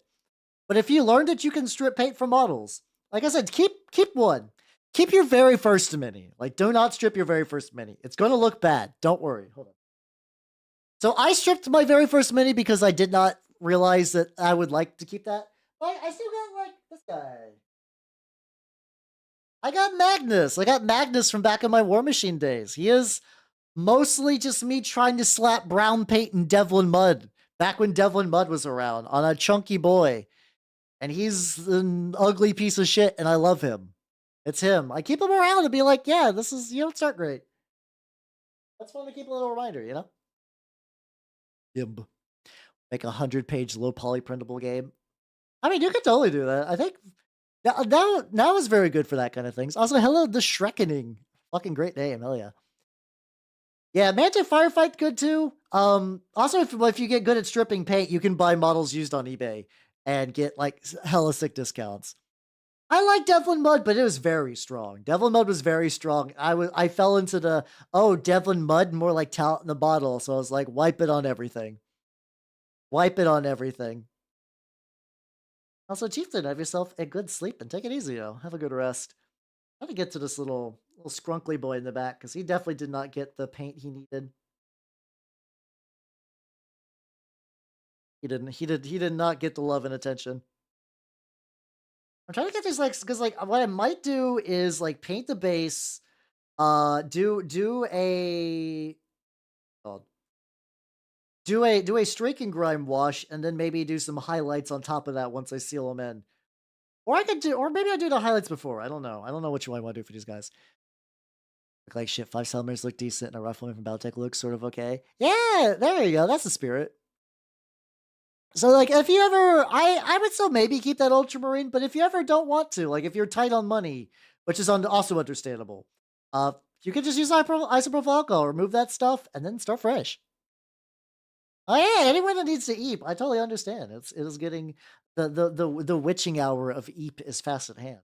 But if you learned that you can strip paint from models, like I said, keep one. Keep your very first mini. Like, do not strip your very first mini. It's going to look bad. Don't worry. Hold on. So I stripped my very first mini because I did not realize that I would like to keep that. I still got like this guy. I got Magnus. I got Magnus from back in my War Machine days. He is mostly just me trying to slap brown paint in Devlin Mud. Back when Devlin Mud was around on a chunky boy. And he's an ugly piece of shit, and I love him. It's him. I keep him around and be like, yeah, this is, you don't start great. That's fun to keep a little reminder, you know? Yib. Make a 100-page low poly printable game. I mean, you could totally do that. I think now is very good for that kind of things. Also, hello, the Shrekkening. Fucking great name. Hell yeah. Yeah, Manta Firefight good too. Also if you get good at stripping paint, you can buy models used on eBay and get like hella sick discounts. I like Devlin Mud, but it was very strong. Devlin Mud was very strong. I fell into the Devlin Mud more like talent in the bottle, so I was like wipe it on everything. Wipe it on everything. Also, Chieftain, have yourself a good sleep and take it easy, though. Have a good rest. How to get to this little scrunkly boy in the back because he definitely did not get the paint he needed. He didn't. He did not get the love and attention. I'm trying to get these like because like what I might do is like paint the base, do a oh, do a streak and grime wash, and then maybe do some highlights on top of that once I seal them in. Or maybe I do the highlights before. I don't know. I don't know what you want to do for these guys. Look like shit. 5 Salamanders look decent, and a rough one from Battletech looks sort of okay. Yeah, there you go. That's the spirit. So, like, if you ever, I would still maybe keep that Ultramarine, but if you ever don't want to, like, if you're tight on money, which is also understandable, You could just use isopropyl alcohol, remove that stuff, and then start fresh. Oh yeah, anyone that needs to eep, I totally understand. It is getting the witching hour of eep is fast at hand.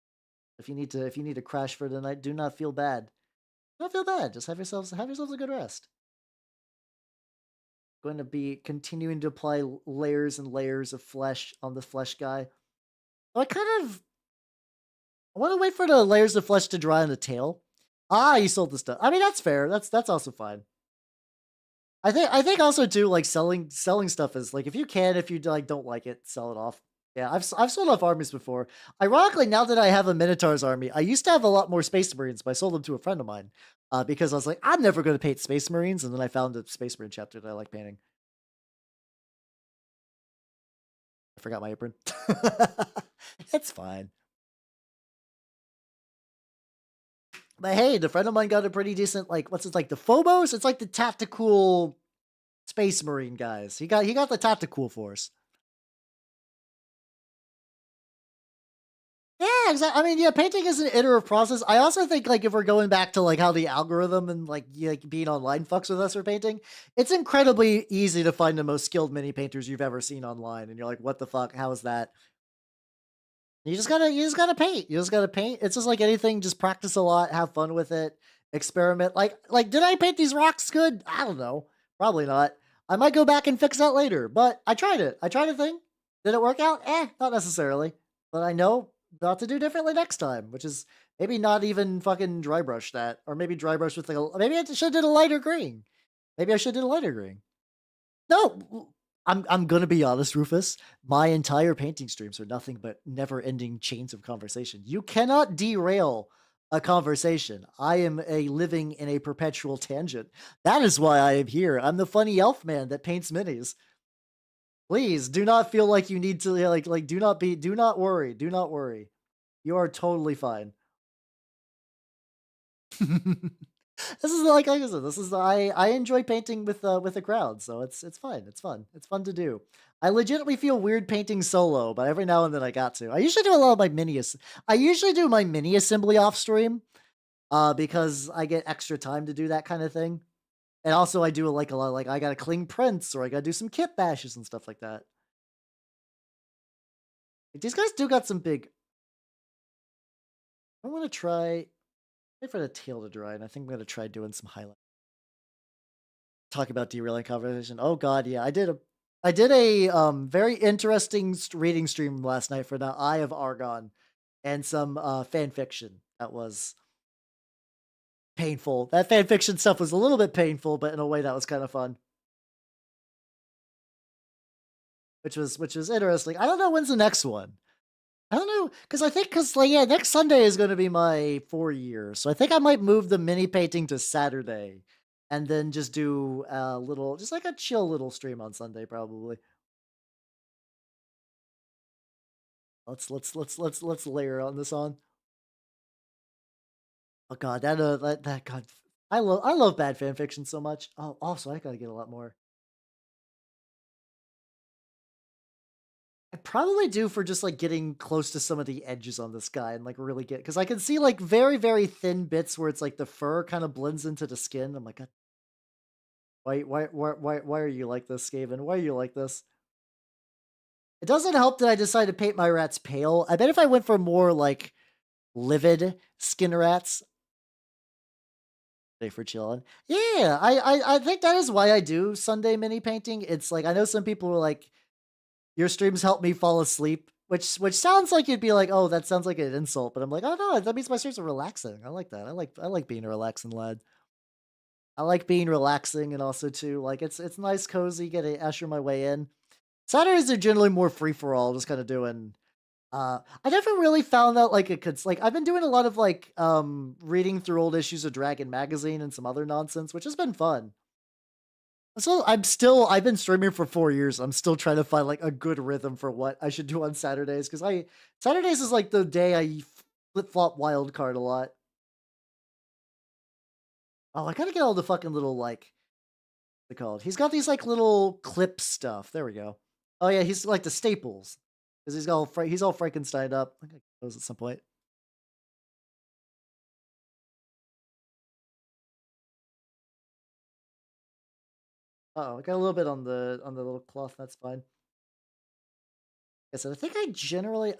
If you need to crash for the night, do not feel bad. Don't feel bad. Just have yourselves a good rest. Going to be continuing to apply layers and layers of flesh on the flesh guy. I kind of I want to wait for the layers of flesh to dry on the tail. Ah, you sold the stuff. I mean, that's fair. That's also fine. I think also too, like selling stuff is like, if you like don't like it, sell it off. Yeah, I've sold off armies before. Ironically, now that I have a Minotaur's army, I used to have a lot more Space Marines, but I sold them to a friend of mine because I was like, I'm never going to paint Space Marines, and then I found a Space Marine chapter that I like painting. I forgot my apron. It's fine. But hey, the friend of mine got a pretty decent, like, what's it, like the Phobos? It's like the tactical Space Marine guys. He got the tactical force. Yeah, exactly. I mean, yeah, painting is an iterative process. I also think, like, if we're going back to like how the algorithm and like, like being online fucks with us for painting, it's incredibly easy to find the most skilled mini painters you've ever seen online, and you're like, what the fuck? How is that? You just gotta paint. You just gotta paint. It's just like anything. Just practice a lot. Have fun with it. Experiment. Like, did I paint these rocks good? I don't know. Probably not. I might go back and fix that later. But I tried it. I tried a thing. Did it work out? Not necessarily. But I know not to do differently next time, which is maybe not even fucking dry brush that, or maybe dry brush with like maybe I should have did a lighter green. Maybe I should did a lighter green. No, I'm gonna be honest, Rufus. My entire painting streams are nothing but never-ending chains of conversation. You cannot derail a conversation. I am a living in a perpetual tangent. That is why I am here. I'm the funny elf man that paints minis. Please do not feel like you need to like do not worry. You are totally fine. This is like I said, this is I enjoy painting with a crowd, so it's fine. It's fun. It's fun to do. I legitimately feel weird painting solo, but every now and then I got to. I usually do a lot of my I usually do my mini assembly off stream, because I get extra time to do that kind of thing. And also I do like a lot like I gotta clean prints or I gotta do some kit bashes and stuff like that. Like, these guys do got some big. I want to try wait for the tail to dry, and I think I'm gonna try doing some highlights. Talk about derailing conversation. Oh god, yeah. I did a very interesting reading stream last night for the Eye of Argon and some fan fiction that was painful. That fan fiction stuff was a little bit painful, but in a way that was kind of fun. Which was interesting. I don't know when's the next one. I don't know because like yeah, next Sunday is going to be my 4 years, so I think I might move the mini painting to Saturday, and then just do a little, just like a chill little stream on Sunday, probably. Let's layer on this on. Oh god, that god, I love bad fan fiction so much. Oh, also I gotta get a lot more. I probably do for just like getting close to some of the edges on this guy and like really get because I can see like very thin bits where it's like the fur kind of blends into the skin. I'm like, "God, why are you like this, Skaven? Why are you like this?" It doesn't help that I decided to paint my rats pale. I bet if I went for more like livid skin rats, day for chilling. Yeah, I think that is why I do Sunday mini painting. It's like I know some people were like, "Your streams help me fall asleep," which sounds like you'd be like, "Oh, that sounds like an insult," but I'm like, "Oh no, that means my streams are relaxing." I like that. I like being a relaxing lad. I like being relaxing and also too like it's nice, cozy, get a usher my way in. Saturdays are generally more free for all, just kind of doing. I never really found out like it could like I've been doing a lot of like reading through old issues of Dragon magazine and some other nonsense, which has been fun. So I've been streaming for 4 years. I'm still trying to find like a good rhythm for what I should do on Saturdays because I Saturdays is like the day I flip flop wild card a lot. Oh, I gotta get all the fucking little like what's it called? He's got these like little clip stuff. There we go. Oh yeah, he's like the staples because he's all Frankenstein up. I think I get those at some point. Uh-oh, I got a little bit on the little cloth, that's fine. I said, I think I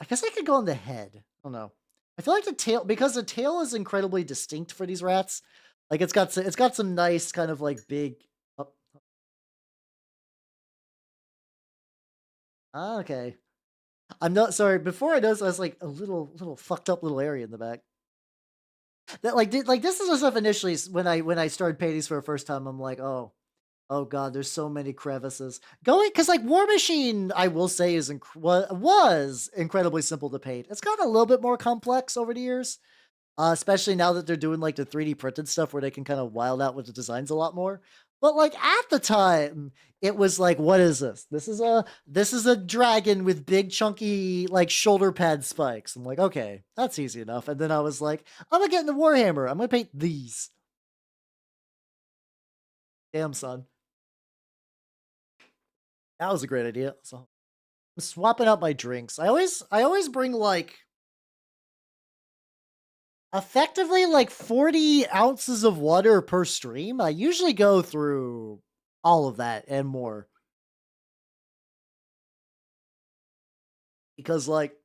guess I could go on the head. I don't know. I feel like the tail, because the tail is incredibly distinct for these rats. Like it's got some nice kind of like big. Oh, okay. I'm not sorry. Before I noticed, I was like a little fucked up little area in the back. That like this is the stuff initially when I started paintings for the first time. I'm like, oh god, there's so many crevices. Going because like War Machine, I will say was incredibly simple to paint. It's gotten a little bit more complex over the years, especially now that they're doing like the 3D printed stuff where they can kind of wild out with the designs a lot more. But like at the time, it was like, what is this? This is a dragon with big chunky like shoulder pad spikes. I'm like, okay, that's easy enough. And then I was like, I'm gonna get into Warhammer. I'm gonna paint these. Damn son, that was a great idea. So I'm swapping out my drinks. I always bring like effectively like 40 ounces of water per stream. I usually go through all of that and more because like,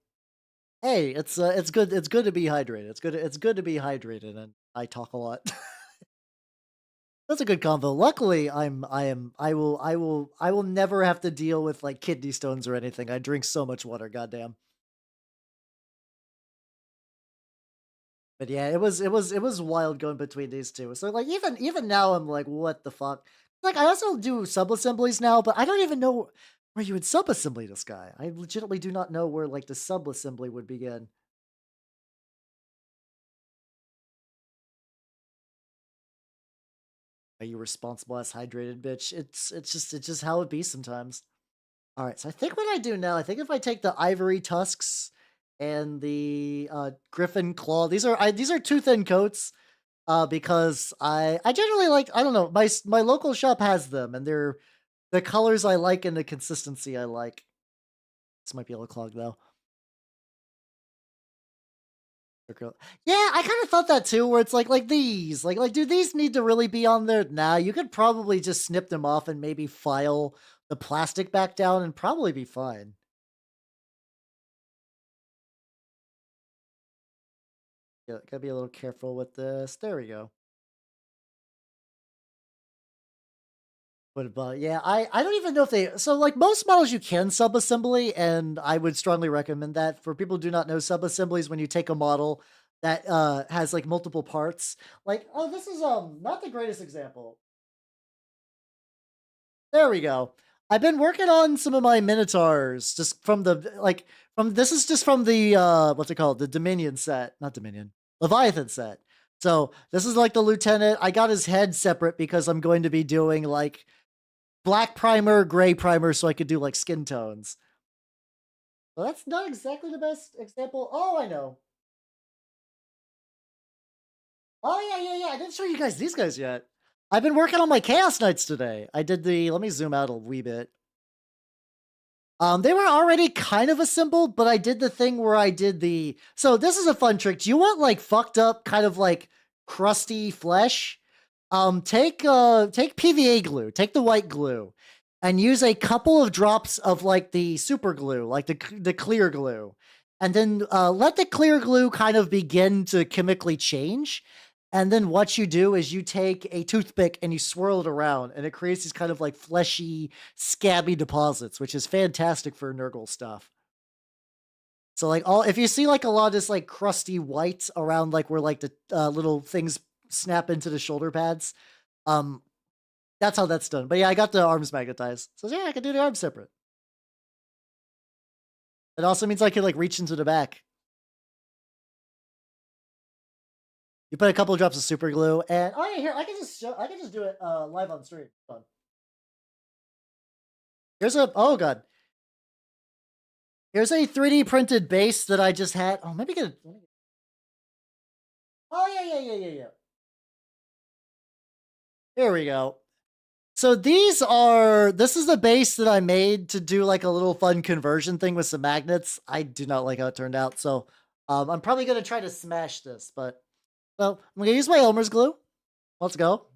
hey, it's good to be hydrated. It's good to be hydrated and I talk a lot. That's a good combo. Luckily, I will never have to deal with like kidney stones or anything. I drink so much water, goddamn. But yeah, it was wild going between these two. So like even now I'm like, what the fuck? Like I also do sub assemblies now, but I don't even know where you would sub assembly this guy. I legitimately do not know where like the sub assembly would begin. Are you responsible as hydrated bitch? It's just how it be sometimes. All right, so I think what I do now, I think if I take the ivory tusks and the griffin claw, these are two thin coats. Because I generally like, I don't know, my local shop has them and they're the colors I like and the consistency I like. This might be a little clogged though. Yeah, I kind of thought that too, where it's like these, do these need to really be on there? Nah, you could probably just snip them off and maybe file the plastic back down and probably be fine. Yeah, gotta be a little careful with this. There we go. But yeah, I don't even know if they so like most models you can sub-assembly, and I would strongly recommend that. For people who do not know, sub-assemblies when you take a model that has like multiple parts. Like, oh, this is not the greatest example. There we go. I've been working on some of my minotaurs just from the like from this is just from the what's it called? The Dominion set, not Dominion. Leviathan set. So, this is like the lieutenant. I got his head separate because I'm going to be doing like black primer, gray primer, so I could do like skin tones. Well, that's not exactly the best example. Oh, I know. Oh yeah, yeah, yeah. I didn't show you guys these guys yet. I've been working on my Chaos Knights today. I did the. Let me zoom out a wee bit. They were already kind of assembled, but I did the thing where I did the. So this is a fun trick. Do you want like fucked up, kind of like crusty flesh? Take PVA glue. Take the white glue, and use a couple of drops of like the super glue, like the clear glue, and then let the clear glue kind of begin to chemically change. And then what you do is you take a toothpick and you swirl it around, and it creates these kind of like fleshy, scabby deposits, which is fantastic for Nurgle stuff. So like all if you see like a lot of this like crusty white around like where like the little things snap into the shoulder pads, um, that's how that's done. But yeah, I got the arms magnetized, so yeah, I can do the arms separate. It also means I can like reach into the back. You put a couple of drops of super glue, and oh yeah, here I can just do it live on stream. Fun. Here's a oh god. Here's a 3D printed base that I just had. Oh, maybe get. Oh yeah, yeah, yeah, yeah, yeah. Here we go. So this is the base that I made to do like a little fun conversion thing with some magnets. I do not like how it turned out, so I'm probably gonna try to smash this, but well, I'm gonna use my Elmer's glue. Let's go.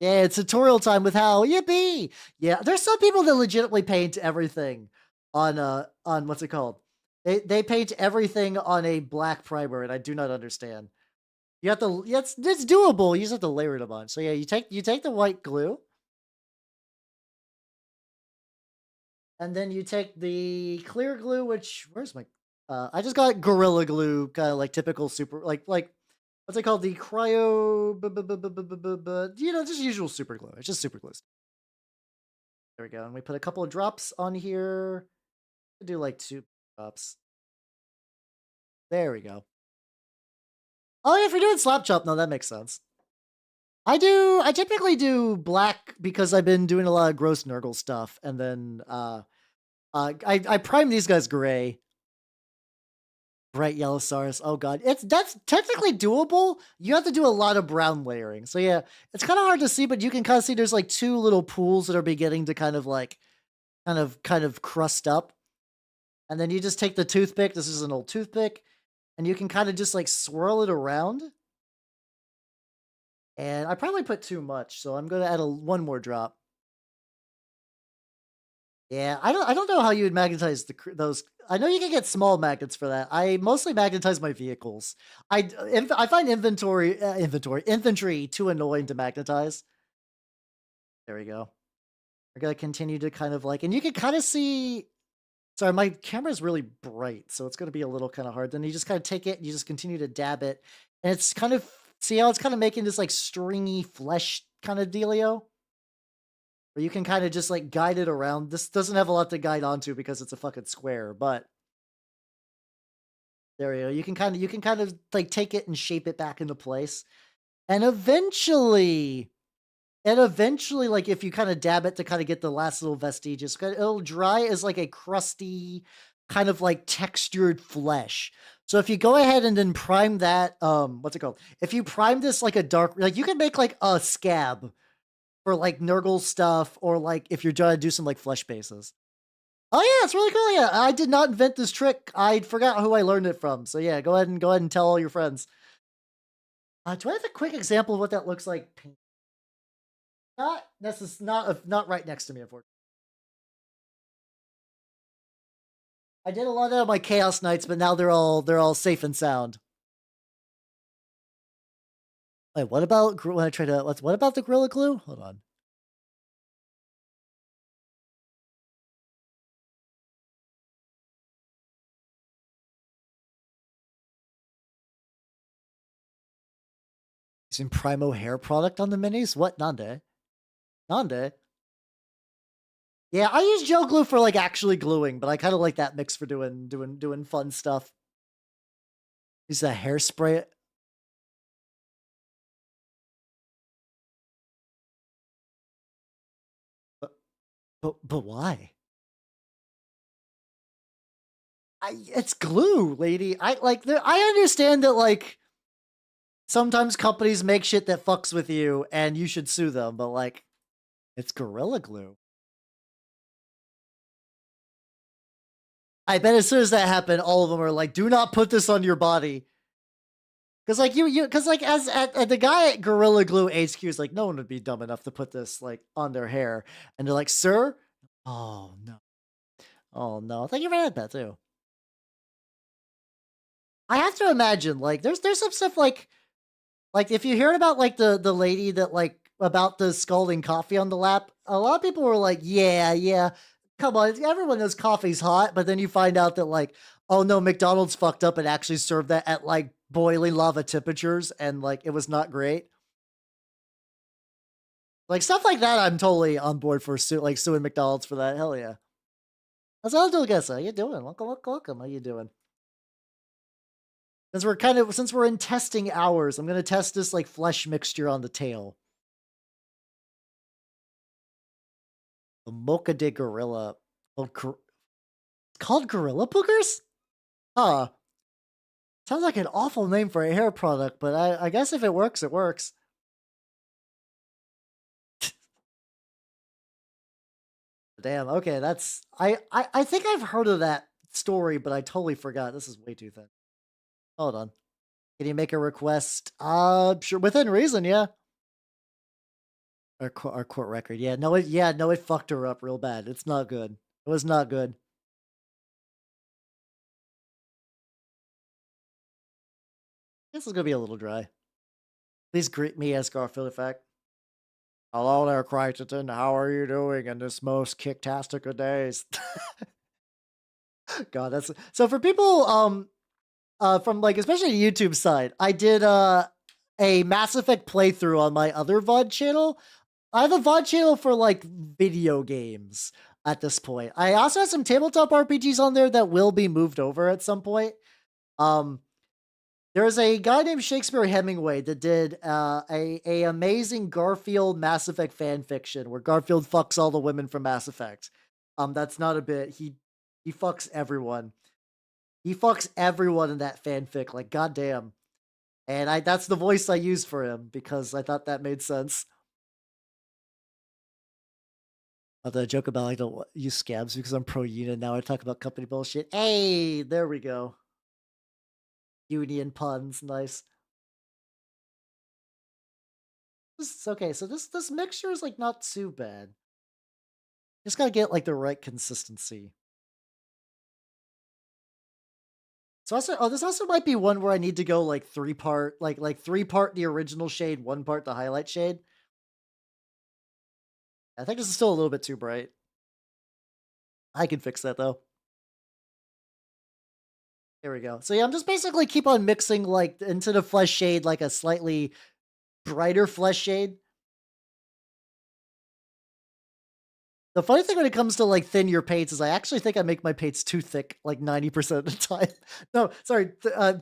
Yeah, it's tutorial time with Hal. Yippee! Yeah, there's some people that legitimately paint everything on what's it called? They paint everything on a black primer, and I do not understand. You have to. Yeah, it's doable. You just have to layer it a bunch. So yeah, you take the white glue, and then you take the clear glue. Which where's my? I just got Gorilla Glue, kind of like typical super like what's it called? The cryo, just usual super glue. It's just super glue. There we go. And we put a couple of drops on here. Do like 2 drops. There we go. Oh yeah, if you're doing slap chop, no, that makes sense. I typically do black because I've been doing a lot of gross Nurgle stuff, and then I prime these guys gray. Bright yellow stars. Oh god, that's technically doable. You have to do a lot of brown layering. So yeah, it's kind of hard to see, but you can kind of see there's like 2 little pools that are beginning to kind of like kind of crust up. And then you just take the toothpick. This is an old toothpick, and you can kind of just like swirl it around. And I probably put too much, so I'm gonna add one more drop. Yeah, I don't know how you would magnetize those. I know you can get small magnets for that. I mostly magnetize my vehicles. I find infantry too annoying to magnetize. There we go. We're gonna continue to kind of like, and you can kind of see. Sorry, my camera is really bright, so it's gonna be a little kind of hard. Then you just kind of take it, and you just continue to dab it, and it's kind of see how it's kind of making this like stringy flesh kind of dealio. Where you can kind of just like guide it around. This doesn't have a lot to guide onto because it's a fucking square, but there we go. You can kind of like take it and shape it back into place. And eventually, like if you kind of dab it to kind of get the last little vestiges, it'll dry as like a crusty, kind of like textured flesh. So if you go ahead and then prime that, what's it called? If you prime this like a dark, like you can make like a scab for like Nurgle stuff, or like if you're trying to do some like flesh bases. Oh yeah, it's really cool. Yeah, I did not invent this trick. I forgot who I learned it from. So yeah, go ahead and tell all your friends. Do I have a quick example of what that looks like? Not not right next to me, unfortunately. I did a lot of my chaos nights, but now they're all safe and sound. Wait, what about when I try to what about the Gorilla Glue? Hold on. Using Primo hair product on the minis? What? Nande? Nande? Yeah, I use gel glue for like actually gluing, but I kind of like that mix for doing fun stuff. Use that hairspray. But but why? It's glue, lady. I understand that like sometimes companies make shit that fucks with you and you should sue them, but like it's Gorilla Glue. I bet as soon as that happened, all of them are like, "Do not put this on your body." Because like because like at the guy at Gorilla Glue HQ is like, no one would be dumb enough to put this like on their hair, and they're like, "Sir, oh no, oh no." Thank you for that too. I have to imagine like there's some stuff like if you heard about like the lady that like about the scalding coffee on the lap, a lot of people were like, "Yeah, yeah, come on, everyone knows coffee's hot," but then you find out that like, oh no, McDonald's fucked up and actually served that at like boiling lava temperatures, and like it was not great. Like stuff like that, I'm totally on board for suing McDonald's for that. Hell yeah. That's all I'm doing, guys. How you doing? Welcome. How you doing? Since we're in testing hours, I'm gonna test this like flesh mixture on the tail. The Mocha de Gorilla. Called Gorilla Boogers? Huh. Sounds like an awful name for a hair product, but I guess if it works, it works. Damn, okay, that's I think I've heard of that story, but I totally forgot. This is way too thin. Hold on. Can you make a request? Sure, within reason, yeah. Our court record. Yeah, no, it fucked her up real bad. It's not good. It was not good. This is gonna be a little dry. Please greet me as Garfield effect. Hello there, Crichton. How are you doing in this most kicktastic of days? God, that's so for people from like especially the YouTube side, I did a Mass Effect playthrough on my other VOD channel. I have a VOD channel for like video games at this point. I also have some tabletop RPGs on there that will be moved over at some point. Um there's a guy named Shakespeare Hemingway that did a amazing Garfield Mass Effect fan fiction where Garfield fucks all the women from Mass Effect. That's not a bit. He fucks everyone. He fucks everyone in that fanfic. Like goddamn. And that's the voice I used for him because I thought that made sense. The joke about I don't use scabs because I'm pro union. Now I talk about company bullshit. Hey, there we go. Union puns, nice. Okay, so this mixture is like not too bad. Just gotta get like the right consistency. So this also might be one where I need to go like 3-part, like 3-part the original shade, 1 part the highlight shade. I think this is still a little bit too bright. I can fix that though. There we go. So yeah, I'm just basically keep on mixing like into the flesh shade, like a slightly brighter flesh shade. The funny thing when it comes to like thin your paints is I actually think I make my paints too thick, like 90% of the time. No, sorry,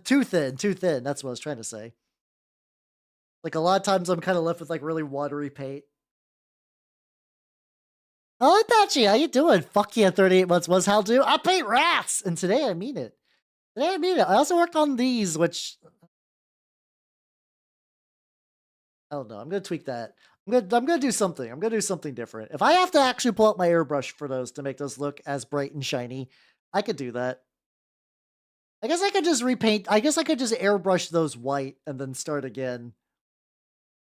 too thin, too thin. That's what I was trying to say. Like a lot of times I'm kind of left with like really watery paint. Oh, Apache, how you doing? Fuck yeah, 38 months was how do? I paint rats! And today I mean it. Today I mean it. I also worked on these, which I don't know. I'm gonna tweak that. I'm gonna do something. I'm gonna do something different. If I have to actually pull out my airbrush for those to make those look as bright and shiny, I could do that. I guess I could just repaint. I guess I could just airbrush those white and then start again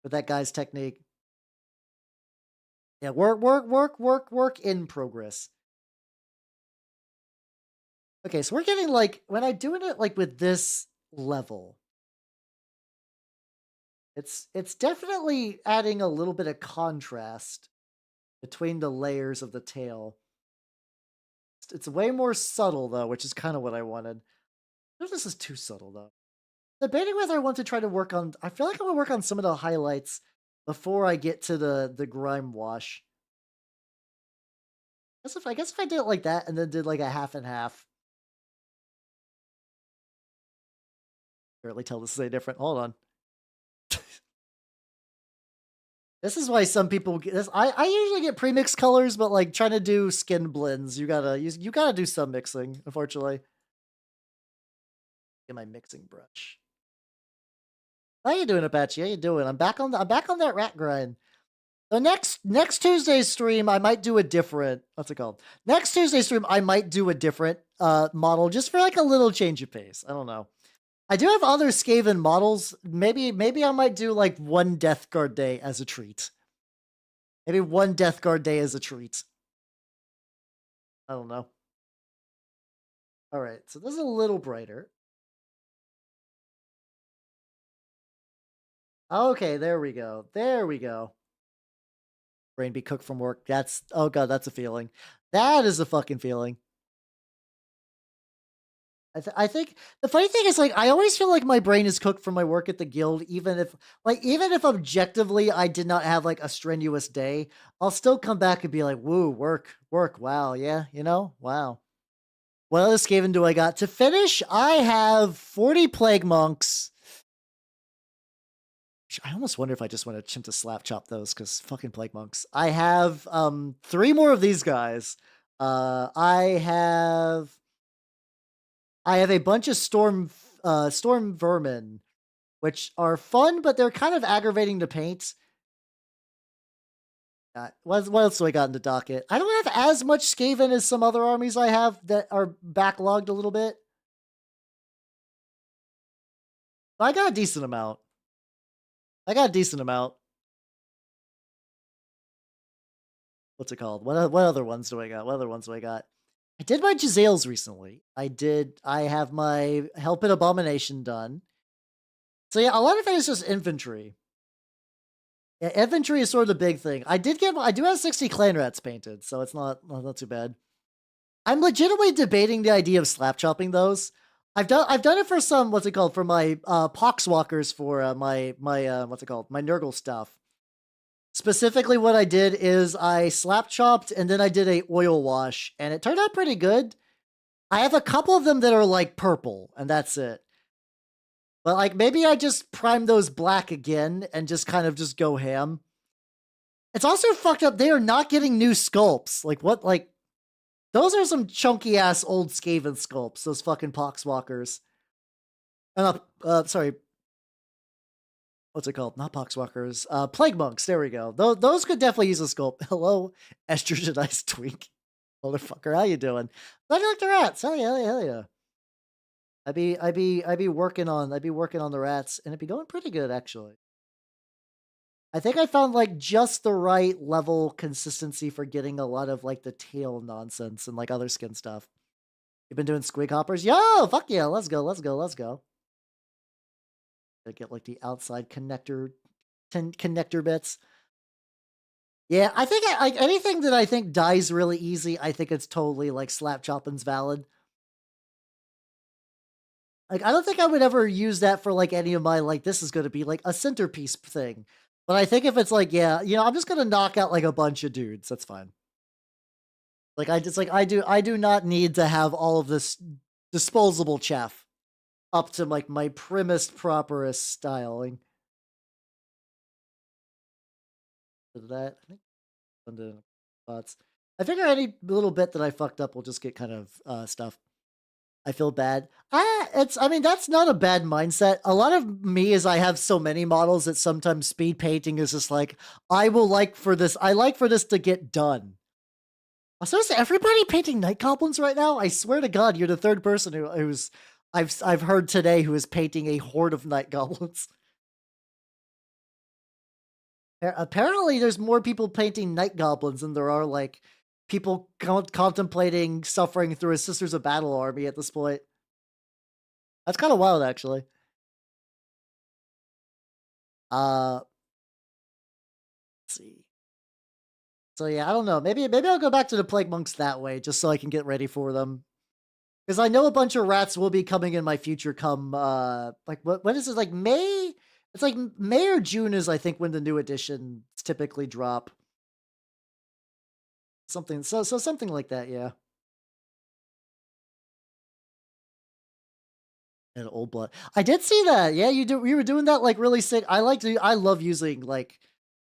with that guy's technique. Yeah, work in progress. Okay, so we're getting like when I'm doing it like with this level, it's definitely adding a little bit of contrast between the layers of the tail. It's way more subtle though, which is kind of what I wanted. This is too subtle though. Debating whether I want to try to work on. I feel like I'm gonna work on some of the highlights before I get to the grime wash. I guess if I did it like that and then did like a half and half. Barely tell this is any different. Hold on. This is why some people get this. I usually get premixed colors, but like trying to do skin blends, you gotta do some mixing, unfortunately. Get my mixing brush. How you doing, Apache? How you doing? I'm back on that rat grind. The next Tuesday's stream, I might do a different. What's it called? Next Tuesday's stream, I might do a different model just for like a little change of pace. I don't know. I do have other Skaven models. Maybe I might do like one Death Guard day as a treat. Maybe one Death Guard day as a treat. I don't know. All right, so this is a little brighter. Okay, there we go. There we go. Brain be cooked from work. That's, oh god, that's a feeling. That is a fucking feeling. I think the funny thing is like I always feel like my brain is cooked from my work at the guild, even if objectively I did not have like a strenuous day, I'll still come back and be like, woo, work, wow, yeah, wow. What other Skaven do I got to finish? I have 40 plague monks. I almost wonder if I just want to chimp to slap chop those because fucking plague monks. I have 3 more of these guys. I have a bunch of storm vermin, which are fun, but they're kind of aggravating to paint. What else do I got in the docket? I don't have as much Skaven as some other armies I have that are backlogged a little bit. I got a decent amount. what's it called? What other ones do I got? What other ones do I got? I did my Jazales recently. I have my Help in Abomination done. So yeah, a lot of it is just infantry. Yeah, infantry is sort of the big thing. I do have 60 clan rats painted, so it's not too bad. I'm legitimately debating the idea of slap chopping those. I've done it for some, what's it called, for my poxwalkers for my what's it called, my Nurgle stuff. Specifically, what I did is I slap chopped and then I did a oil wash, and it turned out pretty good. I have a couple of them that are like purple, and that's it. But like maybe I just prime those black again and just kind of just go ham. It's also fucked up. They are not getting new sculpts. Like what? Like those are some chunky ass old Skaven sculpts. Those fucking poxwalkers. Sorry. What's it called? Not poxwalkers. Plague monks. There we go. Those could definitely use a sculpt. Hello, estrogenized twink. Motherfucker, how you doing? Glad you like the rats. Hell yeah, hell yeah. I'd be working on the rats, and it'd be going pretty good actually. I think I found like just the right level consistency for getting a lot of like the tail nonsense and like other skin stuff. You've been doing squig hoppers? Yo, fuck yeah, let's go. I get like the outside connector bits. Yeah, I think like anything that I think dies really easy, I think it's totally like slap chopping's valid. Like, I don't think I would ever use that for, like, any of my, like, this is gonna be, like, a centerpiece thing. But I think if it's like, yeah, I'm just gonna knock out, like, a bunch of dudes, that's fine. Like, I do not need to have all of this disposable chaff up to, like, my primmest, properest styling. That, I think, under spots. I figure any little bit that I fucked up will just get kind of, stuff. I feel bad. I mean, that's not a bad mindset. A lot of me is I have so many models that sometimes speed painting is just like, I like for this to get done. So is everybody painting night goblins right now? I swear to God, you're the third person who's I've heard today who is painting a horde of night goblins. Apparently, there's more people painting night goblins than there are like people contemplating suffering through a Sisters of Battle army at this point. That's kind of wild, actually. Let's see. So yeah, I don't know. Maybe I'll go back to the plague monks that way, just so I can get ready for them. Because I know a bunch of rats will be coming in my future. Come, like what is it, like May? It's like May or June is I think when the new editions typically drop. Something so something like that. Yeah. And old blood. I did see that. Yeah, you were doing that like really sick. I love using like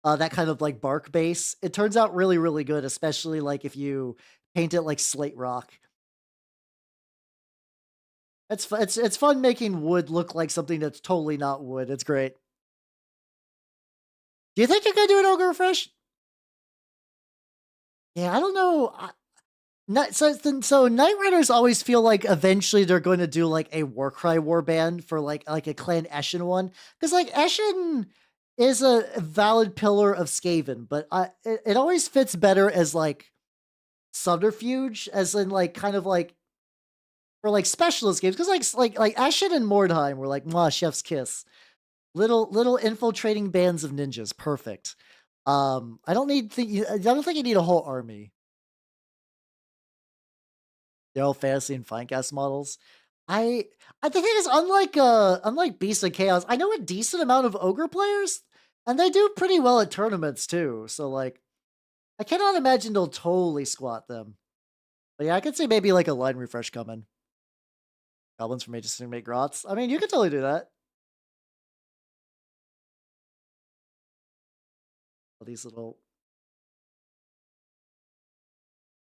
that kind of like bark base. It turns out really, really good, especially like if you paint it like slate rock. It's fun making wood look like something that's totally not wood. It's great. Do you think you could do an ogre refresh? Yeah, I don't know. So Night Riders always feel like eventually they're going to do like a Warcry warband for like a Clan Eshin one, because like Eshin is a valid pillar of Skaven, but it always fits better as like subterfuge, as in like kind of like for like specialist games, because like Eshin and Mordheim were like mwah, chef's kiss, little infiltrating bands of ninjas, perfect. I don't think you need a whole army. They're all fantasy and finecast models. I the thing is, unlike Beast and Chaos, I know a decent amount of ogre players, and they do pretty well at tournaments too. So like, I cannot imagine they'll totally squat them. But yeah, I could see maybe like a line refresh coming. Goblins from Ages to make grots. I mean, you could totally do that.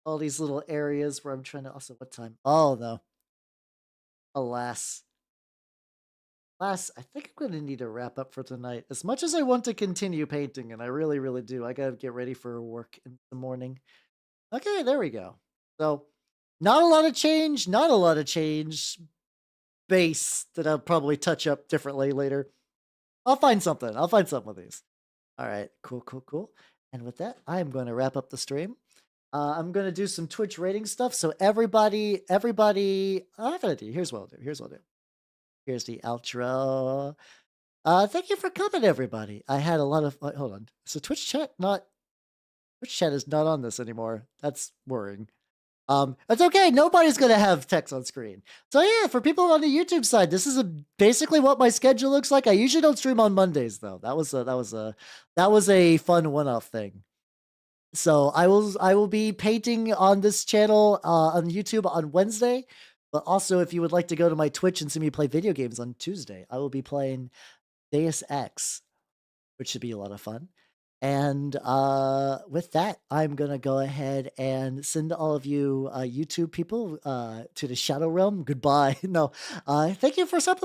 All these little, areas where I'm trying to. Also, what time? Oh no, alas. Last, I think I'm gonna need to wrap up for tonight. As much as I want to continue painting, and I really, really do, I gotta get ready for work in the morning. Okay, there we go. So, not a lot of change, not a lot of change. Base that I'll probably touch up differently later. I'll find something. I'll find something with these. All right, cool. And with that, I'm going to wrap up the stream. I'm going to do some Twitch rating stuff. So everybody, I have an idea. Here's what I'll do. Here's the outro. Thank you for coming, everybody. I had a lot of, hold on. So Twitch chat is not on this anymore. That's worrying. It's okay. Nobody's gonna have text on screen. So yeah, for people on the YouTube side, this is basically what my schedule looks like. I usually don't stream on Mondays though. That was a fun one-off thing. So I will be painting on this channel on YouTube on Wednesday. But also, if you would like to go to my Twitch and see me play video games on Tuesday, I will be playing Deus Ex, which should be a lot of fun. And with that, I'm going to go ahead and send all of you YouTube people to the Shadow Realm. Goodbye. No, thank you for supplementing.